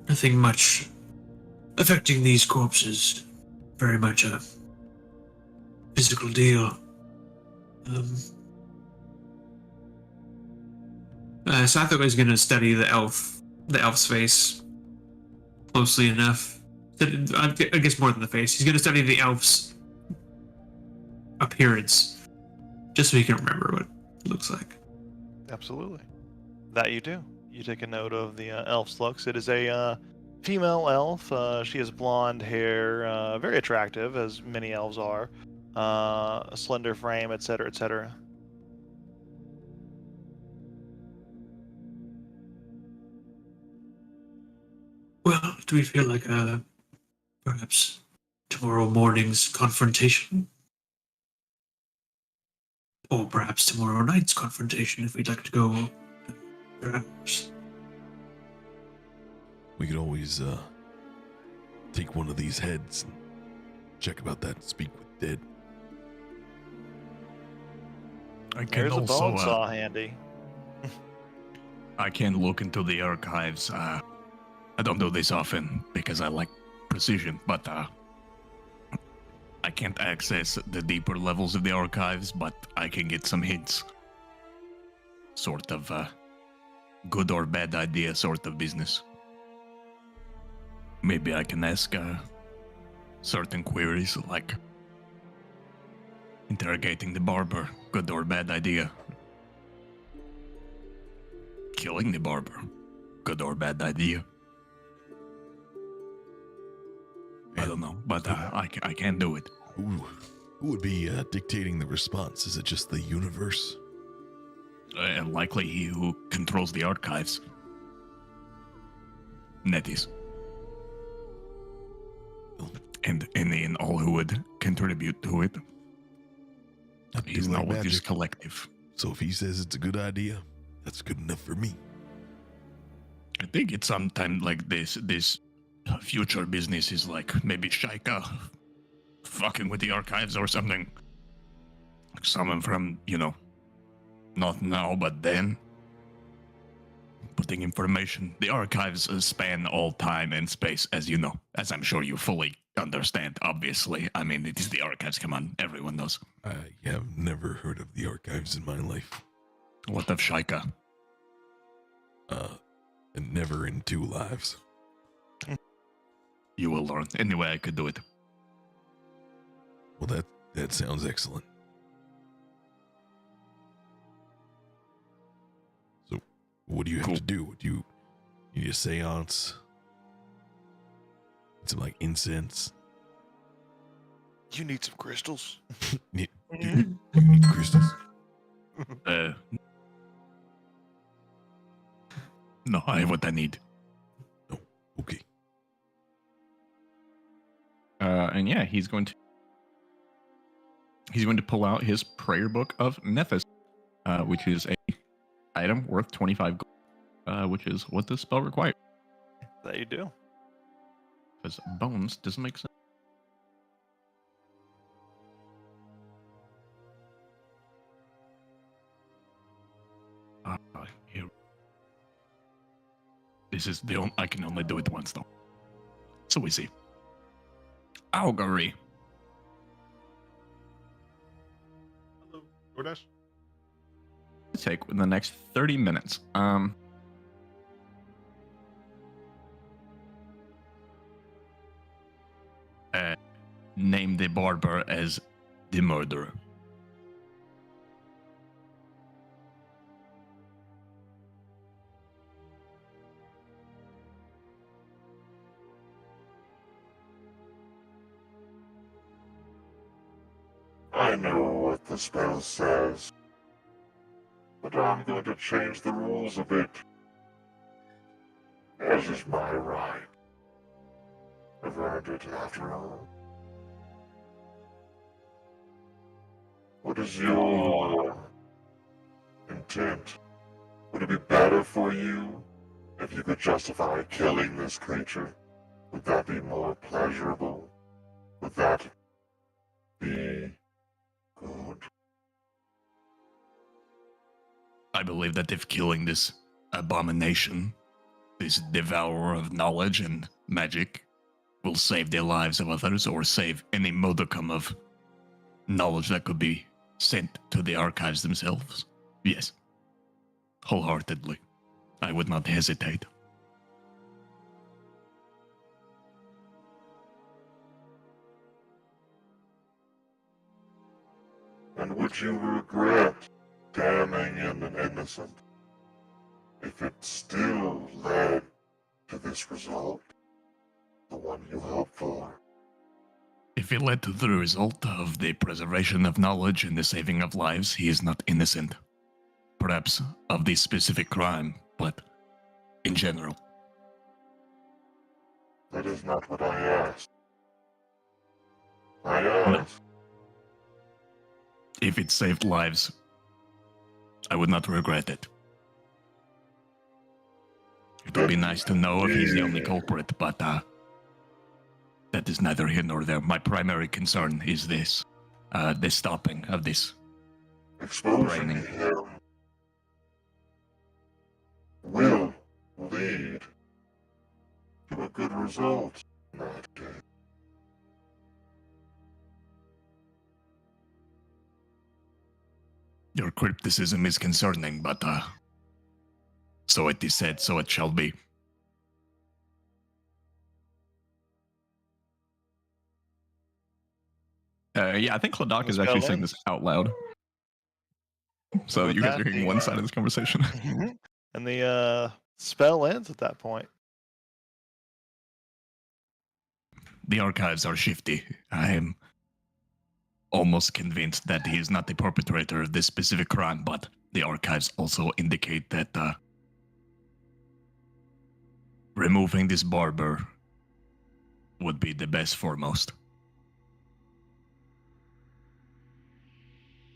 Nothing much affecting these corpses. Very much a physical deal. So I thought I was going to study the elf's face closely enough. I guess more than the face. He's going to study the elf's appearance, just so he can remember what it looks like. Absolutely. That you do. You take a note of the elf's looks. It is a female elf. She has blonde hair, very attractive, as many elves are. A slender frame, etc., etc. Well, do we feel like perhaps tomorrow morning's confrontation? Or perhaps tomorrow night's confrontation if we'd like to go perhaps. We could always take one of these heads and check about that speak with dead. I can There's a also bone saw handy. I can look into the archives. I don't do this often because I like precision, but I can't access the deeper levels of the archives, but I can get some hints. Sort of good or bad idea sort of business. Maybe I can ask certain queries like interrogating the barber, good or bad idea. Killing the barber, good or bad idea. I don't know, but I can do it. Who would be dictating the response? Is it just the universe? Likely he who controls the archives. Netis. And in all who would contribute to it. I do He's like not with this magic. collective. So if he says it's a good idea, that's good enough for me. I think it's sometime like this future business is like maybe Shaika fucking with the archives or something. Someone from, not now but then. Putting information. The archives span all time and space, as you know. As I'm sure you fully understand, obviously. I mean, it is the archives, come on, everyone knows. I have never heard of the archives in my life. What of Shaika? And never in 2 lives. You will learn. Anyway, I could do it. Well, that sounds excellent. So, what do you have Cool. to do? Do you need a seance? Some like incense? You need some crystals. Do you need crystals? No, I have what I need. Okay. And yeah, he's going to pull out his prayer book of Nephis, which is a item worth 25 gold, which is what this spell requires. That you do. Because bones doesn't make sense. Here. This is the only, I can only do it once though. So we see. Augury. DoorDash? Take in the next 30 minutes. Name the barber as the murderer. I know what the spell says, but I'm going to change the rules a bit. As is my right. I've earned it after all. What is your intent? Would it be better for you if you could justify killing this creature? Would that be more pleasurable? Would that be good? I believe that if killing this abomination, this devourer of knowledge and magic, will save the lives of others or save any modicum of knowledge that could be sent to the archives themselves, yes, wholeheartedly, I would not hesitate. And would you regret damning in an innocent if it still led to this result? The one you hope for? If it led to the result of the preservation of knowledge and the saving of lives, he is not innocent. Perhaps of this specific crime, but in general. That is not what I asked. I asked. If it saved lives, I would not regret it. It would be nice to know if he's the only culprit, but that is neither here nor there. My primary concern is this, the stopping of this. Exposing Raining. him will lead to a good result in that case. Your crypticism is concerning, but so it is said, so it shall be. Yeah, I think Kladak is Let's go actually saying in. this out loud. So With you guys that, are hearing the, one side of this conversation. And the spell ends at that point. The archives are shifty. I am almost convinced that he is not the perpetrator of this specific crime, but the archives also indicate that removing this barber would be the best foremost.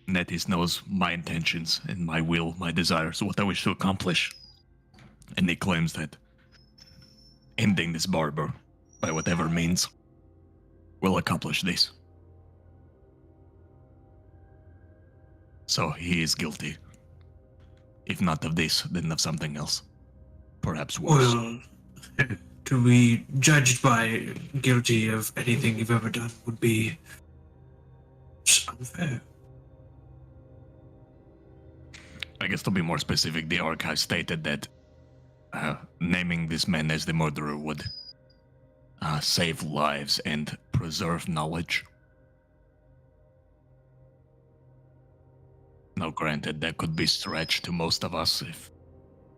Netis knows my intentions and my will, my desires, what I wish to accomplish. And he claims that ending this barber, by whatever means, will accomplish this. So he is guilty. If not of this, then of something else. Perhaps worse. Well, to be judged by guilty of anything you've ever done would be just unfair. I guess to be more specific, the archive stated that naming this man as the murderer would save lives and preserve knowledge. Now, granted, that could be stretched to most of us.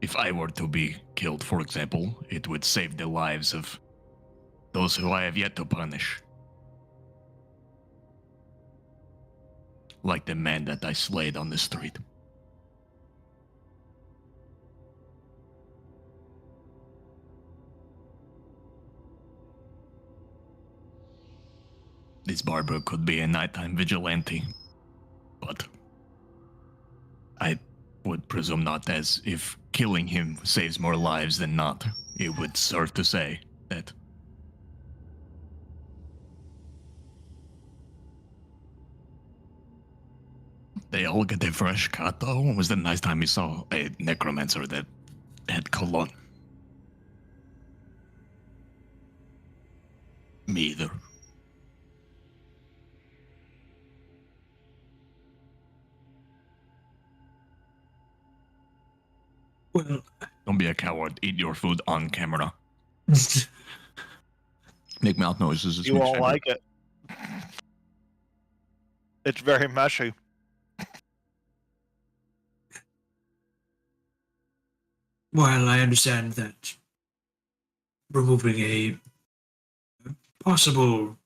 If I were to be killed, for example, it would save the lives of those who I have yet to punish. Like the man that I slayed on the street. This barber could be a nighttime vigilante, but I would presume not, as if killing him saves more lives than not. It would serve to say that they all get a fresh cut, though. When was the last time you saw a necromancer that had cologne? Me either. Well, Don't be a coward. Eat your food on camera. Make mouth noises. It's You won't mixed like it. It's very messy. while I understand that removing a possible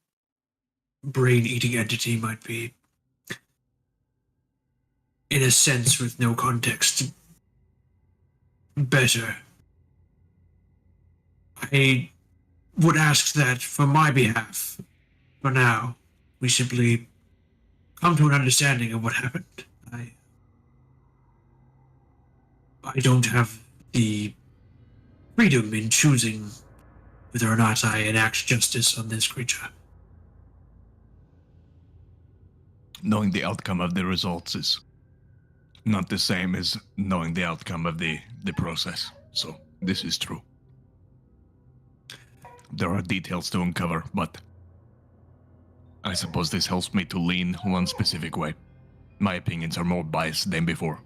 brain-eating entity might be, in a sense, with no context, better. I would ask that, for my behalf, for now, we simply come to an understanding of what happened. I don't have the freedom in choosing whether or not I enact justice on this creature. Knowing the outcome of the results is not the same as knowing the outcome of the process. So this is true. There are details to uncover, but I suppose this helps me to lean one specific way. My opinions are more biased than before.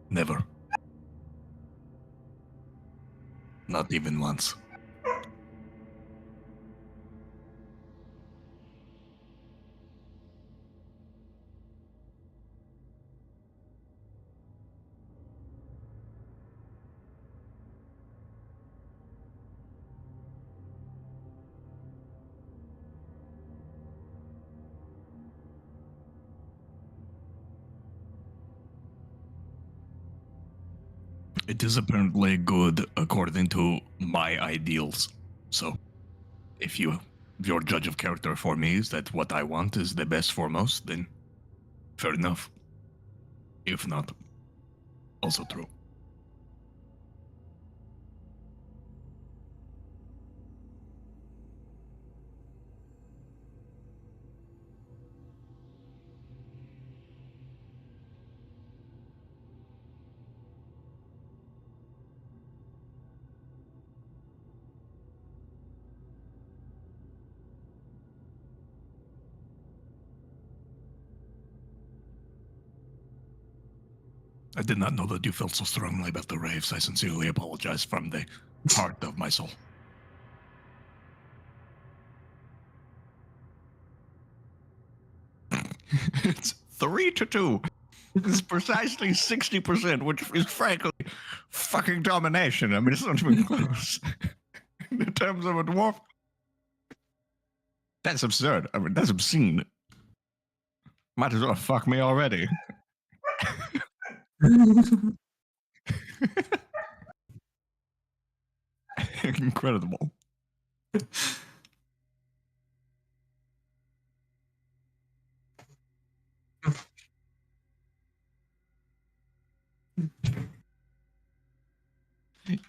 Never. Not even once. It is apparently good according to my ideals. So, if your judge of character for me is that what I want is the best foremost, then fair enough. If not, also true. I did not know that you felt so strongly about the raves. I sincerely apologize from the heart of my soul. It's 3-2. It's precisely 60%, which is frankly fucking domination. I mean, it's not even close. In terms of a dwarf, that's absurd. I mean, that's obscene. Might as well fuck me already. Incredible.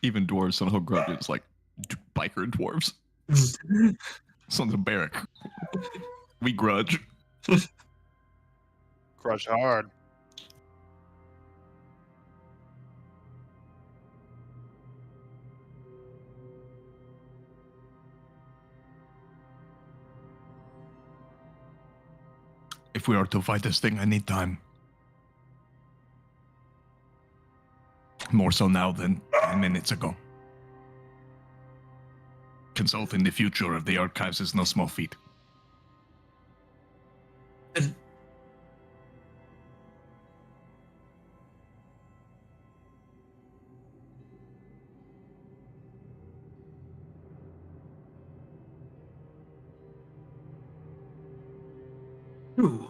Even dwarves don't hold grudges like biker dwarves. Sons of Barrack. We grudge. Crush hard. If we are to fight this thing, I need time. More so now than 10 minutes ago. Consulting the future of the archives is no small feat. True.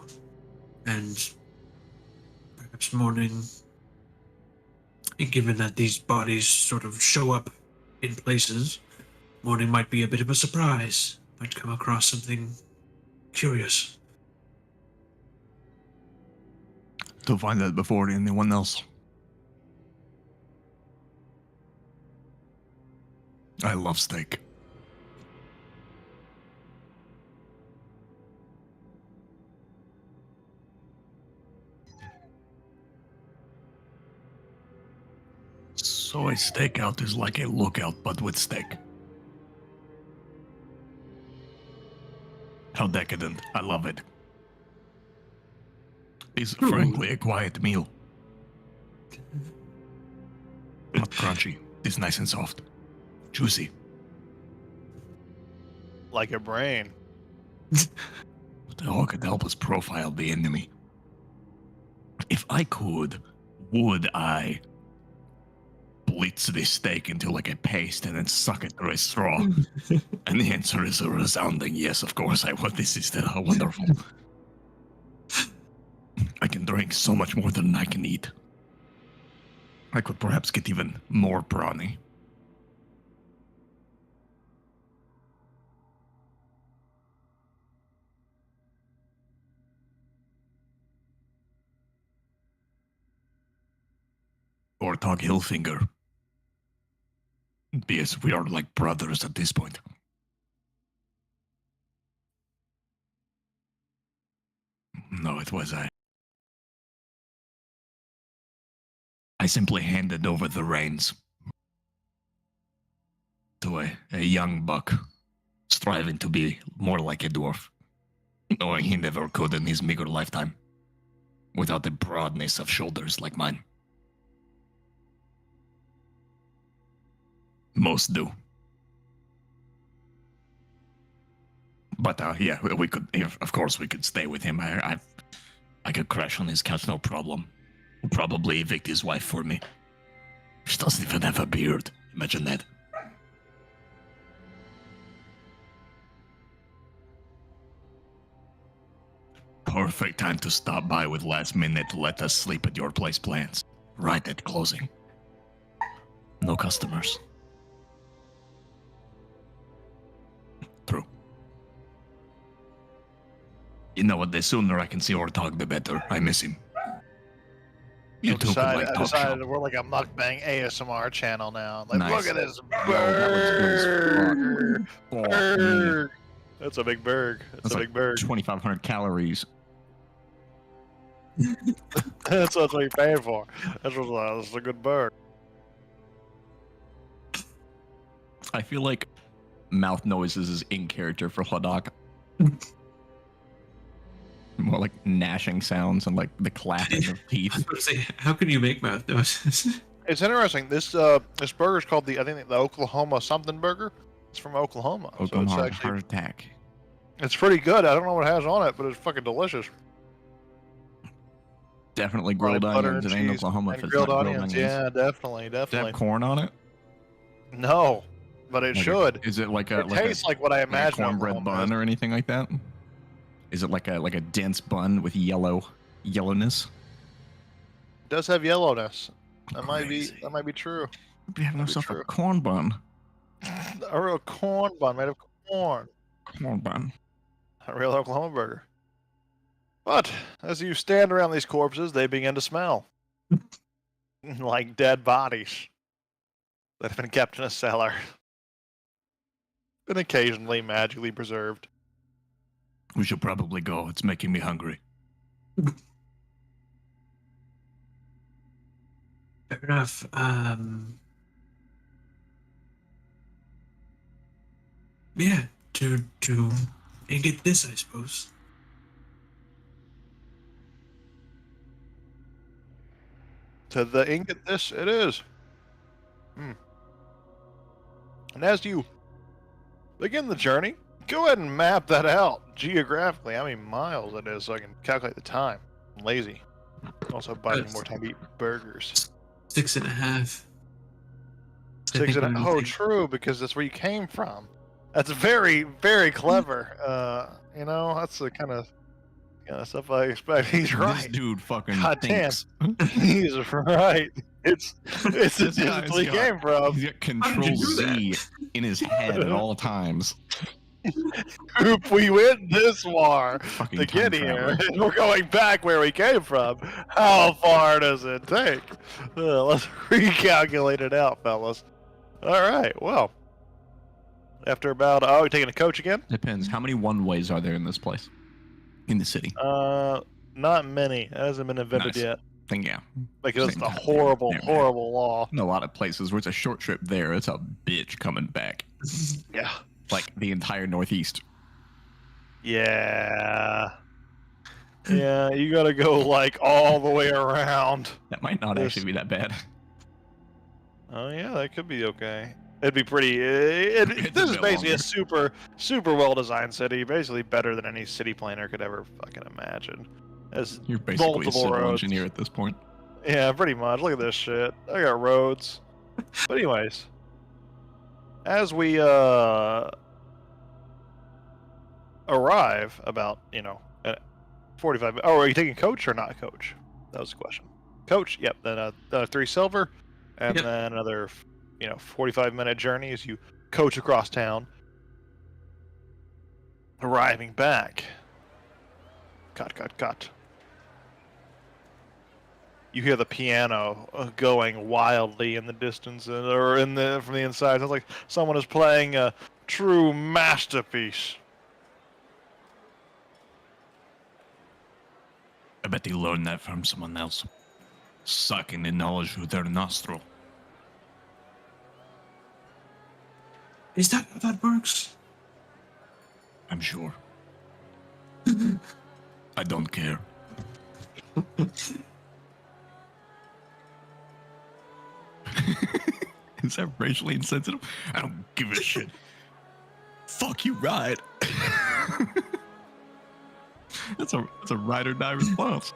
And perhaps mourning, given that these bodies sort of show up in places, mourning might be a bit of a surprise. Might come across something curious. To find that before anyone else. I love steak. So a stakeout is like a lookout, but with steak. How decadent. I love it. is frankly a quiet meal. Not crunchy. It's nice and soft. Juicy. Like a brain. The hawk could help us profile the enemy. If I could, would I blitz this steak into like a paste and then suck it through a straw? And the answer is a resounding yes, of course I would. This is wonderful. I can drink so much more than I can eat. I could perhaps get even more brawny. Or Tog Hillfinger. Yes, we are like brothers at this point. No, it was I simply handed over the reins to a young buck, striving to be more like a dwarf, knowing he never could in his meager lifetime, without the broadness of shoulders like mine. Most do. But yeah, we could. Of course, we could stay with him. I could crash on his couch, no problem. Probably evict his wife for me. She doesn't even have a beard. Imagine that. Perfect time to stop by with last minute to let us sleep at your place plans. Right at closing. No customers. True. You know what, the sooner I can see Ortog, the better. I miss him. You two could like I talk decided shop. we're like a mukbang ASMR channel now. Like, Nice. look at this Yo, that looks good as burger. fuck. Oh, Berg. That's a big berg. That's That's a like big berg. 2,500 calories. That's what you're paying for. That's a good berg. I feel like mouth noises is in character for Hladok. More like gnashing sounds and like the clapping of I was teeth. going to say, how can you make mouth noises? It's interesting. This burger is called the Oklahoma something burger. It's from Oklahoma. Oklahoma So heart it's actually attack. it's pretty good. I don't know what it has on it, but it's fucking delicious. Definitely grilled Like butter onions. and It ain't cheese Oklahoma if and it's grilled not onions. Yeah, definitely, Does it definitely. have corn on it? No, but it Like should. Is it like a It like tastes like what I a imagine. cornbread Oklahoma bun is. or anything like that? Is it like a dense bun with yellowness? It does have yellowness. That might be Crazy. true. We have That'd be ourselves a true. corn bun. A real corn bun made of corn. Corn bun. A real Oklahoma burger. But as you stand around these corpses, they begin to smell like dead bodies that have been kept in a cellar and occasionally magically preserved. We should probably go. It's making me hungry. Fair enough. Yeah, to get this, I suppose. To the ingot, this it is. And as you begin the journey, go ahead and map that out geographically. How many miles it is, so I can calculate the time. I'm lazy. Also, buying more time to eat burgers. 6.5. I Six think and I'm oh, thinking- true, because that's where you came from. That's very, very clever. That's the kind of stuff I expect. He's This right. dude fucking God damn. thinks. He's right. It's This it's guy's where he got- came from. He's got How did you Control do that? Z in his head at all times. If we went this far Fucking to time get here, traveler. and we're going back where we came from, how far does it take? Let's recalculate it out, fellas. All right. Well, after about you're taking a coach again? Depends. How many one ways are there in this place? In the city? Not many. It hasn't been invented Nice. yet Then yeah. because Same it's a time. horrible, Yeah. horrible law. In a lot of places where it's a short trip there, it's a bitch coming back. Yeah. Like the entire Northeast. Yeah. Yeah, you gotta go like all the way around. That might not This- actually be that bad. Oh yeah, that could be okay. It'd be pretty. It's a This is bit basically longer. a super well designed city. Basically better than any city planner could ever fucking imagine. As You're basically a multiple civil roads. engineer at this point. Yeah, pretty much. Look at this shit. I got roads. But anyways, as we arrive about 45. Oh, are you taking coach or not coach? That was the question. Coach. Yep. Then 3 silver, and Yep. then another 45-minute journey as you coach across town. Arriving back. Cut. You hear the piano going wildly in the distance, or from the inside. Sounds like someone is playing a true masterpiece. I bet they learned that from someone else. Sucking the knowledge through their nostril. Is that how that works? I'm sure. I don't care. Is that racially insensitive? I don't give a shit. Fuck you, right? That's a ride or die response.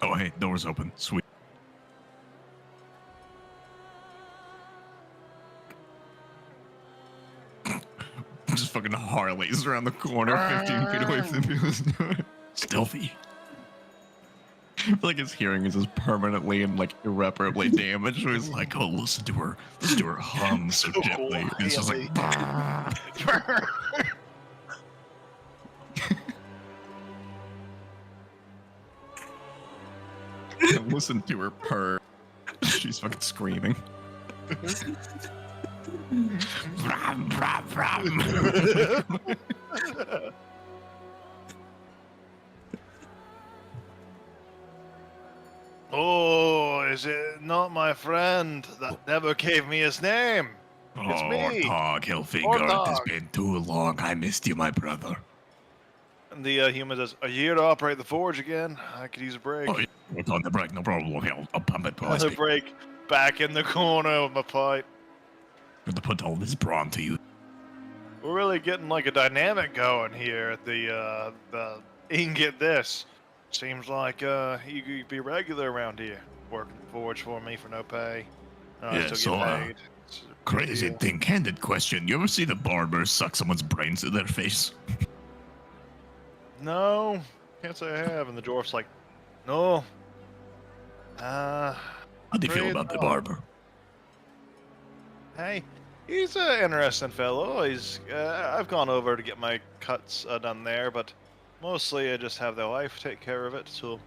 Oh, hey, door's open. Sweet. Just fucking Harleys around the corner, 15 feet away from the business door. Stealthy. I feel like his hearing is just permanently and like irreparably damaged. So he's like, Oh, listen to her hum so gently. And it's just like, listen to her purr. She's fucking screaming. bram, bram, bram. Oh, is it not my friend that never gave me his name? It's Oh, me. Ortog, Hilfiger, it has Ortog. been too long. I missed you, my brother. And the human says, "Are you here to operate the forge again? I could use a break." Oh, yeah, it's on the break, no problem. Okay, I'll pump it. Another break. Back in the corner with my pipe. To put all this brawn to you. We're really getting like a dynamic going here at the you can get this. Seems like you could be regular around here, working the forge for me for no pay. I Yeah, still so, get paid. It's a big Crazy deal. thing, candid question. You ever see the barber suck someone's brains to their face? No, can't say I have. And the dwarf's like, no. How do you feel Afraid about the not. barber? Hey, he's an interesting fellow. I've gone over to get my cuts done there, but mostly I just have the wife take care of it, so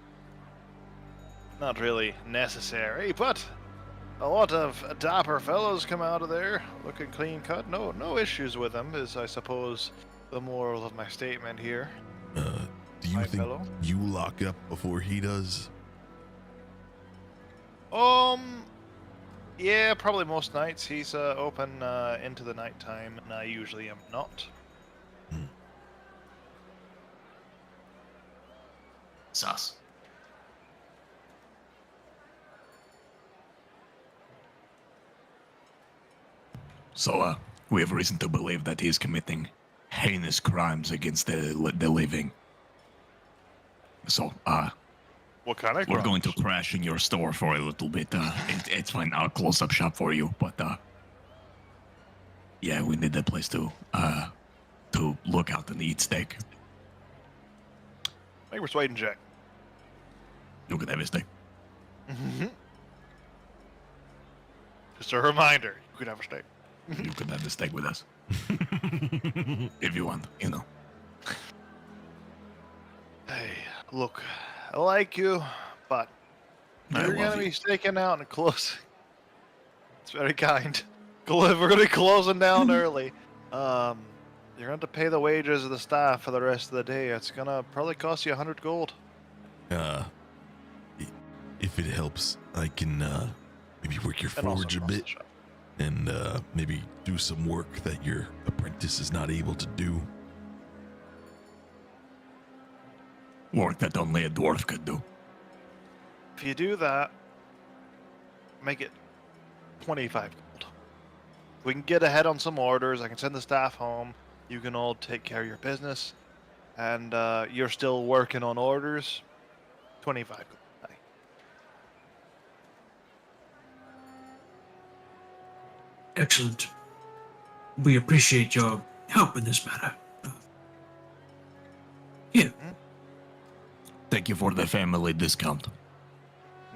not really necessary. But a lot of dapper fellows come out of there looking clean cut. No issues with them, is I suppose the moral of my statement here. Do you Hi, think fellow. you lock up before he does? Yeah, probably most nights he's open into the nighttime, and I usually am not. Sus. So, we have reason to believe that he is committing heinous crimes against the living. So, What kind of we're going to crimes? crash in your store for a little bit. It's fine. I'll close up shop for you. But yeah, we need that place to look out and eat steak. Make a persuasion check. You can have a steak. Just a reminder, you could have a steak. You can have a steak with us if you want. You know. Hey, look, I like you, but I you're love gonna you. be staking out and closing. It's very kind. We're gonna be closing down early. You're gonna have to pay the wages of the staff for the rest of the day. It's gonna probably cost you 100 gold. If it helps, I can maybe work your And also forge a cost the bit shop. and maybe do some work that your apprentice is not able to do. Work that only a dwarf could do. If you do that, make it 25 gold. We can get ahead on some orders. I can send the staff home. You can all take care of your business. And you're still working on orders. 25 gold. Aye. Excellent. We appreciate your help in this matter. Here, Thank you for the family discount.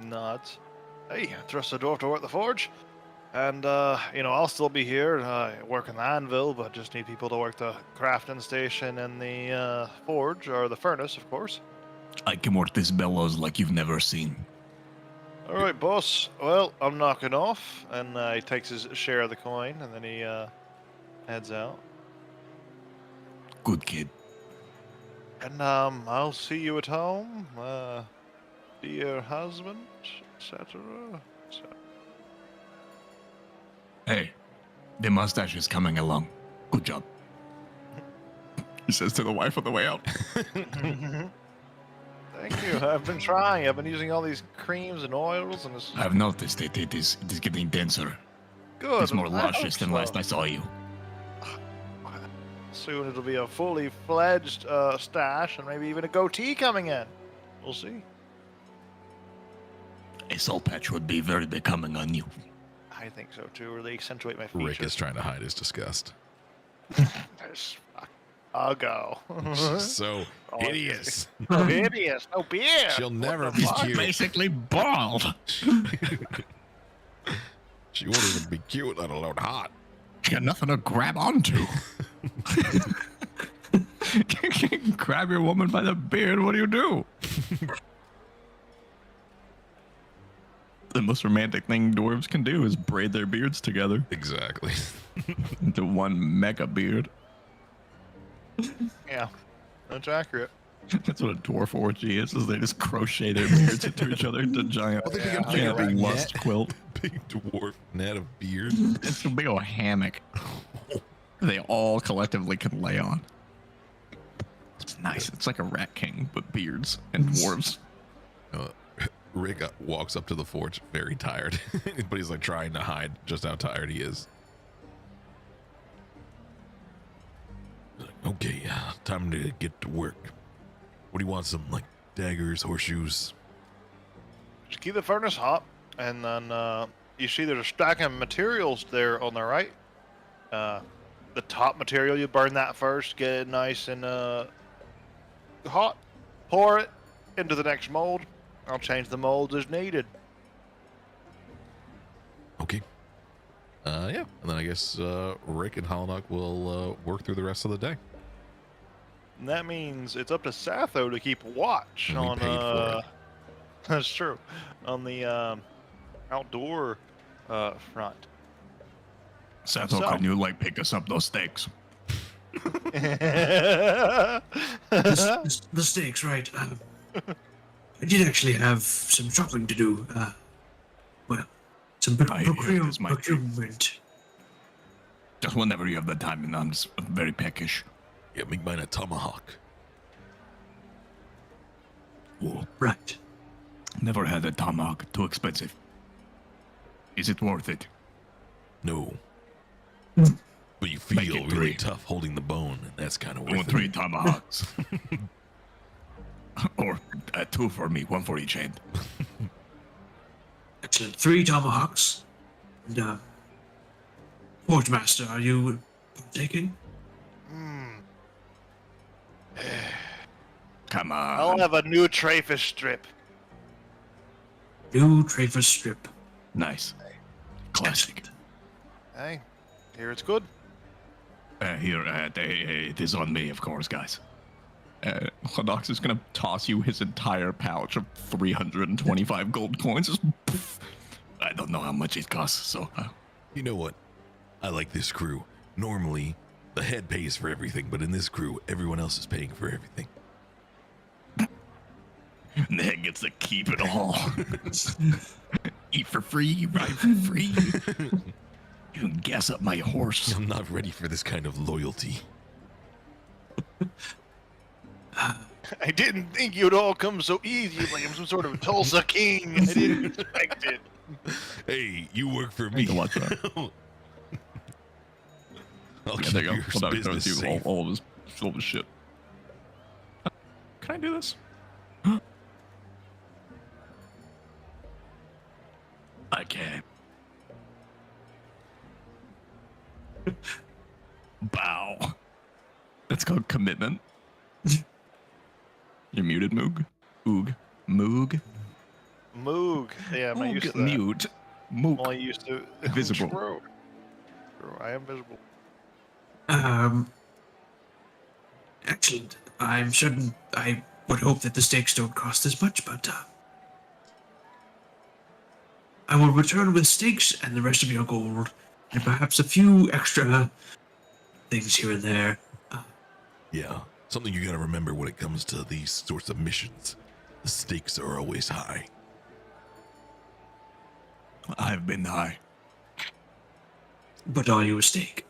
Nods. Hey, trust the dwarf to work the forge. And, I'll still be here working the anvil, but just need people to work the crafting station and the forge, or the furnace, of course. I can work this bellows like you've never seen. All right, boss. Well, I'm knocking off. And he takes his share of the coin, and then he heads out. Good kid. And I'll see you at home, dear husband, etc. Hey, the mustache is coming along. Good job. He says to the wife on the way out. Thank you. I've been trying. I've been using all these creams and oils, and it's I've noticed it is getting denser. good. It's more I luscious hope than last so. I saw you. Soon it'll be a fully fledged stash, and maybe even a goatee coming in. We'll see. A soul patch would be very becoming on you. I think so too. Really accentuate my features. Rick is trying to hide his disgust. There's- I'll go. So Oh, hideous. No hideous. No beer. She'll never What be the fuck? cute. Basically bald. She won't even be cute, let alone hot. You got nothing to grab onto. Grab your woman by the beard. What do? The most romantic thing dwarves can do is braid their beards together Exactly. into one mega beard. Yeah, that's accurate. That's what a dwarf orgy is they just crochet their beards into each other into giant, Well, they become giant big lust net. quilt. Big dwarf net of beard. It's a big old hammock. They all collectively can lay on. It's nice. It's like a rat king, but beards and dwarves. Rick walks up to the forge very tired, but he's like trying to hide just how tired he is. Okay, time to get to work. What do you want? Some like daggers, horseshoes? Just keep the furnace hot, and then you see there's a stack of materials there on the right. The top material, you burn that first, get it nice and hot. Pour it into the next mold. I'll change the molds as needed. Okay. Yeah, and then I guess Rick and Holonock will work through the rest of the day. And that means it's up to Satho to keep watch And we on. paid for it. That's true. On the outdoor front. Sato, So- can you like pick us up those steaks? the stakes, right? I did actually have some shopping to do. Well, some I hear this might be- procurement. Just whenever you have the time, and I'm just very peckish. Yeah, make mine a tomahawk. Whoa. Right. Never had a tomahawk. Too expensive. Is it worth it? No. Mm. But you Make feel it really 3. tough holding the bone, and that's kind of I want worth 3 it. tomahawks. Or 2 for me, 1 for each hand. Excellent. 3 tomahawks. And, Forge Master, are you partaking? Come I'll on. have a new Trafish strip. New Trafer strip. Nice. Classic. Excellent. Hey, here it's good. Here, it is on me, of course, guys. Hodox is gonna toss you his entire pouch of 325 gold coins. Just poof. I don't know how much it costs, so You know what? I like this crew. Normally, the head pays for everything, but in this crew, everyone else is paying for everything. Ned gets to keep it all. Eat for free, ride for free. You can gas up my horse. I'm not ready for this kind of loyalty. I didn't think you'd all come so easy, like I'm some sort of Tulsa king. I didn't expect it. Hey, you work for I me. need to watch that. I'll Yeah, keep there you go. your Hold on, go business through safe. all of his shit. Can I do this? I can. Bow. That's called commitment. You're muted, Moog. Oog. Moog. Moog. Yeah, I'm not used to Oog. that. Mute. I'm Moog. only used to Visible. True. True, I am visible. Actually, I'm certain I would hope that the stakes don't cost as much, but I will return with steaks and the rest of your gold, and perhaps a few extra things here and there. Yeah, something you gotta remember when it comes to these sorts of missions. The stakes are always high. I've been high. But are you a steak?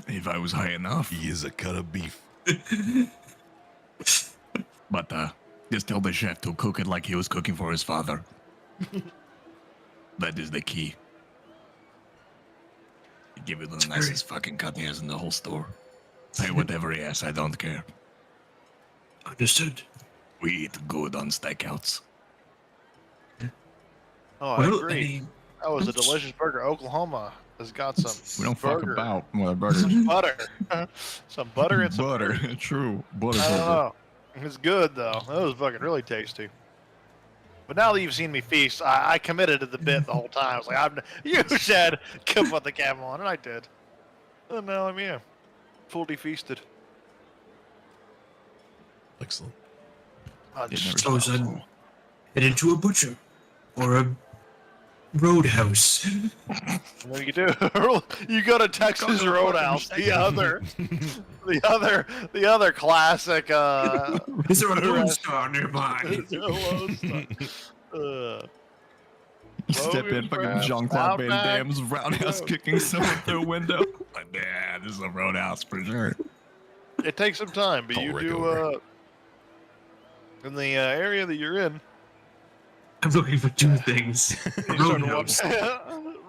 If I was high enough. He is a cut of beef. But just tell the chef to cook it like he was cooking for his father. That is the key. Give it the nicest fucking cut he has in the whole store. Pay whatever he asks, I don't care. Understood. We eat good on stakeouts. Oh, I Well, agree. That was a delicious burger. Oklahoma has got some We don't fuck burger. about with our burgers. butter. Some butter and some butter. burger. True. Butter. I don't burger. know. It's good though. That was fucking really tasty. But now that you've seen me feast, I committed to the bit the whole time. I was like, you said come put the camel on, and I did. And now I'm here, fully feasted. Excellent. Suppose I'm headed to a butcher or a roadhouse. What do you do? You go to Texas Roadhouse. The other classic. Is there a Lone Star nearby? You step in, Logan's fucking Rest, Jean-Claude Van Outback. Damme's roundhouse kicking someone through a window. Like, yeah, this is a roadhouse for sure. It takes some time, but Call you Rick do. over. In the area that you're in, I'm looking for two things. A you start roadhouse.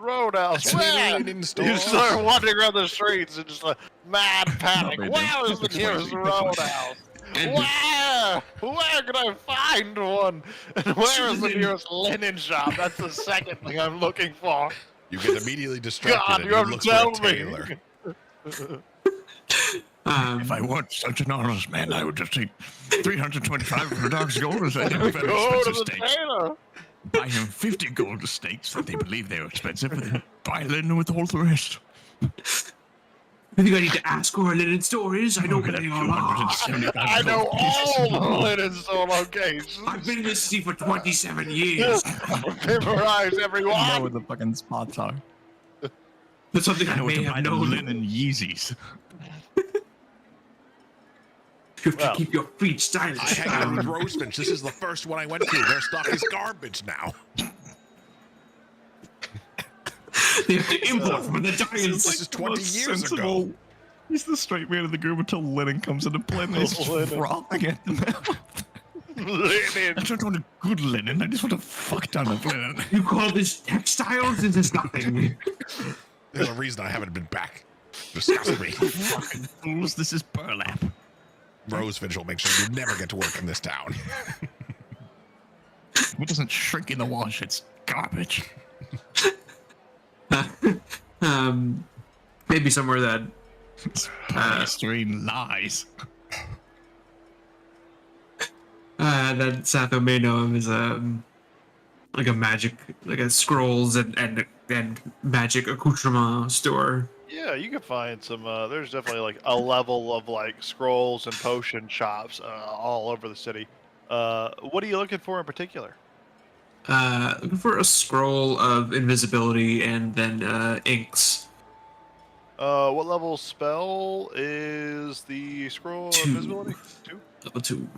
Roadhouse. Where? You start wandering around the streets and just like mad panic. They do. Where is the That's why nearest we- roadhouse? And Where? Where can I find one? And where is the nearest linen shop? That's the second thing I'm looking for. You get immediately distracted God, and you you haven't look for a told me. tailor. If I weren't such an honest man, I would just eat 325 of the dog's gold as I do very Go to expensive the steaks. tailor. Buy him 50 gold steaks that they believe they're expensive, and then buy linen with all the rest. you think I need to ask where a linen store is? I know Look where at they that all are. 275 I know gold pieces. all the linen store locations. I've been in this city for 27 years. Memorize I know everyone. where the fucking spots are. That's something I I know what may to buy have the known. linen Yeezys. You have to Well, keep your feet stylish. I hang out with Rosefinch. This is the first one I went to. Their stock is garbage now. They have to import from the giants. This is 20 Most years sensible- ago. He's the straight man of the group until Lennon comes into play and he's just Lennon. frothing at the mouth. linen. I don't want a good linen, I just want a fuck ton of linen. You call this textiles? This is nothing. There's a reason I haven't been back. Disgust me. Fucking fools, this is burlap. Rosefinch will make sure you never get to work in this town. It doesn't shrink in the wash, it's garbage. Maybe somewhere that Polystyrene lies. that Sappho may know of is like a magic, like a scrolls and magic accoutrement store. Yeah, you can find some. There's definitely like a level of like scrolls and potion shops all over the city. What are you looking for in particular? Looking for a scroll of invisibility and then inks. What level spell is the scroll of 2. invisibility? 2. Level 2.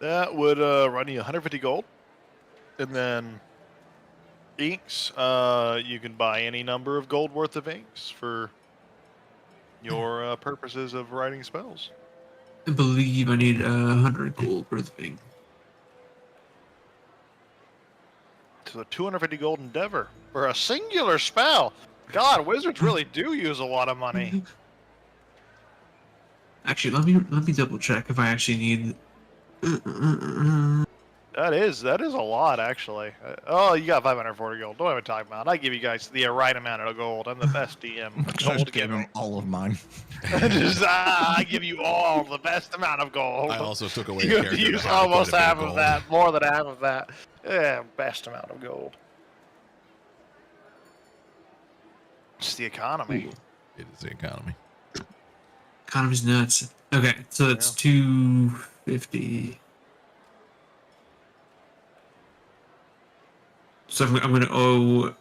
That would run you 150 gold, and then inks. You can buy any number of gold worth of inks for your purposes of writing spells. I believe I need 100 gold for the thing. To a 250 gold endeavor for a singular spell. God, wizards really do use a lot of money. Actually, let me double check if I actually need. That is a lot, actually. Oh, you got 540 gold. Don't even talk about it. I give you guys the right amount of gold. I'm the best DM. I just gave him all of mine. I give you all the best amount of gold. I also took away a You character use that had quite almost a bit half of gold. that, more than half of that. Yeah, best amount of gold. It's the economy. It is the economy. Economy's nuts. Okay, so that's 250. So I'm gonna owe.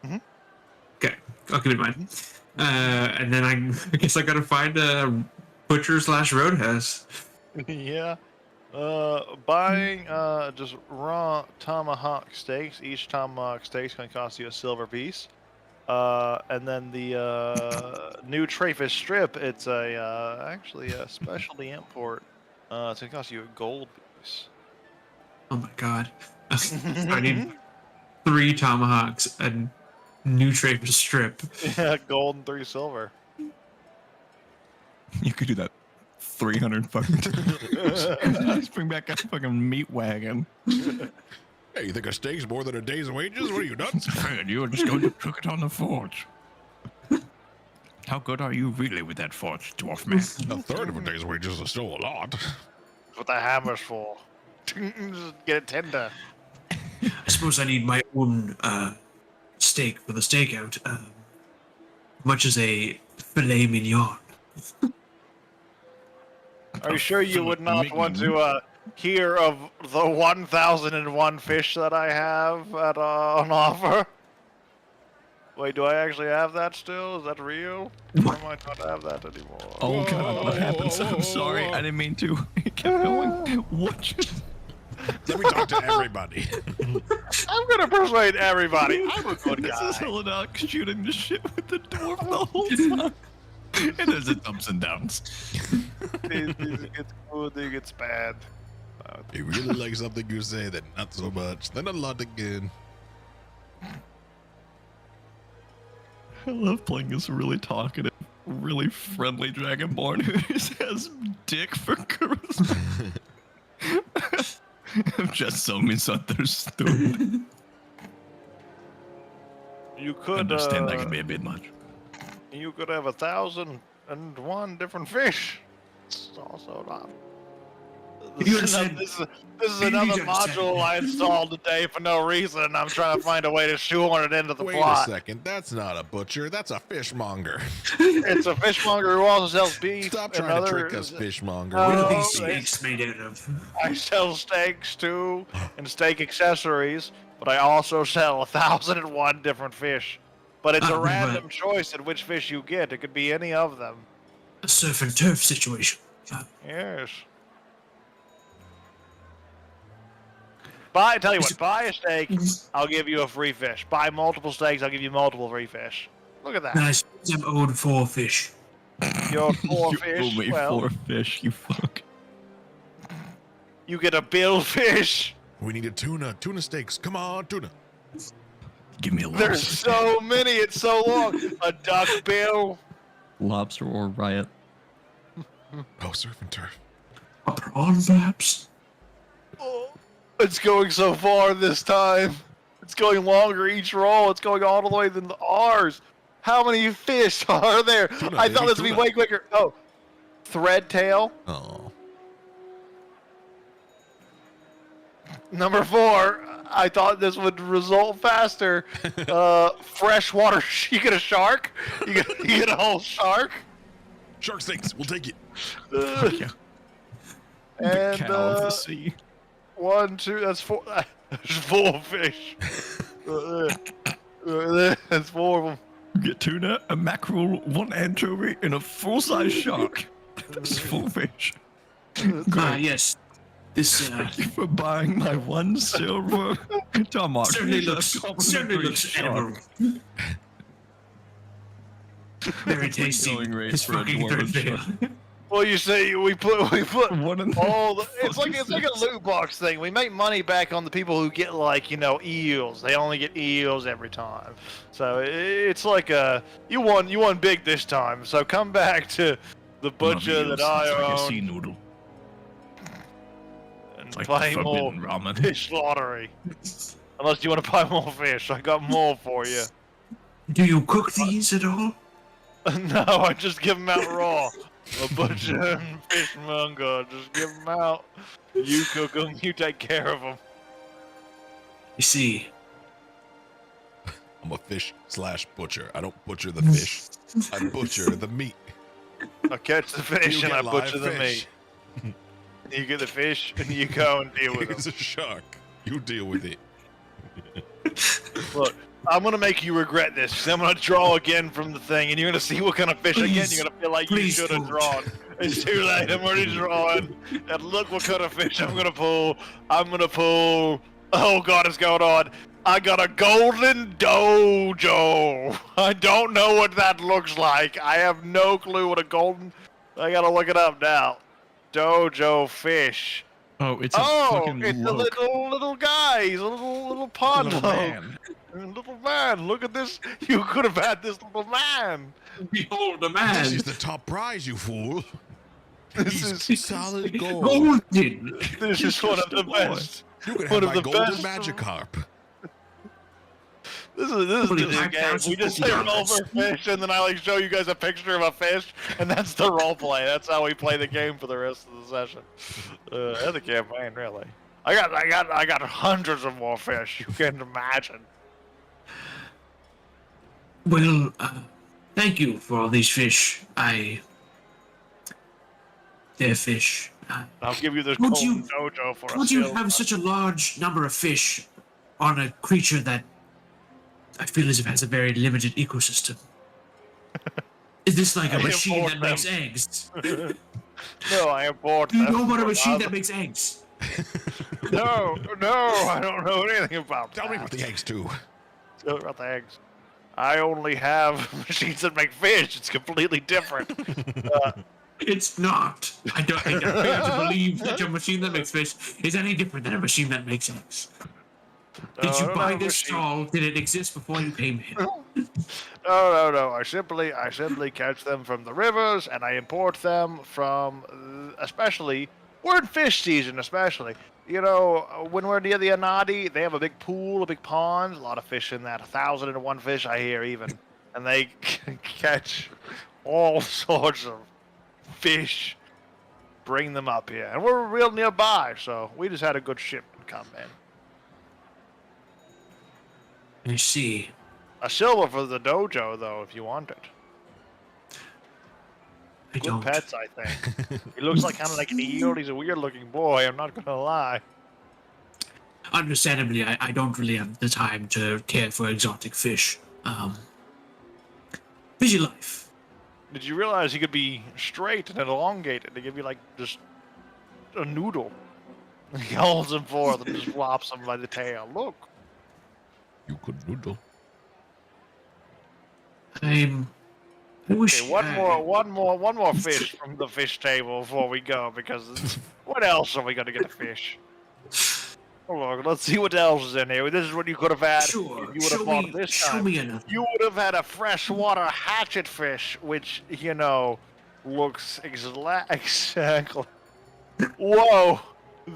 Mhm. Okay, I'll keep it in mind. And then I guess I gotta find a butcher / roadhouse. Yeah. Buying just raw tomahawk steaks. Each tomahawk steak's gonna cost you a silver piece. And then the new Trayfish strip. It's actually a specialty import. It's gonna cost you a gold piece. Oh my god. I need 3 tomahawks and new Trayfish strip. Yeah, gold and 3 silver. You could do that 300 fucking times. Just bring back a fucking meat wagon. Hey, you think a steak's more than a day's wages? What are you nuts? And you're just going to cook it on the forge. How good are you really with that forge, dwarf man? A third of a day's wages is still a lot. That's what the hammer's for. Just get it tender. I suppose I need my own steak for the stakeout. Much as a filet mignon. Are you sure you would not want Mignon. to hear of the 1001 fish that I have on offer? Wait, do I actually have that still? Is that real? Or I might not have that anymore. Oh god, what happened? I'm sorry, I didn't mean to. It kept going. What just... Let me talk to everybody. I'm gonna persuade everybody. I'm a good This is guy. Helenak shooting the shit with the dwarf the whole time. And there's its ups and downs. This gets good, this gets bad. You really like something you say, then not so much. Then a lot again. I love playing this really talkative, really friendly Dragonborn who just has dick for charisma. I'm just so misunderstood. You could Understand that can be a bit much. you could have 1,001 different fish. It's also not. If you This is, understand- this is Maybe you another understand. module I installed today for no reason. I'm trying to find a way to shoehorn it into the Wait plot. a second. That's not a butcher. That's a fishmonger. It's a fishmonger who also sells beef. Stop and trying to other- trick us, fishmonger. What are Oh, these it's- steaks made out of? I sell steaks too, and steak accessories, but I also sell 1,001 different fish. But it's a Ah, right. random choice in which fish you get. It could be any of them. A surf and turf situation. Yes. Tell you what, buy a steak, I'll give you a free fish. Buy multiple steaks, I'll give you multiple free fish. Look at that. Nice. I'm owed 4 fish. Your 4 You fish. owe me Well, 4 fish, you fuck. you get a bill fish. We need a tuna. Tuna steaks. Come on, tuna. Give me a There's lobster. so many, it's so long. A duck bill. Lobster or riot. Oh, surf and turf. Are there on perhaps? Oh, it's going so far this time. It's going longer each roll. It's going all the way to the R's. How many fish are there? Tuna, I thought baby, this would be tuna. way quicker. Oh, thread tail. Oh. Number 4. I thought this would result faster. Freshwater. You get a shark. You get a whole shark. Shark steaks. We'll take it. Fuck yeah. The And cow of the sea. 1, 2. That's 4. There's 4 fish. That's 4 of them. You get tuna, a mackerel, 1 anchovy, and a full-size shark. That's 4 fish. Yes. This Thank you for buying my 1 silver tomahawk. certainly Here's a looks complimentary edible. shark. Very tasty. Going rate It's for a fucking dwarven third shark. veil. Well, you see, we put What in the all the. It's fuck like is a this? loot box thing. We make money back on the people who get like eels. They only get eels every time. So it's like you won big this time. So come back to the butcher that I It's like a sea own noodle. and It's like play the more forbidden ramen. fish lottery. Unless you want to buy more fish, I got more for you. Do you cook these at all? No, I just give them out raw. A butcher and fishmonger, just give them out. You cook them, you take care of them. You see, I'm a fish/butcher. I don't butcher the fish. I butcher the meat. I catch the fish You and I get live butcher the fish. meat. You get the fish and you go and deal with It's them. a shark. You deal with it. Look, I'm gonna make you regret this. 'Cause I'm gonna draw again from the thing, and you're gonna see what kind of fish again. Please, You're gonna feel like you please should have don't. drawn. It's too late. I'm already drawing. And look what kind of fish I'm gonna pull. I'm gonna pull. Oh God, it's going on. I got a golden dojo. I don't know what that looks like. I have no clue what a golden. I gotta look it up now. Dojo fish. Oh, it's a Oh, fucking it's a loke. little guy. He's a little pond Little loke. man. Little man, look at this. You could have had this little man. behold a This man. is the top prize, you fool. This He's solid gold. Golden. This is one of the boy. best. You can One have of my the golden best. Magikarp. This Holy is the crap, game. that's We just $50. say roll for fish, and then I like show you guys a picture of a fish, and that's the role play. That's how we play the game for the rest of the session. And the campaign, really. I got hundreds of more fish. You can imagine. Well, thank you for all these fish. They're fish. I'll give you this Would golden you- dojo for a Would you silver. have such a large number of fish on a creature that I feel as if has a very limited ecosystem? Is this like a I machine import that them. makes eggs? No, I import Do you them know about a from machine other- that makes eggs? No, I don't know anything about Tell that. me about the eggs, too. Tell me about the eggs. I only have machines that make fish. It's completely different. It's not. I don't have to believe that a machine that makes fish is any different than a machine that makes eggs. Did No, you I don't buy have a this machine. stall? Did it exist before you came here? No. I simply catch them from the rivers, and I import them from, especially, we're in fish season, especially. You know, when we're near the Anadi, they have a big pool, a big pond, a lot of fish in that, 1,001 fish I hear even, and they catch all sorts of fish, bring them up here, and we're real nearby, so we just had a good shipment come in. I see. A silver for the dojo, though, if you want it. I Good don't. pets, I think. He looks like kind of like an eel. He's a weird-looking boy. I'm not gonna lie. Understandably, I don't really have the time to care for exotic fish. Busy life. Did you realize he could be straight and elongated to give you like just a noodle? He holds him forth and just flops him by the tail. Look. You could noodle. I wish. Okay, one more fish from the fish table before we go, because what else are we gonna get to fish? Hold on, let's see what else is in here. This is what you could have had Sure. if you would have bought this Show time. me another. You would have had a freshwater hatchet fish, which, you know, looks exactly. Whoa!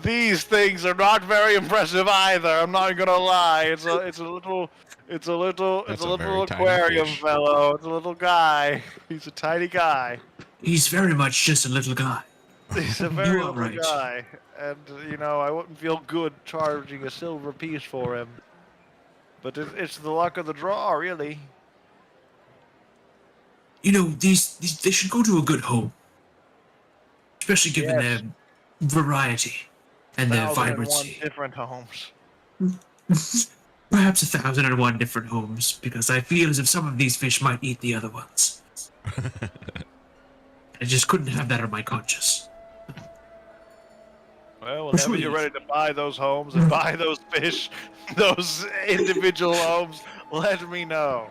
These things are not very impressive either. I'm not gonna lie. It's a little That's a very tiny aquarium fish. fellow. It's a little guy. He's a tiny guy. He's very much just a little guy. He's a very are little right. guy, and you know I wouldn't feel good charging a silver piece for him. But it's the luck of the draw, really. You know, these they should go to a good home, especially given Yes. their variety and their 1,001 vibrancy. different homes. Perhaps 1,001 different homes, because I feel as if some of these fish might eat the other ones. I just couldn't have that on my conscience. Well, Which whenever way you're is- ready to buy those homes and buy those fish, those individual homes, let me know.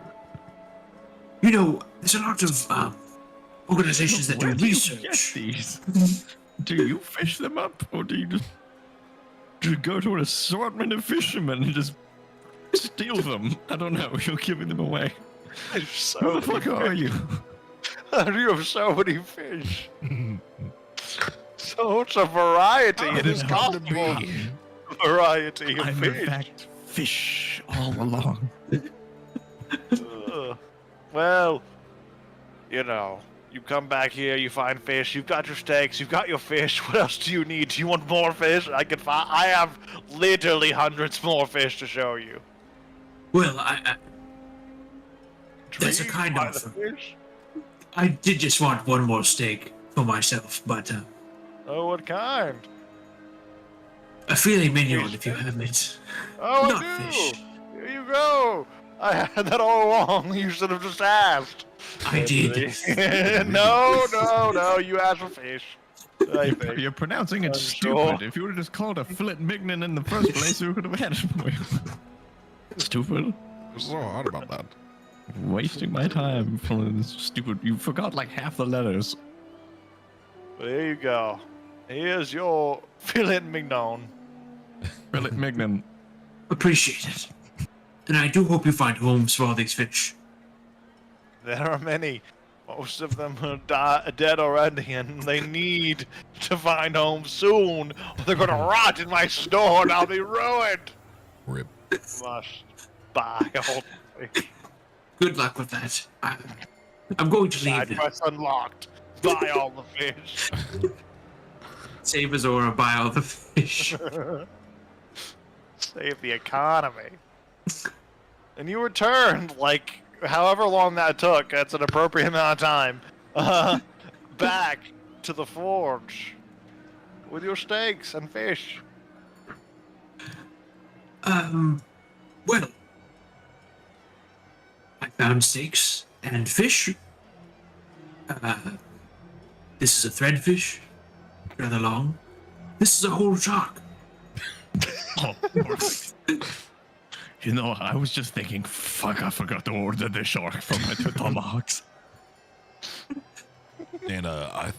You know, there's a lot of organizations that do Where do you research. get these? Do you fish them up, or do you just go to an assortment of fishermen and just steal them? I don't know. You're giving them away. There's so Who the fuck many are you? You have so many fish. Such a variety. It is possible. Variety of I'm in fish. fact fish all along. Well, you know, you come back here, you find fish, you've got your steaks, you've got your fish. What else do you need? Do you want more fish? I have literally hundreds more fish to show you. Well, that's a Dream kind by offer. the fish? I did just want one more steak for myself, but Oh, what kind? a filet mignon Fish if you have it. Oh, Not I do. fish. Here you go. I had that all along. You should have just asked. I did. No. You asked for fish. I think. You're pronouncing it I'm stupid. sure. If you would have just called a filet mignon in the first place, we could have had it for you. Stupid. What's so hard about that? Wasting my time for this stupid. You forgot like half the letters. Well, there you go. Here's your filet mignon. Filet mignon. Appreciate it. And I do hope you find homes for all these fish. There are many. Most of them are dead already, and they need to find homes soon. Or they're gonna rot in my store, and I'll be ruined. Rip. Must buy all the fish. Good luck with that. I'm going to leave Side now. quest unlocked. Buy all the fish. Save Azora, buy all the fish. Save the economy. And you returned, like, however long that took, that's an appropriate amount of time, back to the forge with your steaks and fish. Well, I found steaks and fish. This is a threadfish, rather long. This is a whole shark. Oh, perfect. You know, I was just thinking, fuck, I forgot to order the shark from my two tomahawks. And I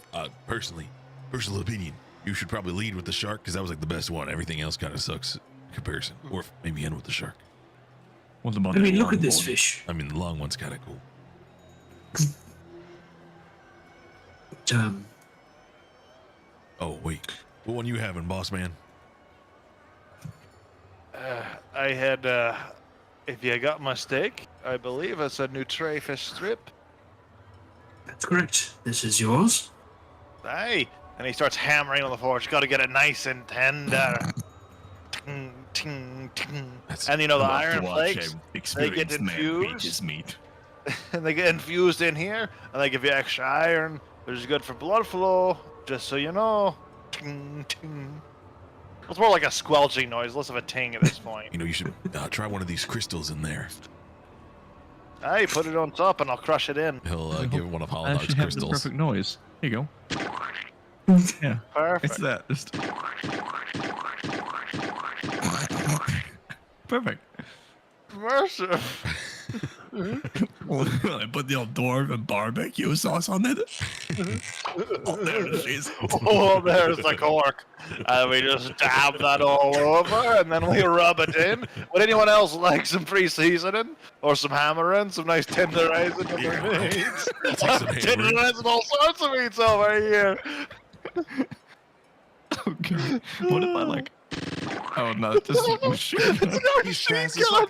personal opinion, you should probably lead with the shark because that was like the best one. Everything else kind of sucks in comparison. Or maybe end with the shark. What about I mean, that look at this longboard? fish. I mean, the long one's kind of cool. But, Oh wait, what one you having, boss man? I had, if you got my steak, I believe it's a Nutre fish strip. that's correct. This is yours. Hey, and he starts hammering on the forge. Got to get it nice and tender. Ting, ting, ting. That's And you know the I'll have to iron watch flakes, an they get experienced man infused. eat his meat. and they get infused in here, and they give you extra iron, which is good for blood flow. Just so you know. Ting, ting. It's more like a squelching noise, less of a ting at this point. You know, you should try one of these crystals in there. Hey, put it on top, and I'll crush it in. He'll give one of I Hollandog's actually have the crystals. perfect noise. Here you go. Yeah, Perfect. it's that. Just... Perfect. Mercer. I put the old dwarven barbecue sauce on it. Oh, there it is. Oh, there's the cork. And we just dab that all over, and then we rub it in. Would anyone else like some pre-seasoning? Or some hammering? Some nice tenderizing of the meats? I'll take some hammering. Tenderizing all sorts of meats over here. Okay. What if I like? Oh no, this is machine. It's no machine gun.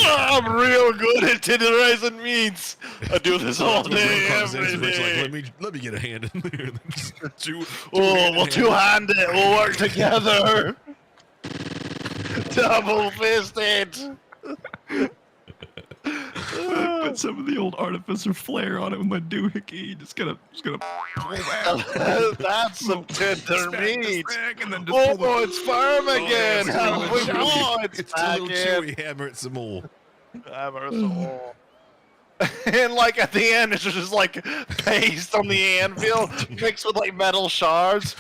I'm real good at tenderizing meats. I do this all day, every day. Like, let me get a hand in there. Oh, we'll two-hand it. We'll work together. Double fisted. Put some of the old artificer flair on it with my doohickey. Just gonna pull back. That's some tender meat. And then just pull Oh, it's firm again. Oh, it's It's a back little in. chewy. Hammer it some more. Hammer some more. And like at the end, it's just like paste on the anvil mixed with like metal shards.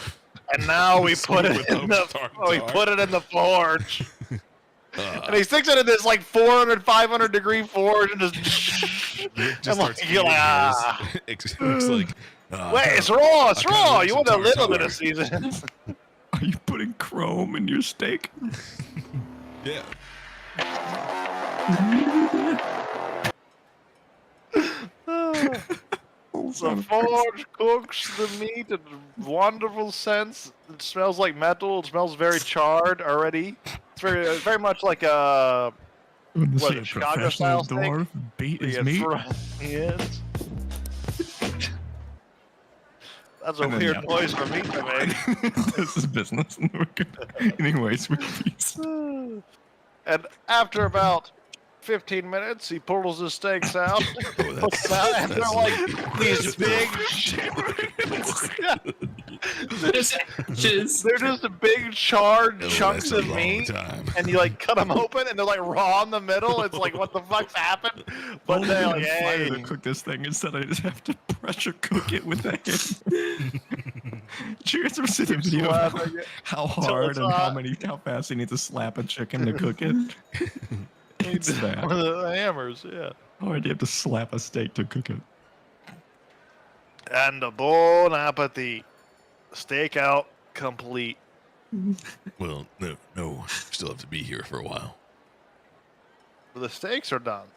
And now we put it in the forge. And he sticks it in this like 400, 500 degree forge and just Rick just I'm starts like, you're eating like, his. Rick's like, Wait, it's raw. It's I kinda raw. like You some want a little bit tartare. of seasoning. Are you putting chrome in your steak? yeah. The forge cooks the meat in wonderful scents. It smells like metal. It smells very charred already. It's very much like a When What, see a a Chicago professional style steak? dwarf beat his yeah, meat. yes. That's a And then, weird yeah. noise for me to make. This is business. We're good. Anyways, we're peace. And after about 15 minutes, he pulls his steaks out, Oh, puts them out, and they're like these big. Just They're just big charred Oh, chunks that's a of long meat, time. and you like cut them open, and they're like raw in the middle. It's like, what the fuck's happened? But they're like, fire hey, to cook this thing instead. I just have to pressure cook it with a hammer. Did you guys ever see the video of slapping it. how till hard it's and hot. how fast you need to slap a chicken to cook it? It's bad. One of the hammers, yeah. How hard do you have to slap a steak to cook it? And a bon appetit. Steak out complete. Well, no, still have to be here for a while. The steaks are done.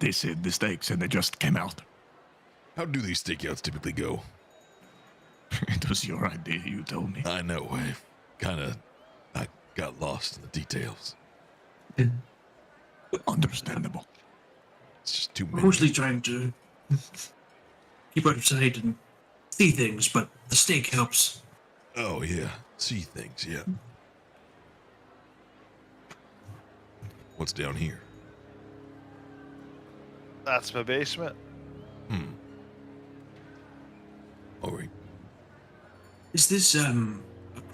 They said the steaks and they just came out. How do these stakeouts typically go? It was your idea, you told me. I know, I got lost in the details. Understandable. It's just too we're many. mostly trying to keep out of sight and see things, but the steak helps. Oh yeah, see things. Yeah. What's down here? That's my basement. All right. Is this a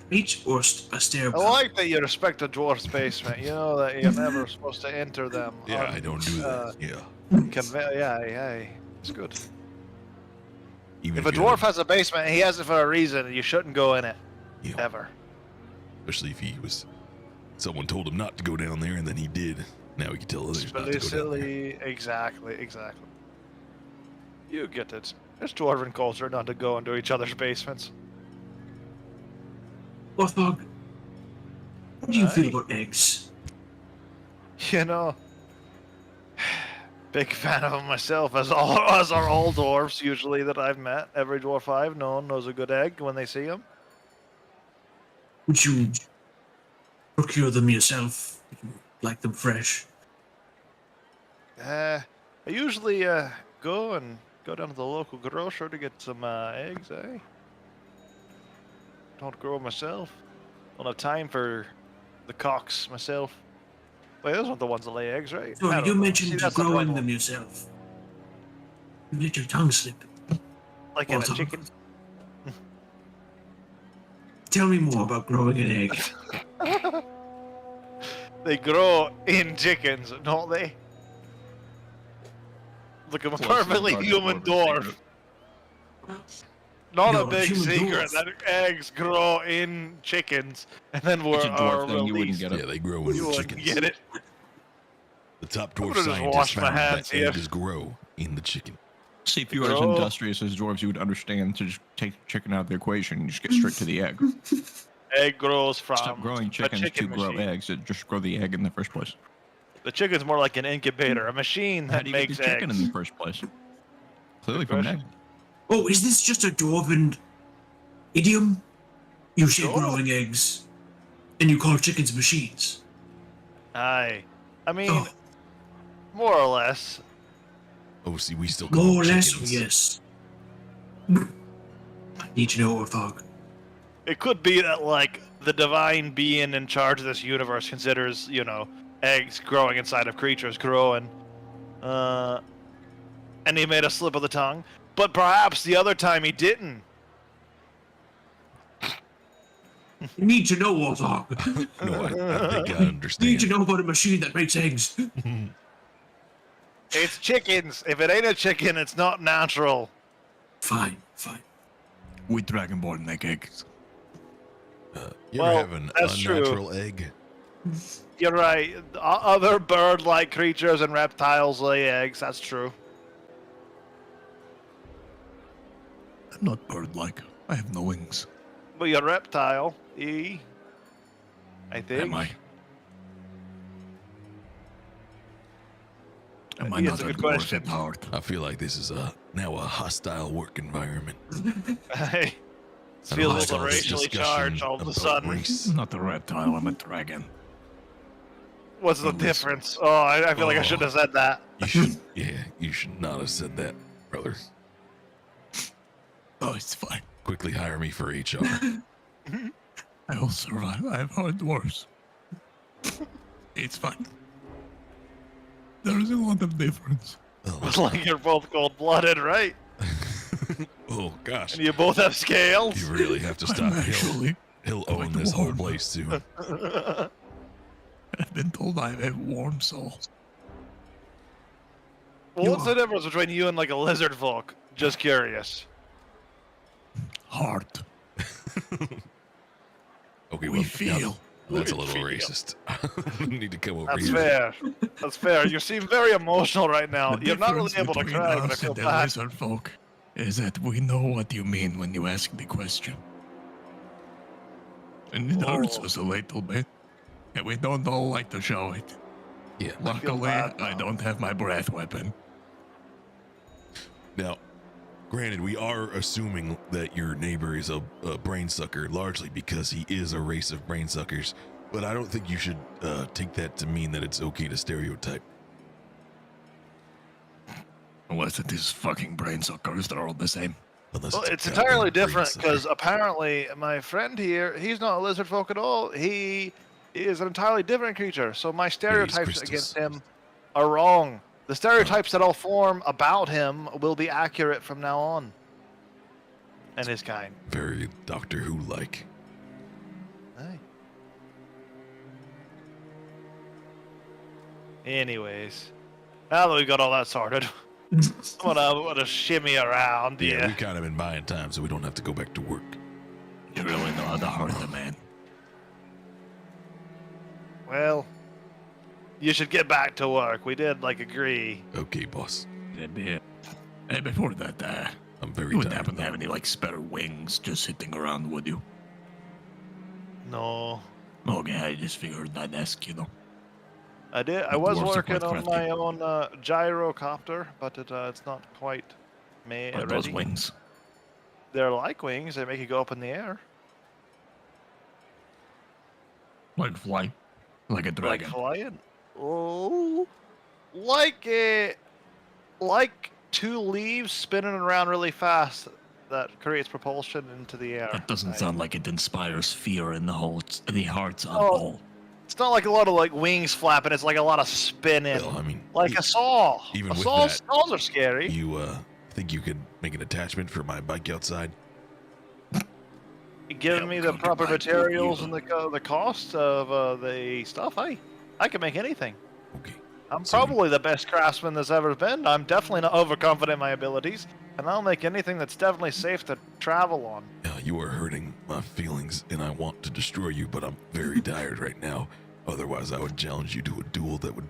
crate or a I stairwell? like that you respect a dwarf's basement. You know that you're never supposed to enter them. Yeah, I don't do that. Yeah. Yeah, it's good. Even If a you dwarf gotta- has a basement, he has it for a reason. You shouldn't go in it yeah, ever. especially if he was, someone told him not to go down there, and then he did. Now he can tell others not to go down there. Explicitly, exactly. You get it. It's dwarven culture not to go into each other's basements. Orthog, how do you Aye. feel about eggs? You know, big fan of them myself, as are all dwarves usually that I've met. Every dwarf I've known knows a good egg when they see them. Would you procure them yourself? If you like them fresh? I usually go down to the local grocer to get some eggs. Don't grow myself. Don't have time for the cocks myself. Wait, those aren't the ones that lay eggs, right? I Sorry, don't you know. mentioned See, that's the growing problem. them yourself. You let your tongue slip. Like in a Orthog, chicken. Tell me more about growing an egg. They grow in chickens, don't they? Look, I'm a perfectly human dwarf. Not You're a a big human secret dwarf. that eggs grow in chickens and then It's a are dwarf thing. You wouldn't released. get Yeah, it. they grow in You the wouldn't chickens. get it. The top I'm dwarf gonna just scientists wash my found hands that here. eggs grow in the chicken. See, if you were as Grow. industrious as dwarves, you would understand to just take chicken out of the equation and just get straight to the egg. Egg grows from Stop growing a chickens chicken to grow machine. eggs. Just grow the egg in the first place. The chicken's more like an incubator, a machine How that do you get makes the chicken eggs. in the first place? Clearly Good from an egg. question. Oh, is this just a dwarven idiom? You say Sure. growing eggs, and you call chickens machines. Aye. I mean, Oh, more or less. Oh, see, we still call more or them less, chickens. yes. I need to know, Orthog. It could be that, like, the divine being in charge of this universe considers, you know, eggs growing inside of creatures growing. And he made a slip of the tongue. But perhaps the other time he didn't. You need to know, Orthog. No, I think I You need understand. to know about a machine that makes eggs. It's chickens. If it ain't a chicken, it's not natural. Fine. We dragonborn make eggs. You Well, ever have an that's true. unnatural egg? You're right. Other bird-like creatures and reptiles lay eggs. That's true. I'm not bird-like. I have no wings. But you're a reptile, I think. Am I? Am I Yeah, not it's a a good dwarf question. at heart? I feel like this is now a hostile work environment. Hey, An feels a hostile little racially discussion charged all of a about sudden. race. I'm not a reptile. I'm a dragon. What's the Oh, listen. difference? Oh, I feel like I shouldn't have said that. You should, yeah, you should not have said that, brother. Oh, it's fine. Quickly hire me for HR. I will survive. I have hard dwarfs. It's fine. There is a lot of difference. Oh, It's like you're both cold-blooded, right? oh gosh, And you both have scales. you really have to I'm stop. actually. He'll quite own this whole warm. place soon. I've been told I have warm souls. Well, what's the difference between you and like a lizard folk? Just curious. Heart. Okay, We well, feel. that's a We little feel. racist. You need to come over That's here. fair. That's fair. You seem very emotional right now. The You're not really difference able to between cry, but I us feel and the bad. lizard folk is that we know what you mean when you ask the question. And it hurts Oh. us a little bit. And we don't all like to show it. Yeah. Luckily, bad I now. don't have my breath weapon. Now, granted, we are assuming that your neighbor is a brain sucker, largely because he is a race of brain suckers. But I don't think you should take that to mean that it's okay to stereotype. Unless it is fucking brain suckers, they're all the same. Unless Well, a it's goddamn entirely brain different sucker. because apparently my friend here, he's not a lizard folk at all. He is an entirely different creature. So my stereotypes crystals. against him are wrong. The stereotypes that I'll form about him will be accurate from now on. And his kind. Very Doctor Who like. Aye. Anyways, now that we got all that sorted, I'm gonna shimmy around. Yeah, Yeah. we've kind of been buying time so we don't have to go back to work. You really know how to hurt a man. Well, you should get back to work. We did agree. Okay, boss. That'd be it. Hey, before that, I'm very you wouldn't tired. happen to have any spare wings just sitting around, would you? No, Okay, I just figured I'd ask, you know. I did. I The was dwarves are working quite on crafty. my own gyrocopter, but it's not quite made What are ready. those wings? They're like wings. They make you go up in the air, Like fly? Like a like dragon? flying. Oh, like two leaves spinning around really fast that creates propulsion into the air. That doesn't Right. sound like it inspires fear in the hearts of Oh. all. It's not like a lot of wings flapping. It's like a lot of spinning, Well, I mean, like a saw. even a with saws, that, saws are scary. you think you could make an attachment for my bike outside? Giving me the come to proper my materials computer. and the cost of the stuff. I can make anything. Okay. I'm So- probably the best craftsman there's ever been. I'm definitely not overconfident in my abilities, and I'll make anything that's definitely safe to travel on. You are hurting my feelings, and I want to destroy you, but I'm very tired right now. Otherwise, I would challenge you to a duel that would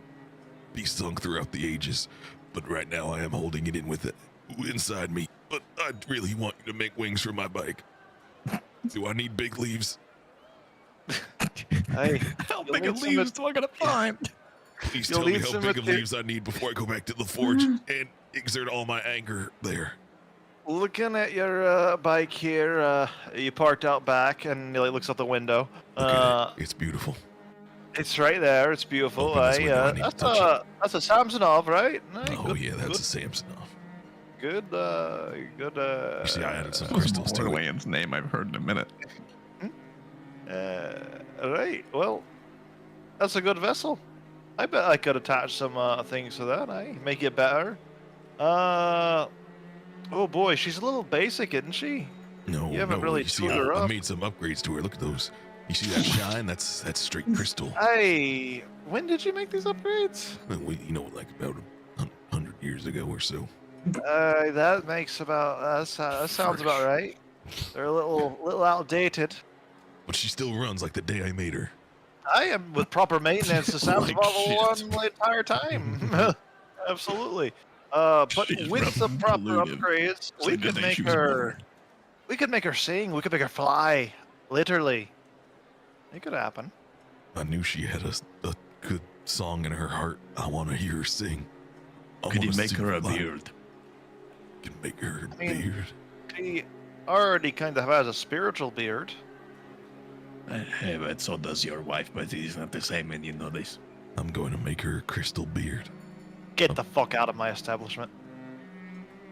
be sung throughout the ages. But right now, I am holding it in with it inside me. But I really want you to make wings for my bike. Do I need big leaves? Hey, How You'll big need of some leaves do I gotta find? Please You'll tell me need how some big of mater- leaves I need before I go back to the forge and exert all my anger there. looking at your bike here, you parked out back, and he looks out the window. Look at it. It's beautiful. It's right there. It's beautiful. Open this window, I need to touch That's a Samsonov, right? Aye, Oh, good, yeah, that's a Samsonov. good. Good. You see, I added some That was crystals to it. Borderlands name I've heard in a minute. Right. Well, that's a good vessel. I bet I could attach some things to that. Make it better. Oh boy, she's a little basic, isn't she? No, You haven't no, really you see, tuned her I up. made some upgrades to her. Look at those. You see that shine? That's straight crystal. Hey, when did you make these upgrades? Like about 100 years ago or so. That makes about that sounds about right. They're a little outdated. But she still runs like the day I made her. I am with proper maintenance. The sound Like level shit. on the entire time. Absolutely. But She's with the rough proper polluted. upgrades, we Same could day make she was her. born. We could make her sing. We could make her fly. Literally. It could happen. I knew she had a good song in her heart. I want to hear her sing. I Could you wanna make see her a fly. beard? Can make her a I mean- beard. She already kind of has a spiritual beard. Hey, but so does your wife, but it is not the same, and you know this. I'm going to make her a crystal beard. Get the fuck out of my establishment.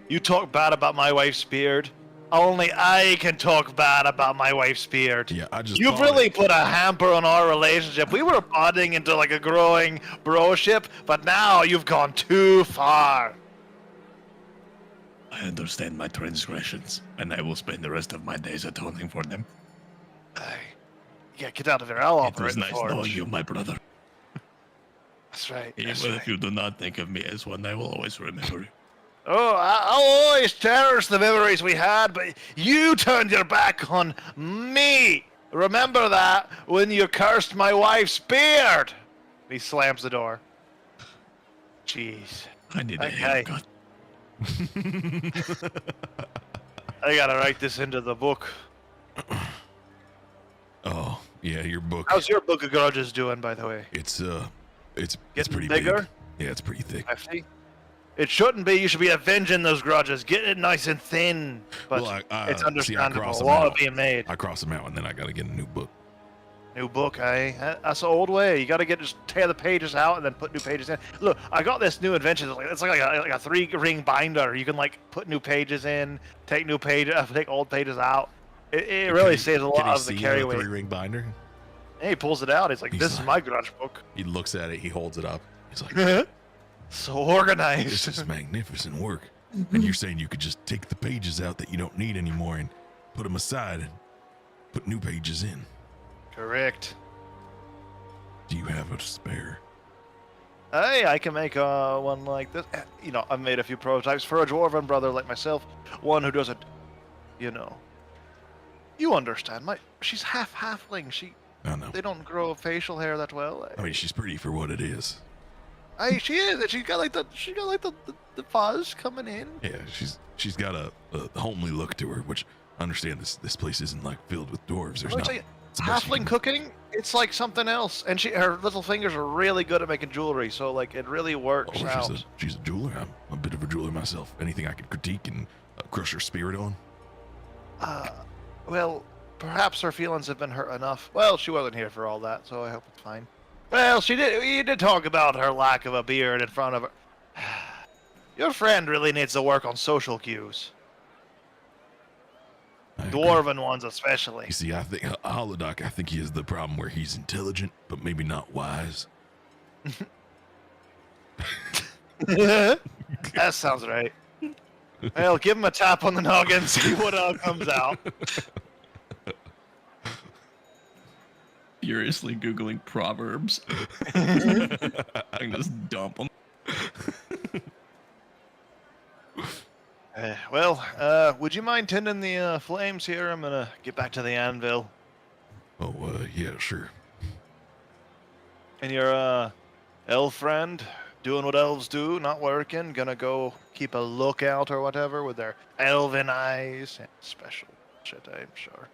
You talk bad about my wife's beard. Only I can talk bad about my wife's beard. Yeah, I just. You've bought really it. put a hamper on our relationship. We were budding into like a growing broship, but now you've gone too far. I understand my transgressions, and I will spend the rest of my days atoning for them. Yeah, get out of there. I'll It operate was the nice forge. knowing you, my brother. That's right. Even That's if right. you do not think of me as one, I will always remember you. Oh, I'll always cherish the memories we had, but you turned your back on me. Remember that when you cursed my wife's beard. He slams the door. Jeez. I need a Okay. haircut. I gotta write this into the book. Oh, yeah, your book. How's your book of grudges doing, by the way? It's it's Getting pretty bigger? big. Yeah, it's pretty thick. Hefty? It shouldn't be. You should be avenging those grudges. Get it nice and thin. But Well, it's see, I understandable. cross A them lot out. of being made. I cross them out, and then I gotta get a new book. New book, eh? That's the old way. You got to just tear the pages out and then put new pages in. Look, I got this new invention. It's like a 3-ring binder. You can like put new pages in, take new pages, take old pages out. It really saves a lot of the carry weight. 3-ring binder. And he pulls it out. He's like, He's "This is like- my grudge book." He looks at it. He holds it up. He's like, So "This organized. is magnificent work." And you're saying you could just take the pages out that you don't need anymore and put them aside and put new pages in. Correct. Do you have a spare? Hey, I can make one like this. You know, I've made a few prototypes for a dwarven brother like myself. One who doesn't, you know. You understand? She's half halfling. I don't know. They don't grow facial hair that well. I mean, she's pretty for what it is. Hey, she is. And she's got like the the fuzz coming in. Yeah, she's got a homely look to her, which I understand this place isn't like filled with dwarves. There's I would not. say it's the best you halfling can- cooking. It's like something else. And her little fingers are really good at making jewelry. So like it really works Oh, out. she's a jeweler. I'm a bit of a jeweler myself. Anything I could critique and crush her spirit on. Well, perhaps her feelings have been hurt enough. Well, she wasn't here for all that, so I hope it's fine. Well, you did talk about her lack of a beard in front of her. Your friend really needs to work on social cues. I agree. Dwarven ones especially. You see, I think Holodoc, I think he has the problem where he's intelligent, but maybe not wise. That sounds right. Well, give him a tap on the noggin, see what comes out. Furiously Googling proverbs. I can just dump them. Would you mind tending the flames here? I'm gonna get back to the anvil. Oh, yeah, sure. And your elf friend doing what elves do, not working, gonna go keep a lookout or whatever with their elven eyes and special shit, I'm sure.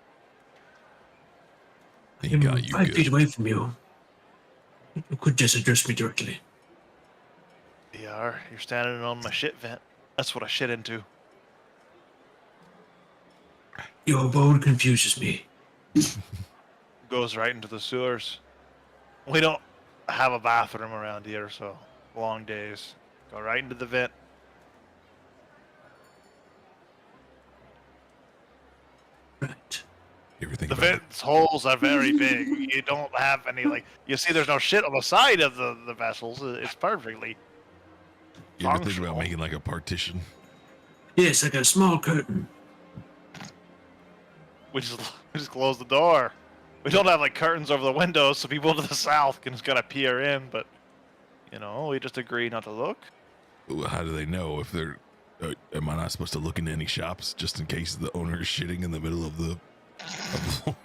He got you 5 feet good. away from you. You could just address me directly. You're standing on my shit vent. That's what I shit into. Your abode confuses me. Goes right into the sewers. We don't have a bathroom around here, so long days. Go right into the vent. Right. Everything The about it. vent's holes are very big. You don't have any, like, you see there's no shit on the side of the vessels. It's perfectly. You ever think functional. about making like a partition? Yes, like a small curtain. We just close the door. We don't have like curtains over the windows, so people to the south can just gotta peer in. But you know, we just agree not to look. Ooh, how do they know if they're? Am I not supposed to look into any shops just in case the owner is shitting in the middle of the floor?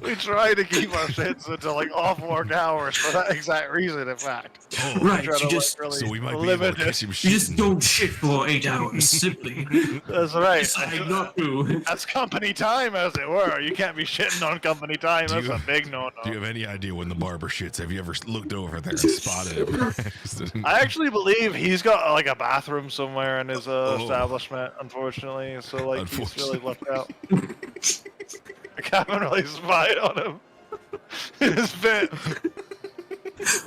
We try to keep our shits until like off-work hours for that exact reason, in fact. Oh, Right, Try to, you like, just really so we might be able limit to it. catch him you just shitting. don't shit for 8 hours. Simply That's right. decide not to. That's company time, as it were. You can't be shitting on company time. Do That's you- a big no-no. Do you have any idea when the barber shits? Have you ever looked over there and spotted him? I actually believe he's got like a bathroom somewhere in his Oh. establishment, unfortunately. So like he's really Unfortunately. left out. I haven't really spied on him. His bit.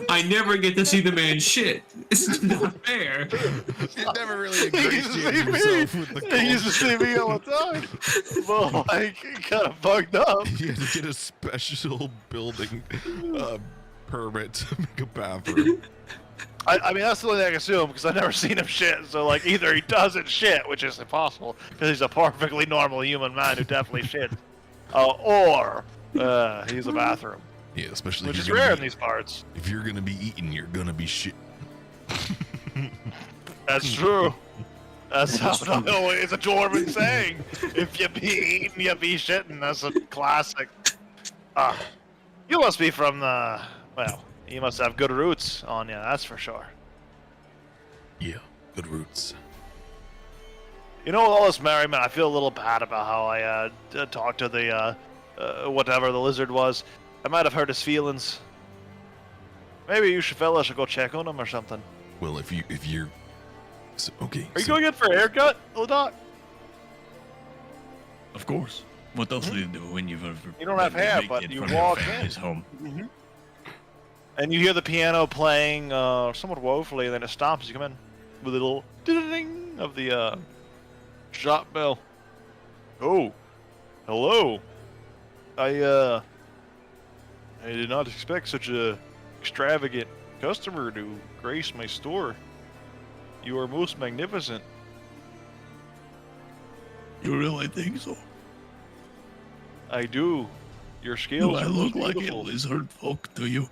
I never get to see the man shit. This is not fair. You never really He used to see ingratiated me. yourself with the He used to see me all the time. Well, like kind of bugged up. You had to get a special building permit to make a bathroom. I mean, that's the only thing I can assume because I've never seen him shit. So like, either he doesn't shit, which is impossible because he's a perfectly normal human man who definitely shits, or he's a bathroom, Yeah, especially which if is you're rare gonna in these parts. If you're gonna be eating, you're gonna be shit. That's true. That's how it's a Dwarven saying. If you be eating, you be shitting. That's a classic. You must be from the. Well, you must have good roots on you. That's for sure. Yeah, good roots. You know, with all this merriment, I feel a little bad about how I talked to the whatever the lizard was. I might have hurt his feelings. Maybe you fellas should go check on him or something. Well, if you're so, okay. Are you so- going in for a haircut, Doc? Of course. What else do you do when you've You don't have been hair, evicted but you from your walk in. family's home? And you hear the piano playing somewhat woefully, and then it stops. You come in with a little ding of the shop bell. Oh, hello. I did not expect such a extravagant customer to grace my store. You are most magnificent. You really think so? I do. Your scales Do I are look most like a beautiful. lizard folk to you?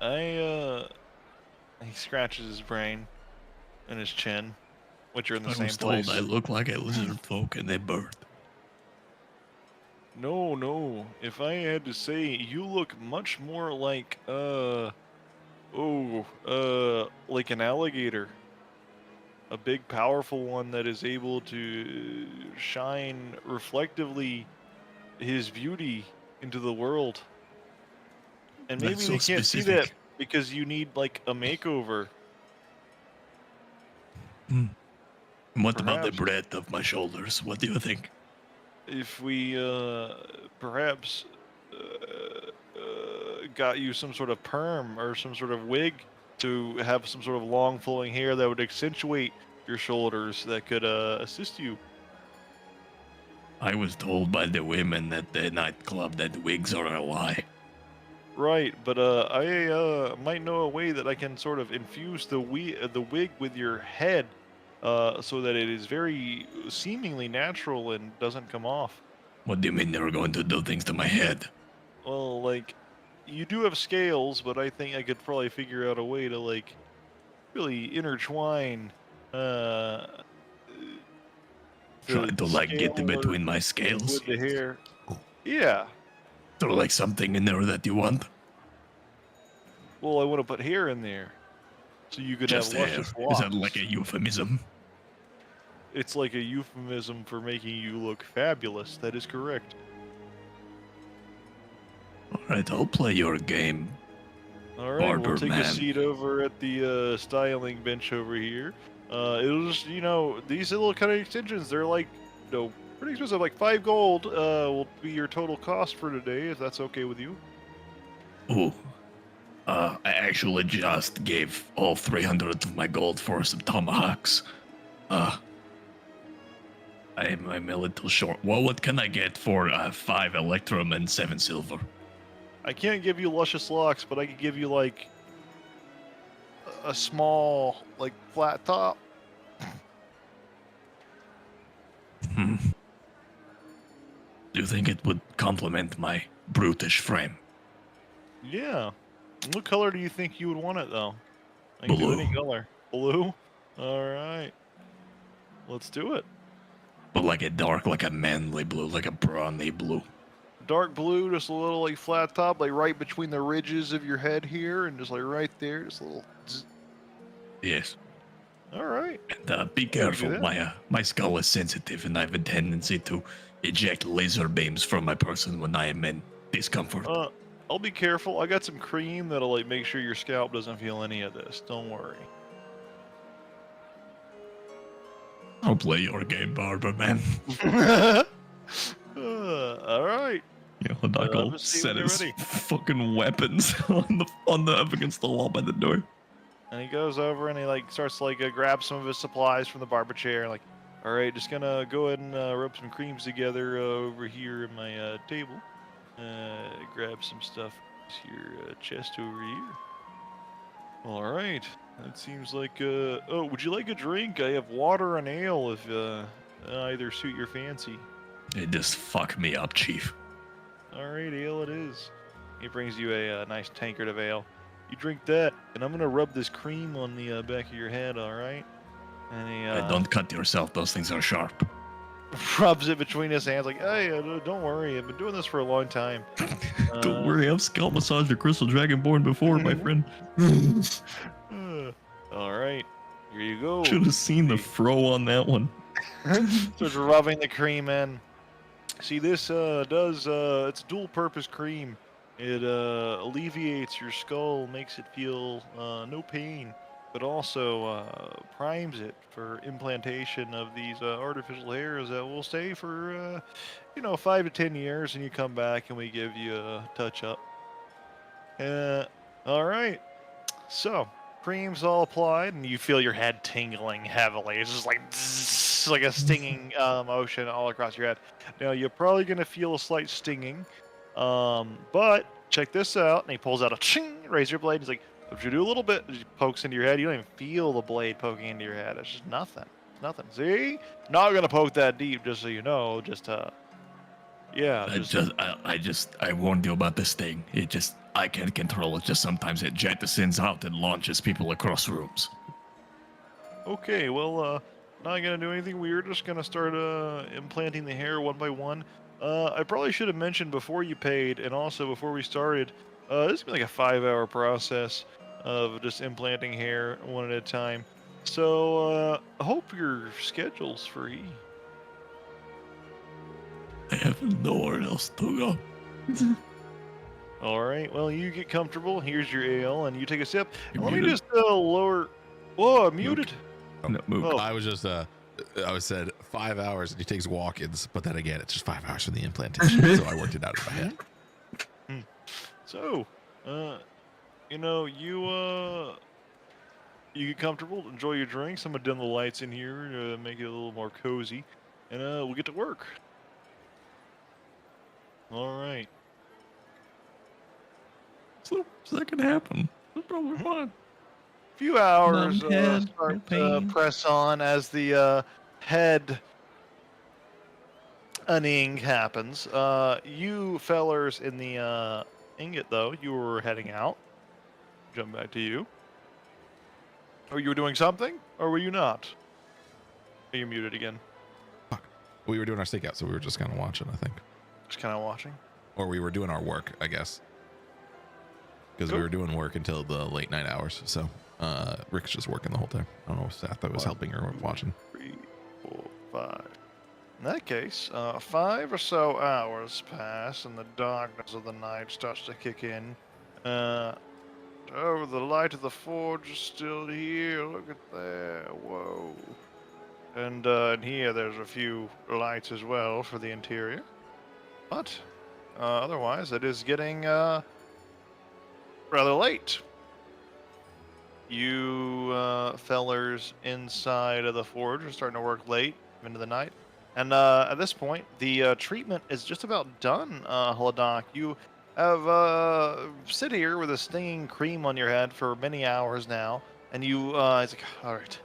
He scratches his brain and his chin, which are in the I same was told place. I look like a lizard folk in a bird. No. If I had to say, you look much more like, like an alligator. A big, powerful one that is able to shine reflectively his beauty into the world. And maybe That's they so can't see that specific. because you need, like, a makeover. What about the Perhaps. breadth of my shoulders? What do you think? If we perhaps got you some sort of perm or some sort of wig to have some sort of long flowing hair that would accentuate your shoulders that could assist you. I was told by the women at the nightclub that wigs are a lie. Right, but I might know a way that I can sort of infuse the wig with your head so that it is very seemingly natural and doesn't come off. What do you mean they're going to do things to my head? Well, like, you do have scales, but I think I could probably figure out a way to, like, really intertwine, Try to like get scale between my scales? with the hair. Yeah. Is there like something in there that you want? Well, I want to put hair in there, so you could Just have hair. luscious Is locks. that like a euphemism? It's like a euphemism for making you look fabulous. That is correct. Alright, I'll play your game. All right, Barber we'll take a man. seat over at the styling bench over here. It'll just, these little kind of extensions, they're like, pretty expensive, like 5 gold will be your total cost for today, if that's okay with you. Ooh. I actually just gave all 300 of my gold for some tomahawks. I'm a little short. Well, what can I get for 5 electrum and 7 silver? I can't give you luscious locks, but I could give you, like, a small, like, flat top. Hmm. Do you think it would complement my brutish frame? Yeah. What color do you think you would want it, though? I can do any Blue. color. Blue? Alright. Let's do it. But like a dark, like a manly blue, like a brawny blue. dark blue, just a little like flat top, like right between the ridges of your head here, and just like right there, just a little. Yes. All right. And be do careful. that. My skull is sensitive, and I have a tendency to eject laser beams from my person when I am in discomfort. I'll be careful. I got some cream that'll like make sure your scalp doesn't feel any of this. Don't worry. I'll play your game, Barber man. All right. Yeah, Hadak will let's see set when you're his ready. fucking weapons on the up against the wall by the door. And he goes over and he like starts to like grab some of his supplies from the barber chair. Like, all right, just gonna go ahead and rub some creams together over here at my table. Grab some stuff to your chest over here. All right, that seems like. Oh, would you like a drink? I have water and ale if either suit your fancy. It just fuck me up, Chief. All right, ale it is. He brings you a nice tankard of ale. You drink that, and I'm gonna rub this cream on the back of your head. All right. And he Don't cut yourself. Those things are sharp. rubs it between his hands, like, "Hey, don't worry. I've been doing this for a long time." Don't worry, I've scalp massaged a crystal dragonborn before, my friend. All right, here you go. Should have seen the fro on that one. Starts rubbing the cream in. See, this it's dual-purpose cream. It alleviates your skull, makes it feel no pain, but also primes it for implantation of these artificial hairs that will stay for 5 to 10 years, and you come back and we give you a touch-up. All right, so cream's all applied, and you feel your head tingling heavily. It's just like zzz, like a stinging motion all across your head. Now you're probably gonna feel a slight stinging, but check this out. And he pulls out a ching razor blade. He's like, "If you do a little bit," he pokes into your head. You don't even feel the blade poking into your head. It's just nothing. It's nothing. See? Not gonna poke that deep, just so you know. Just yeah. I warned you about this thing. I can't control it. Just sometimes it jettisons out and launches people across rooms. Okay, well, not gonna do anything weird. Just gonna start implanting the hair one by one. I probably should have mentioned before you paid, and also before we started, this is like a 5-hour process of just implanting hair one at a time. So I hope your schedule's free. I have nowhere else to go. All right. Well, you get comfortable. Here's your ale, and you take a sip. You're Let me muted. just lower. Whoa, I'm muted. No, move. Oh. I was just I was said 5 hours and he takes walk-ins, but then again, it's just 5 hours for the implantation. So I worked it out in my head. So, you get comfortable, enjoy your drinks. I'm gonna dim the lights in here, make it a little more cozy, and we'll get to work. All right. So that can happen. That's probably fine. Few hours Numb head, start no to pain. press on as the head unning happens. You fellers in the ingot, though, you were heading out. Jump back to you. Or you were doing something, or were you not? Are you muted again? We were doing our stakeout, so we were just kind of watching, I think. Just kind of watching. Or we were doing our work, I guess. Because Cool. we were doing work until the late night hours. So Rick's just working the whole time. I don't know if Seth was helping or watching. 3, 4, 5. In that case, 5 or so hours pass, and the darkness of the night starts to kick in. Oh, the light of the forge is still here. Look at there. Whoa. And in here, there's a few lights as well for the interior. But otherwise, it is getting rather late. You fellers inside of the forge are starting to work late into the night. And at this point, the treatment is just about done, Haladak. You have sit here with a stinging cream on your head for many hours now, and you, it's like, all right.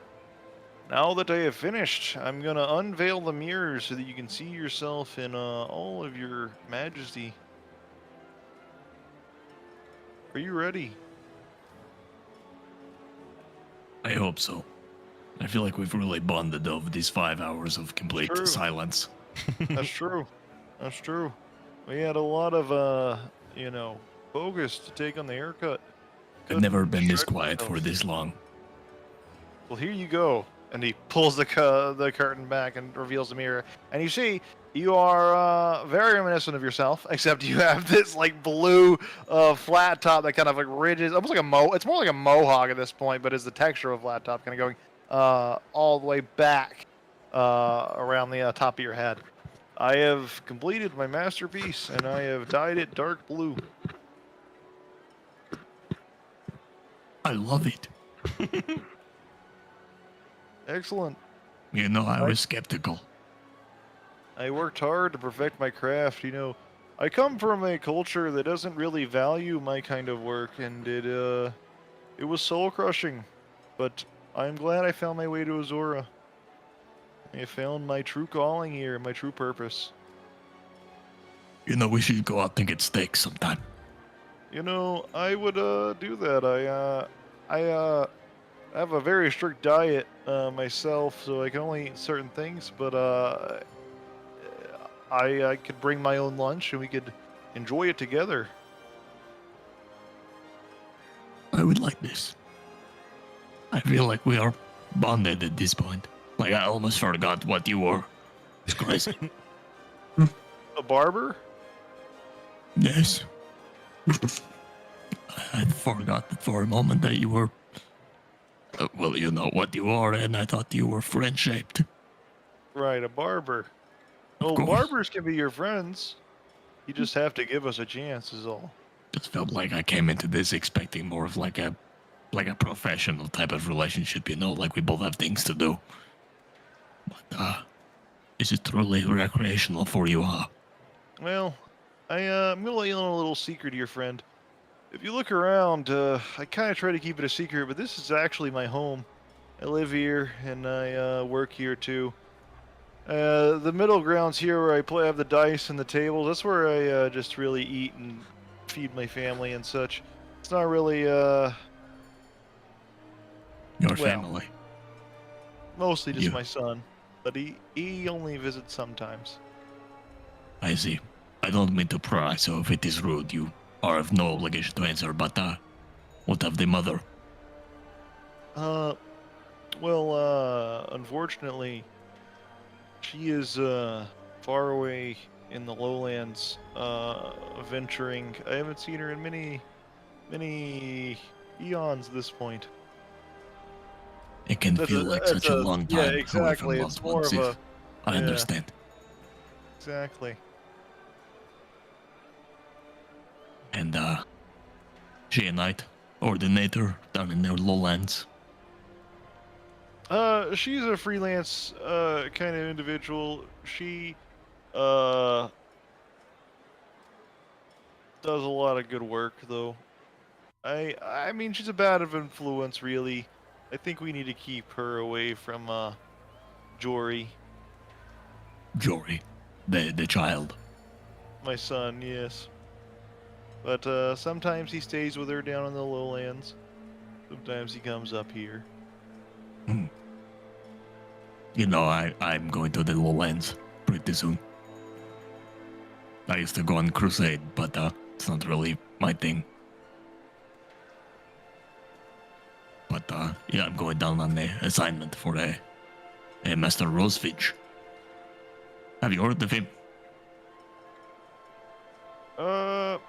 Now that I have finished, I'm gonna unveil the mirror so that you can see yourself in all of your majesty. Are you ready? I hope so. I feel like we've really bonded over these 5 hours of complete True. silence. That's true. That's true. We had a lot of, focus to take on the haircut. I've never been this Stretch quiet for myself. this long. Well, here you go. And he pulls the curtain back and reveals the mirror. And you see, you are very reminiscent of yourself, except you have this like blue flat top that kind of like ridges, almost like a it's more like a mohawk at this point, but is the texture of a flat top, kind of going all the way back around the top of your head. I have completed my masterpiece, and I have dyed it dark blue. I love it. Excellent. You know, I was skeptical. I worked hard to perfect my craft. I come from a culture that doesn't really value my kind of work, and it was soul crushing. But I'm glad I found my way to Azora. I found my true calling here, my true purpose. You know, we should go out and get steaks sometime. I would do that. I have a very strict diet myself, so I can only eat certain things. But I could bring my own lunch, and we could enjoy it together. I would like this. I feel like we are bonded at this point. Like, I almost forgot what you were. It's crazy. A barber? Yes. I forgot for a moment that you were. Well, you know what you are, and I thought you were friend shaped. Right, a barber. Of Well, course. barbers can be your friends. You just have to give us a chance, is all. Just felt like I came into this expecting more of like a professional type of relationship, you know, like we both have things to do. But is it truly recreational for you, huh? Well, I'm gonna let you in on a little secret here, friend. If you look around, I kind of try to keep it a secret, but this is actually my home. I live here, and I work here too. The middle ground's here where I have the dice and the tables. That's where I just really eat and feed my family and such. It's not really, Your Well, family. mostly just You- my son. But he only visits sometimes. I see. I don't mean to pry, so if it is rude, you are of no obligation to answer, but what of the mother? Unfortunately, she is far away in the lowlands, venturing. I haven't seen her in many eons at this point. It can That's feel like such a long time. Yeah, away from exactly. loved It's more ones, of yes. a I yeah. understand. exactly. And she a knight, ordinator down in their lowlands. She's a freelance kind of individual. She does a lot of good work, though. I mean, she's a bad of influence, really. I think we need to keep her away from Jory, Jory, the child. my son. Yes, but sometimes he stays with her down in the lowlands. Sometimes he comes up here. You know, I'm going to the lowlands pretty soon. I used to go on crusade, but it's not really my thing. But yeah, I'm going down on the assignment for a Master Rosefidge. Have you heard of him? I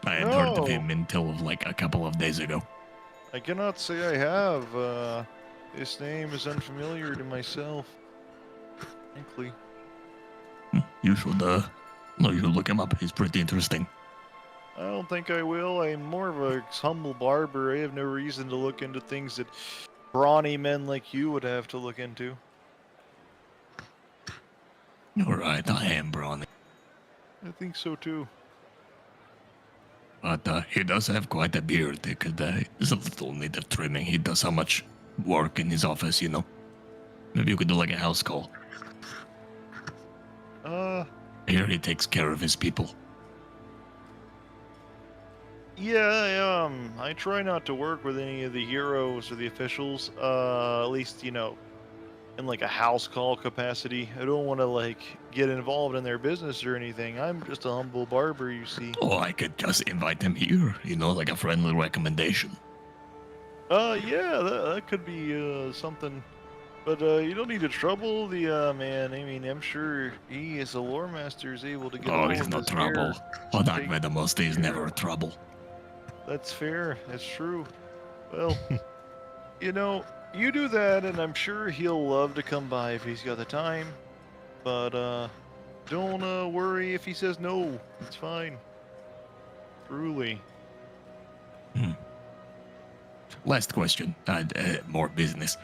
hadn't heard of No. him until like a couple of days ago. I cannot say I have. His name is unfamiliar to myself. Frankly. You should no, you should look him up. He's pretty interesting. I don't think I will. I'm more of a humble barber. I have no reason to look into things that brawny men like you would have to look into. You're right, I am brawny. I think so too. But he does have quite a beard. There's a little need of trimming. He does so much work in his office, you know. Maybe you could do like a house call. Here he takes care of his people. Yeah, I try not to work with any of the heroes or the officials. At least, in like a house call capacity. I don't want to like get involved in their business or anything. I'm just a humble barber, you see. Oh, I could just invite him here, like a friendly recommendation. Yeah, that could be something. But you don't need to trouble the man. I mean, I'm sure he, as a lore master, is able to get. Oh, all he's of no his trouble. hair. Hodak Vedamost is never trouble. That's fair. That's true. Well, you do that, and I'm sure he'll love to come by if he's got the time. But don't worry if he says no. It's fine. Truly. Last question. More business.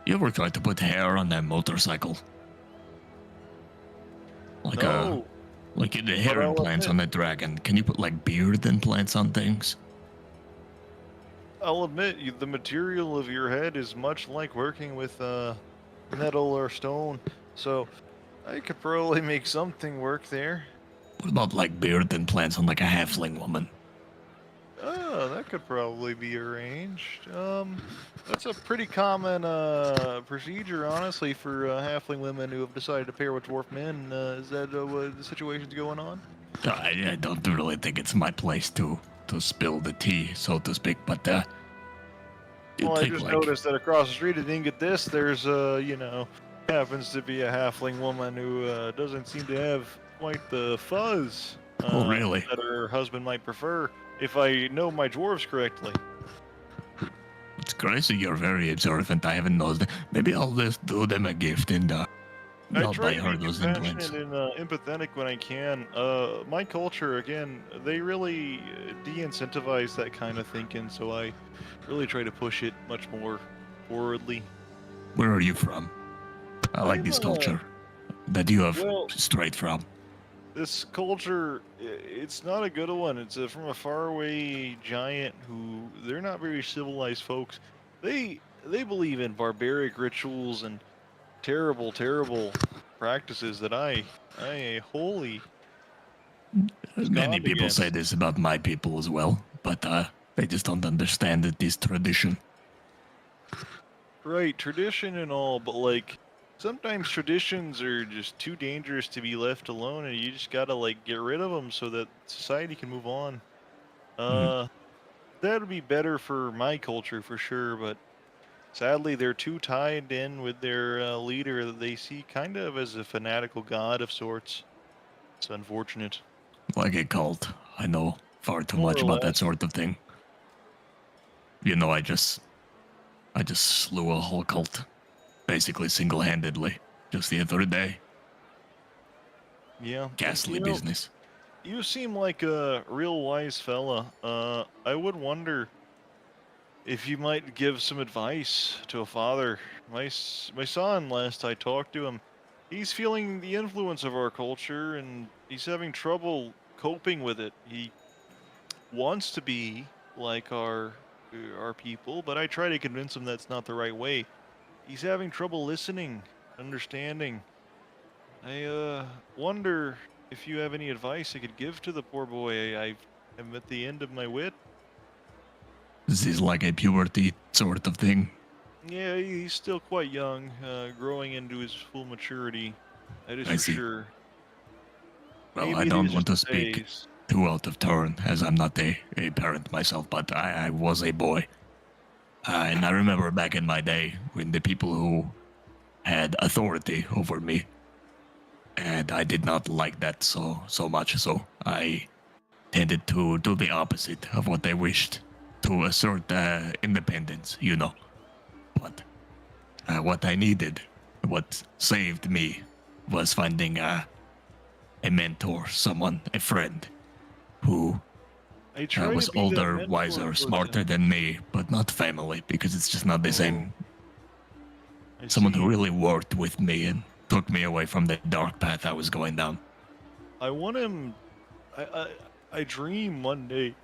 You ever tried to put hair on that motorcycle? Like No. like the hair I'll implants on admit- the dragon. Can you put like beard implants on things? I'll admit, the material of your head is much like working with metal or stone, so I could probably make something work there. What about like beard implants on like a halfling woman? Oh, that could probably be arranged. That's a pretty common procedure, honestly, for halfling women who have decided to pair with dwarf men. Is that what the situation's going on? I don't really think it's my place to spill the tea, so to speak. But you Well, I think just like noticed that across the street at Ingot This, there's happens to be a halfling woman who doesn't seem to have quite the fuzz. Oh, really? That her husband might prefer, if I know my dwarves correctly. it's crazy. You're very observant. I haven't noticed. Maybe I'll just do them a gift and I I'll try buy to her be those compassionate implants. and empathetic when I can. My culture, again, they really de-incentivize that kind of thinking, so I really try to push it much more forwardly. Where are you from? I like I'm, this culture that you have well- straight from. This culture, it's not a good one. It's from a faraway giant who, they're not very civilized folks. They believe in barbaric rituals and terrible, terrible practices that I wholly Many gone people say against. this about my people as well, but they just don't understand that this tradition. Right, tradition and all, but like sometimes traditions are just too dangerous to be left alone, and you just gotta like get rid of them so that society can move on. That would be better for my culture for sure, but sadly they're too tied in with their leader that they see kind of as a fanatical god of sorts. It's unfortunate. Like a cult. I know far too More much or about that less. sort of thing. I just slew a whole cult, basically single-handedly, just the other day. Yeah. Ghastly You know, business. You seem like a real wise fella. I would wonder if you might give some advice to a father. My son, last I talked to him, he's feeling the influence of our culture and he's having trouble coping with it. He wants to be like our people, but I try to convince him that's not the right way. He's having trouble listening, understanding. I wonder if you have any advice I could give to the poor boy. I am at the end of my wit. This is like a puberty sort of thing. Yeah, he's still quite young, growing into his full maturity. That is I for see. sure. Well, Maybe I these don't are want to just speak days. too out of turn, as I'm not a parent myself, but I was a boy. And I remember back in my day when the people who had authority over me, and I did not like that so much, so I tended to do the opposite of what they wished, to assert independence, But what I needed, what saved me, was finding a mentor, someone, a friend, who I try to was be that older, mentor wiser, person. smarter than me, but not family, because it's just not the same. I Someone see. who really worked with me and took me away from the dark path I was going down. I want him. I dream one day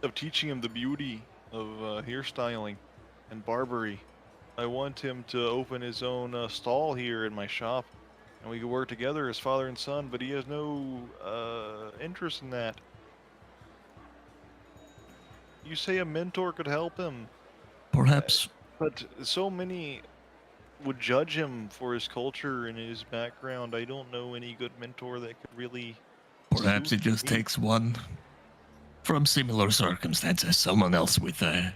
of teaching him the beauty of hairstyling and barbery. I want him to open his own stall here in my shop, and we could work together as father and son. But he has no interest in that. You say a mentor could help him, Perhaps but so many would judge him for his culture and his background. I don't know any good mentor that could really. Perhaps suit it just me. takes one from similar circumstances, someone else with a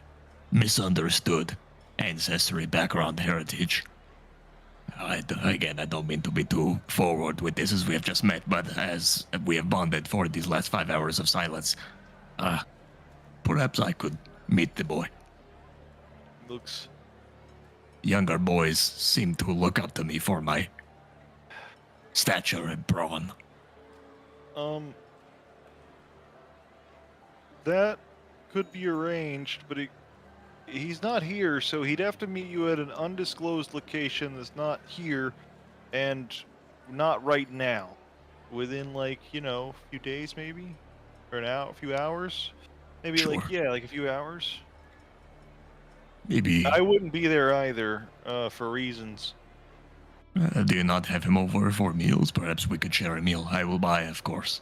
misunderstood ancestry, background, heritage. Again, I don't mean to be too forward with this as we have just met, but as we have bonded for these last 5 hours of silence, perhaps I could meet the boy. Looks. Younger boys seem to look up to me for my stature and brawn. That could be arranged, but he's not here, so he'd have to meet you at an undisclosed location that's not here, and not right now. Within like a few days maybe, or a few hours, maybe Sure. like a few hours. Maybe. I wouldn't be there either, for reasons. Do you not have him over for meals? Perhaps we could share a meal. I will buy, of course.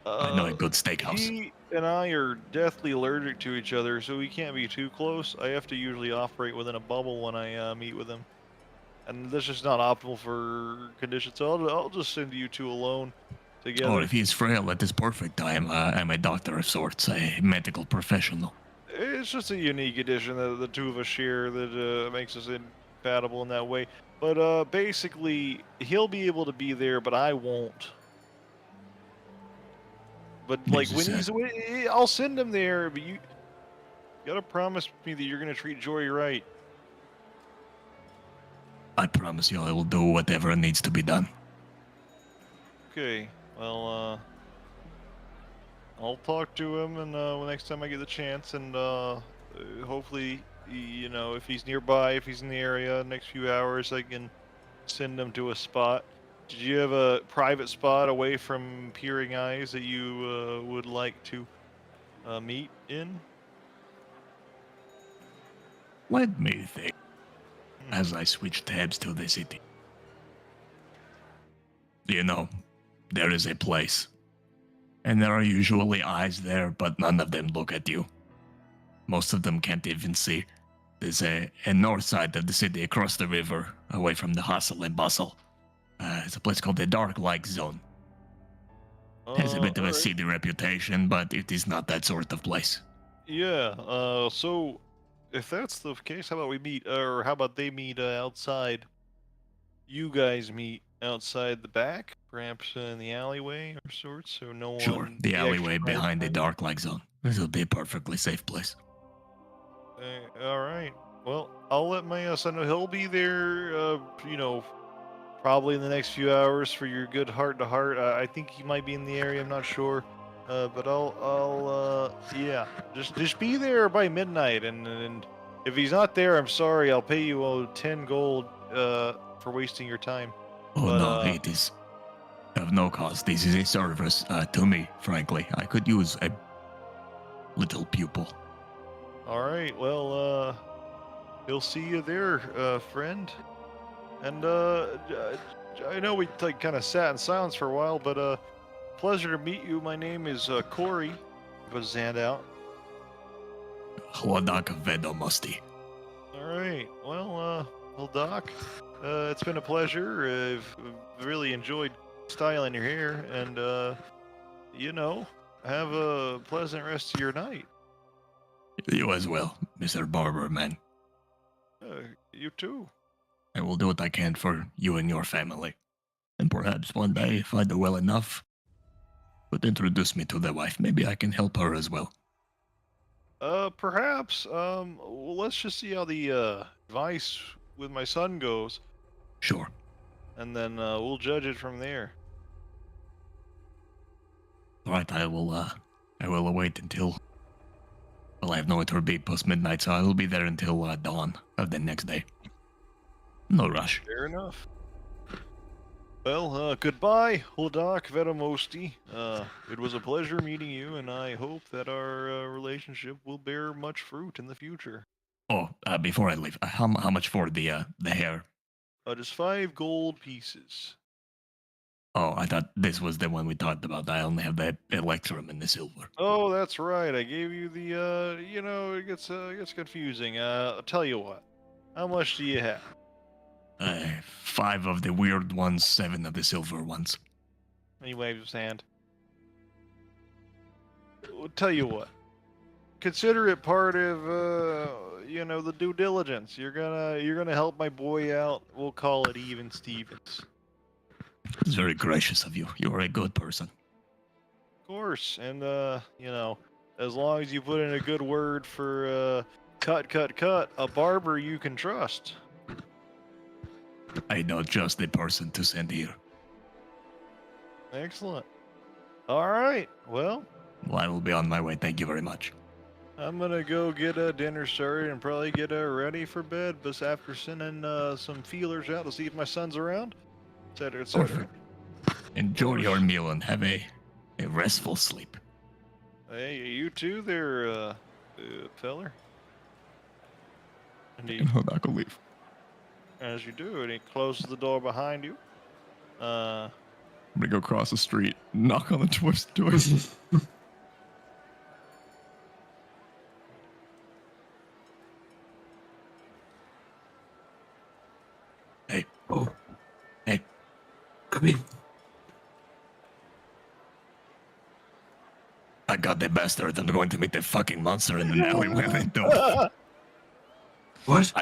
I know a good steakhouse. He and I are deathly allergic to each other, so we can't be too close. I have to usually operate within a bubble when I meet with him, and that's just not optimal for conditions. So I'll just send you two alone together. Or if he's frail at this perfect time, I'm a doctor of sorts, a medical professional. It's just a unique addition that the two of us share that makes us incompatible in that way. But basically, he'll be able to be there, but I won't. But like Makes when sense. I'll send him there. But you gotta promise me that you're gonna treat Jory right. I promise you I will do whatever needs to be done. Okay. Well, I'll talk to him, and next time I get the chance, and hopefully, if he's nearby, if he's in the area, next few hours, I can send him to a spot. Did you have a private spot away from peering eyes that you would like to meet in? Let me think as I switch tabs to the city. There is a place. And there are usually eyes there, but none of them look at you. Most of them can't even see. There's a north side of the city across the river, away from the hustle and bustle. It's a place called the Dark Lake Zone. Has a bit of a alright. seedy reputation, but it is not that sort of place. Yeah. So if that's the case, how about we meet, or how about they meet outside? You guys meet outside the back, perhaps in the alleyway or sorts, so no Sure, one. the extra alleyway might behind the find you. Dark Lake Zone. This will be a perfectly safe place. All right. Well, I'll let my son know he'll be there. Probably in the next few hours for your good heart to heart. I think he might be in the area. I'm not sure. But yeah, just be there by midnight, and if he's not there, I'm sorry. I'll pay you 10 gold for wasting your time. Oh But, no, it is of no cost. This is a service to me, frankly. I could use a little pupil. All right. Well, he'll see you there, friend. And I know we kind of sat in silence for a while, but pleasure to meet you. My name is Corey. Put his hand out. Hladak Vedomosti. All right. Well, Doc, it's been a pleasure. I've really enjoyed styling your hair, and have a pleasant rest of your night. You as well, Mr. Barberman. You too. I will do what I can for you and your family. And perhaps one day, if I do well enough, would introduce me to the wife. Maybe I can help her as well. Perhaps. Well, let's just see how the advice with my son goes, Sure. and then we'll judge it from there. All right, I will await until. Well, I have nowhere to be post midnight, so I will be there until dawn of the next day. No rush. Fair enough. Well, goodbye, Huldak Vedomosti. It was a pleasure meeting you, and I hope that our relationship will bear much fruit in the future. Oh, before I leave, how much for the hair? Just 5 gold pieces. Oh, I thought this was the one we talked about. I only have the electrum and the silver. Oh, that's right. I gave you the. It gets confusing. I'll tell you what. How much do you have? 5 of the weird ones, 7 of the silver ones. He waves his hand. I'll tell you what. Consider it part of, the due diligence. You're gonna help my boy out. We'll call it even Stevens. It's very gracious of you. You're a good person. Of course, and as long as you put in a good word for cut, a barber you can trust. I know just the person to send here. Excellent. All right. Well, I will be on my way. Thank you very much. I'm gonna go get dinner started and probably get ready for bed. But after sending some feelers out to see if my son's around, etc., etc. Perfect. Enjoy your meal and have a restful sleep. Hey, you too, there, feller. And he, I'm not gonna leave. as you do, and he closes the door behind you. I'm gonna go across the street, knock on the door. Hey, Oh, hey, come in. I got the bastard. I'm going to meet the fucking monster in the alleyway. I don't, What?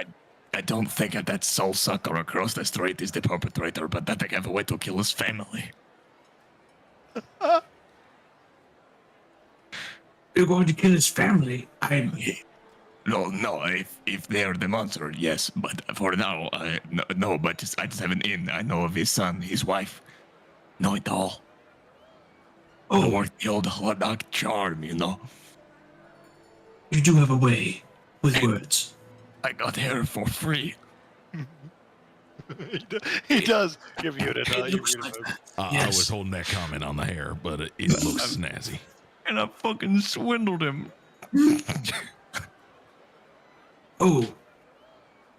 I don't think that soul sucker across the street is the perpetrator, but that I have a way to kill his family. You're going to kill his family? No, if they're the monster, yes. But for now, no. But I just have an in. I know of his son, his wife. Know it all. I Oh, work the old Holodoc charm, you know. you do have a way with words. I got hair for free. he does give you It looks like that. I Yes. was holding that comment on the hair, but it looks snazzy. And I fucking swindled him. Oh,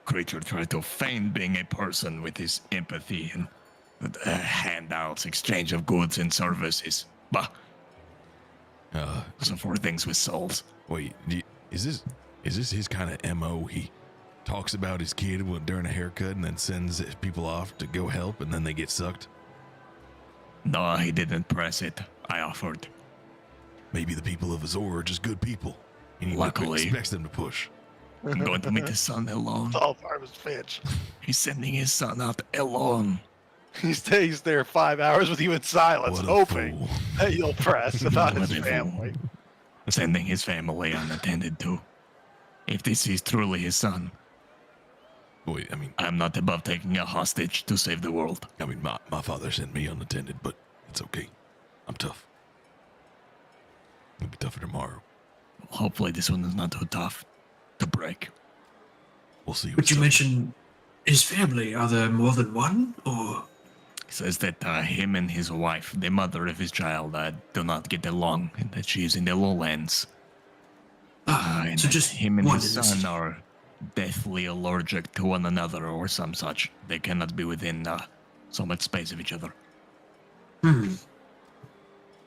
Creature tried to feign being a person with his empathy and handouts, exchange of goods and services. Bah, so for things with souls. Wait, is this his kind of MO? He talks about his kid during a haircut and then sends people off to go help and then they get sucked? No, he didn't press it. I offered. Maybe the people of Azor are just good people. And he Luckily. expects them to push. I'm going to meet his son alone. It's all part of his pitch. He's sending his son out alone. He stays there 5 hours with you in silence, What a hoping fool. that you'll press about his What a fool. family. Sending his family unattended to. If this is truly his son, Wait, I mean, I'm not above taking a hostage to save the world. my father sent me unattended, but it's okay. I'm tough. I'll be tougher tomorrow. Hopefully this one is not too tough to break. We'll see. but what's you up. mentioned his family. Are there more than one? Or He says that him and his wife, the mother of his child, do not get along, and that she is in the lowlands. And so that just him and one his in the son city. are deathly allergic to one another or some such. They cannot be within so much space of each other.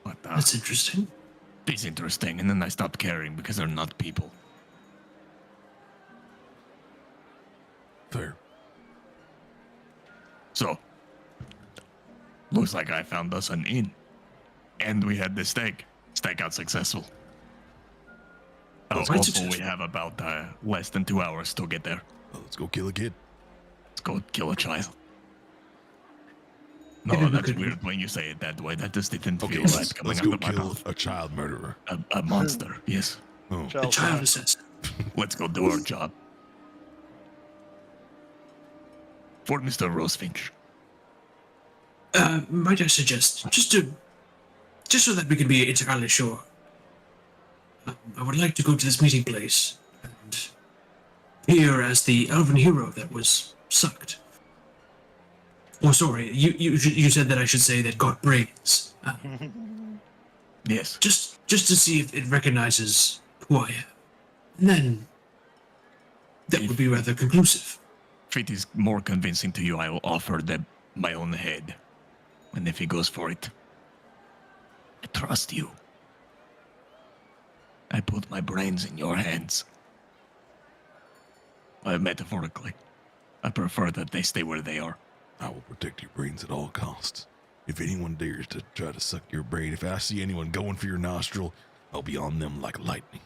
But That's interesting. it's interesting, and then I stopped caring because they're not people. Fair. So, looks like I found us an inn. And we had the steak. Stakeout successful. Quite Also, we successful. have about less than 2 hours to get there. Well, let's go kill a kid. Let's go kill a child. No, Maybe we that's could- weird when you say it that way. That just didn't Okay, feel let's, right coming let's out go of my kill mouth. a child murderer. A monster, yes. Oh, A child assassin. Let's go do our job. For Mr. Rosefinch. Might I suggest, just so that we can be entirely sure, I would like to go to this meeting place and appear as the elven hero that was sucked. Oh, sorry, you said that I should say that got brains. Yes. Just to see if it recognizes who I am, and then that would be rather conclusive. If it is more convincing to you, I will offer my own head. And if he goes for it, I trust you. I put my brains in your hands. Metaphorically. I prefer that they stay where they are. I will protect your brains at all costs. If anyone dares to try to suck your brain, if I see anyone going for your nostril, I'll be on them like lightning.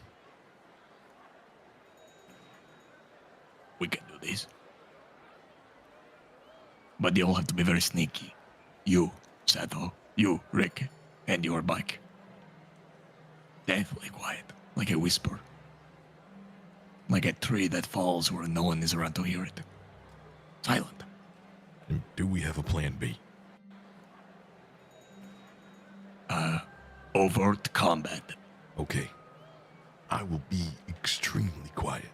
We can do this. But you'll have to be very sneaky. You, Sato, you, Rick, and your bike. Deathly quiet, like a whisper. Like a tree that falls where no one is around to hear it. Silent. And do we have a plan B? Overt combat. Okay. I will be extremely quiet.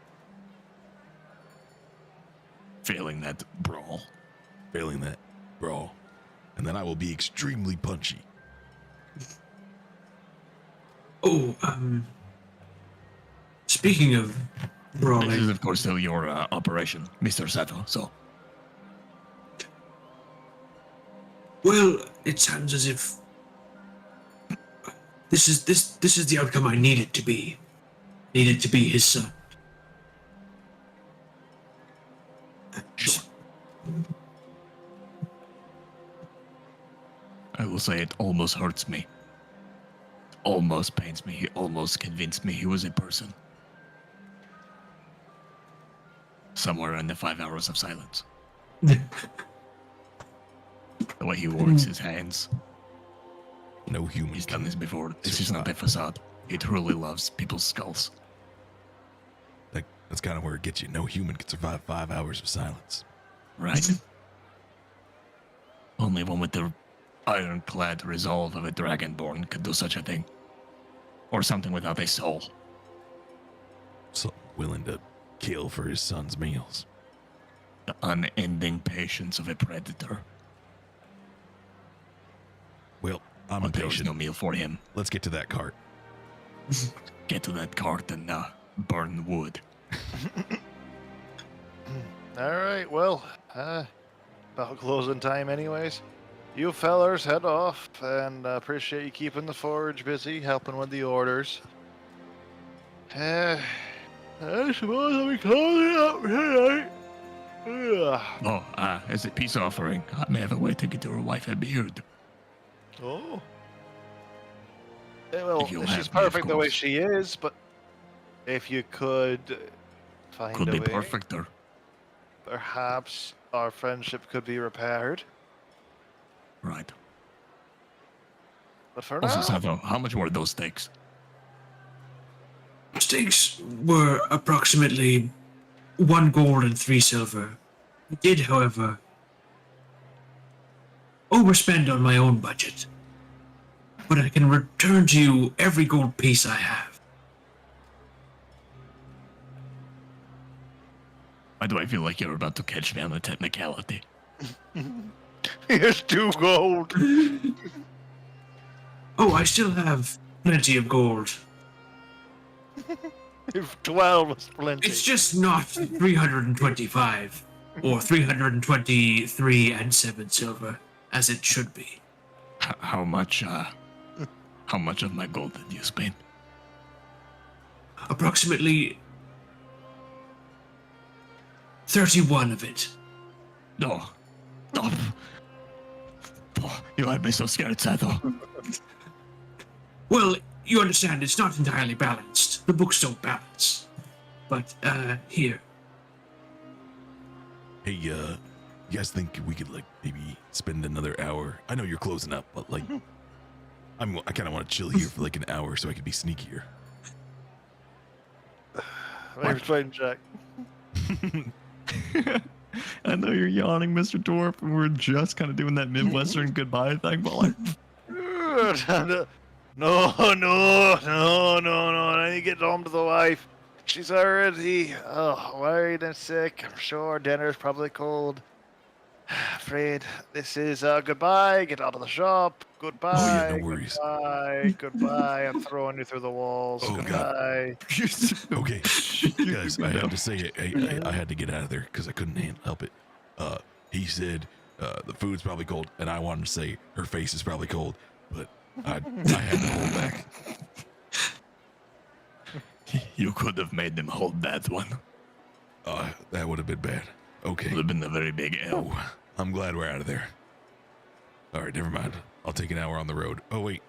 Failing that, brawl. Failing that, brawl. And then I will be extremely punchy. Oh, speaking of This brawling, is, of course, still your operation, Mr. Sato, so... well, it sounds as if this is the outcome I need it to be. Need it to be his son. Sure. I will say it almost hurts me. Almost pains me. He almost convinced me he was a person. Somewhere in the 5 hours of silence. The way he works his hands. No human. He's done can this before. This is survive. not a facade. He truly loves people's skulls. Like, that's kind of where it gets you. No human can survive 5 hours of silence. Right? Only one with the ironclad resolve of a dragonborn could do such a thing. Or something without a soul. So willing to kill for his son's meals. The unending patience of a predator. Well, I'm But there was impatient. no meal for him. Let's get to that cart. Get to that cart and burn wood. All right, well, about closing time anyways. You fellers head off, and appreciate you keeping the forge busy, helping with the orders. I suppose I'll be closing up tonight. Oh, as a peace offering, I may have a way to get your wife a beard. Oh. Well, If you'll she's have me, of perfect the way course. she is, but if you could find Could a be way, perfecter. perhaps our friendship could be repaired. Right. But for Also, now, Sato, how much were those steaks? Stakes were approximately 1 gold and 3 silver. I did, however, overspend on my own budget. But I can return to you every gold piece I have. Why do I feel like you're about to catch me on a technicality? here's 2 gold. Oh, I still have plenty of gold. If 12 is plenty. It's just not 325 or 323 and 7 silver as it should be. How much of my gold did you spend? Approximately 31 of it. No. No. Oh, you had me so scared, Sato. Well, you understand, it's not entirely balanced. The books don't balance. But, here. Hey, you guys think we could, like, maybe spend another hour? I know you're closing up, but, like, I kind of want to chill here for, like, an hour so I could be sneakier. Maybe explain, Jack. I know you're yawning, Mr. Dwarf, and we're just kind of doing that Midwestern goodbye thing, but like, No, I need to get home to the wife. She's already worried and sick. I'm sure dinner's probably cold. Afraid this is goodbye. Get out of the shop. Goodbye. Oh, yeah, no worries. Goodbye. I'm throwing you through the walls. Oh, goodbye. Okay, guys, I had to say it. I had to get out of there because I couldn't help it. He said the food's probably cold, and I wanted to say her face is probably cold, but I had to hold back. You could have made them hold that one. That would have been bad. Okay. Would have been a very big L. Oh, I'm glad we're out of there. All right, never mind. I'll take an hour on the road. Oh, wait.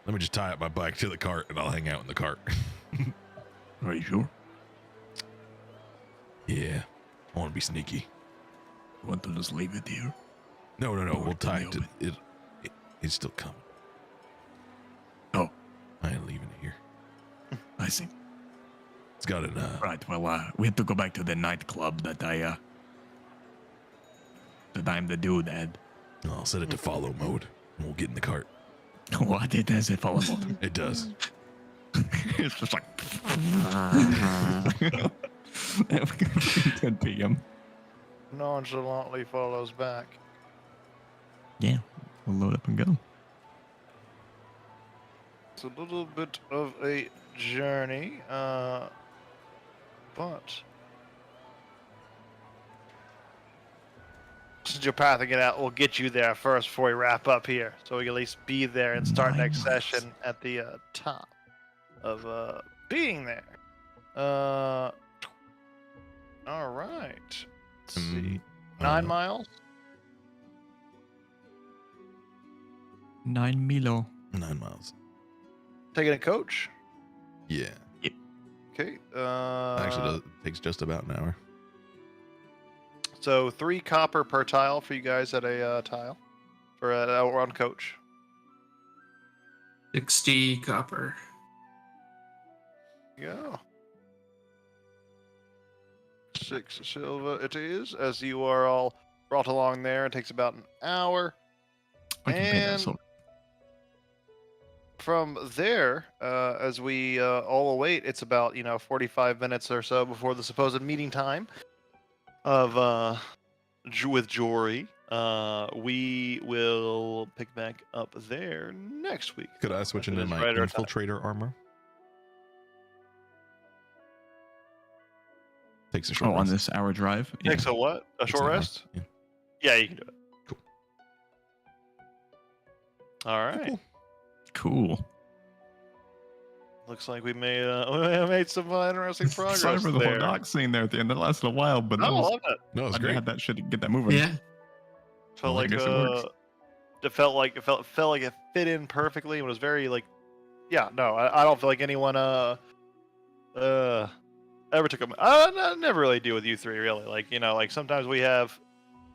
Let me just tie up my bike to the cart and I'll hang out in the cart. Are you sure? Yeah. I want to be sneaky. Want to just leave it here? No. Or We'll tie can it we to it's still coming. Oh. I ain't leaving it here. I see. It's got an, Right, well, we have to go back to the nightclub that I'm the dude at. I'll set it to follow mode and we'll get in the cart. What? It has a follow mode. It does. It's just like 10 p.m. Nonchalantly follows back. Yeah, we'll load up and go. It's a little bit of a journey, but since you're pathing it out, we'll get you there first before we wrap up here, so we can at least be there and start next Nice. session at the top of being there. All right. Let's see. 9 miles. 9 Milo. 9 miles. Taking a coach. Yeah. Okay. Actually, it takes just about an hour. So 3 copper per tile for you guys at a tile for on coach. 60 copper. Go. 6 silver it is, as you are all brought along there. It takes about an hour. I can pay that And silver. from there, as we all await, it's about 45 minutes or so before the supposed meeting time of with Jory. We will pick back up there next week. Could I switch It into is my right on time. infiltrator armor? Takes a short Oh, on rest. this hour drive? Yeah. Takes a what? A Takes short an hour. rest? Yeah. Yeah, you can do it. Cool. All right. Cool. Looks like we made some interesting progress Sorry for the there. whole dock scene there at the end. That lasted a while, but No, I that was, love it. No, it's I great. had that shit to get that moving. Yeah. Felt Well, I like guess it works. it felt like it fit in perfectly. It was very like, yeah. No, I don't feel like anyone ever took them. I never really do with you three really. Like sometimes we have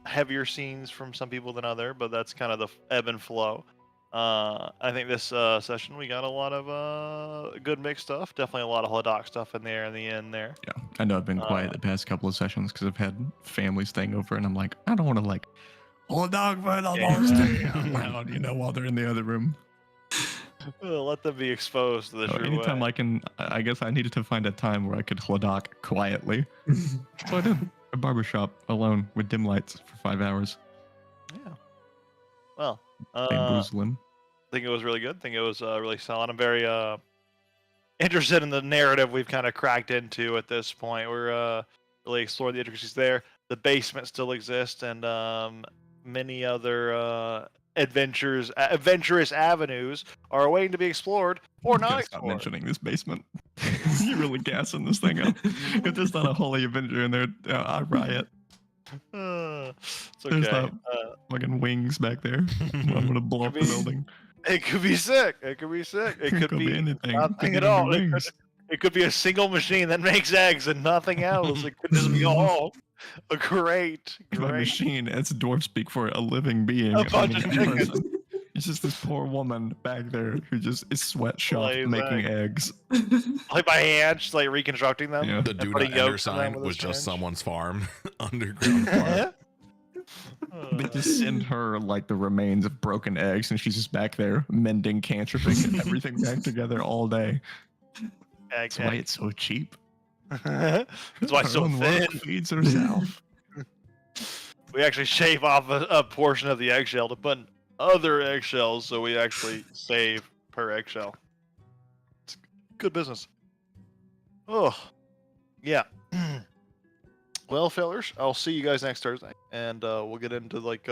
heavier scenes from some people than other, but that's kind of the ebb and flow. I think this session we got a lot of good mixed stuff. Definitely a lot of Holodoc stuff in there in the end there. Yeah, I know I've been quiet the past couple of sessions because I've had family staying over, and I'm like, I don't want to like, hold dog for the Yeah. monster out loud, while they're in the other room. Let them be exposed to the So true anytime way. I can, I guess I needed to find a time where I could Holodoc quietly. So I did a barbershop alone with dim lights for 5 hours. Yeah. Well, Bamboozle him. I think it was really good. I think it was really solid. I'm very interested in the narrative we've kind of cracked into at this point. We're really exploring the intricacies there. The basement still exists, and many other adventurous avenues are waiting to be explored or not Gotta stop explored. mentioning this basement. You're really gassing this thing up. If there's not a holy avenger in there, I riot. It's There's okay. not fucking wings back there. I'm gonna blow up the Could be- building. It could be sick. It could be sick. It could be anything. nothing Could at even all. be It could, wings. it could be a single machine that makes eggs and nothing else. It could just be all a great. By machine, it's dwarf speak for a living being. A bunch of chickens. person. It's just this poor woman back there who just is sweatshop Lays making eggs. eggs. Like by hand, just like reconstructing them. Yeah. The And do putting not enter yolks in them sign with a was just syringe. someone's farm, underground farm. They just send her like the remains of broken eggs, and she's just back there mending, cantripping everything back together all day. That's why it's so cheap. That's why it's Her so own thin. work feeds herself. We actually shave off a portion of the eggshell to put in other eggshells, so we actually save per eggshell. It's good business. Oh, yeah. Well, fellers, I'll see you guys next Thursday, and we'll get into like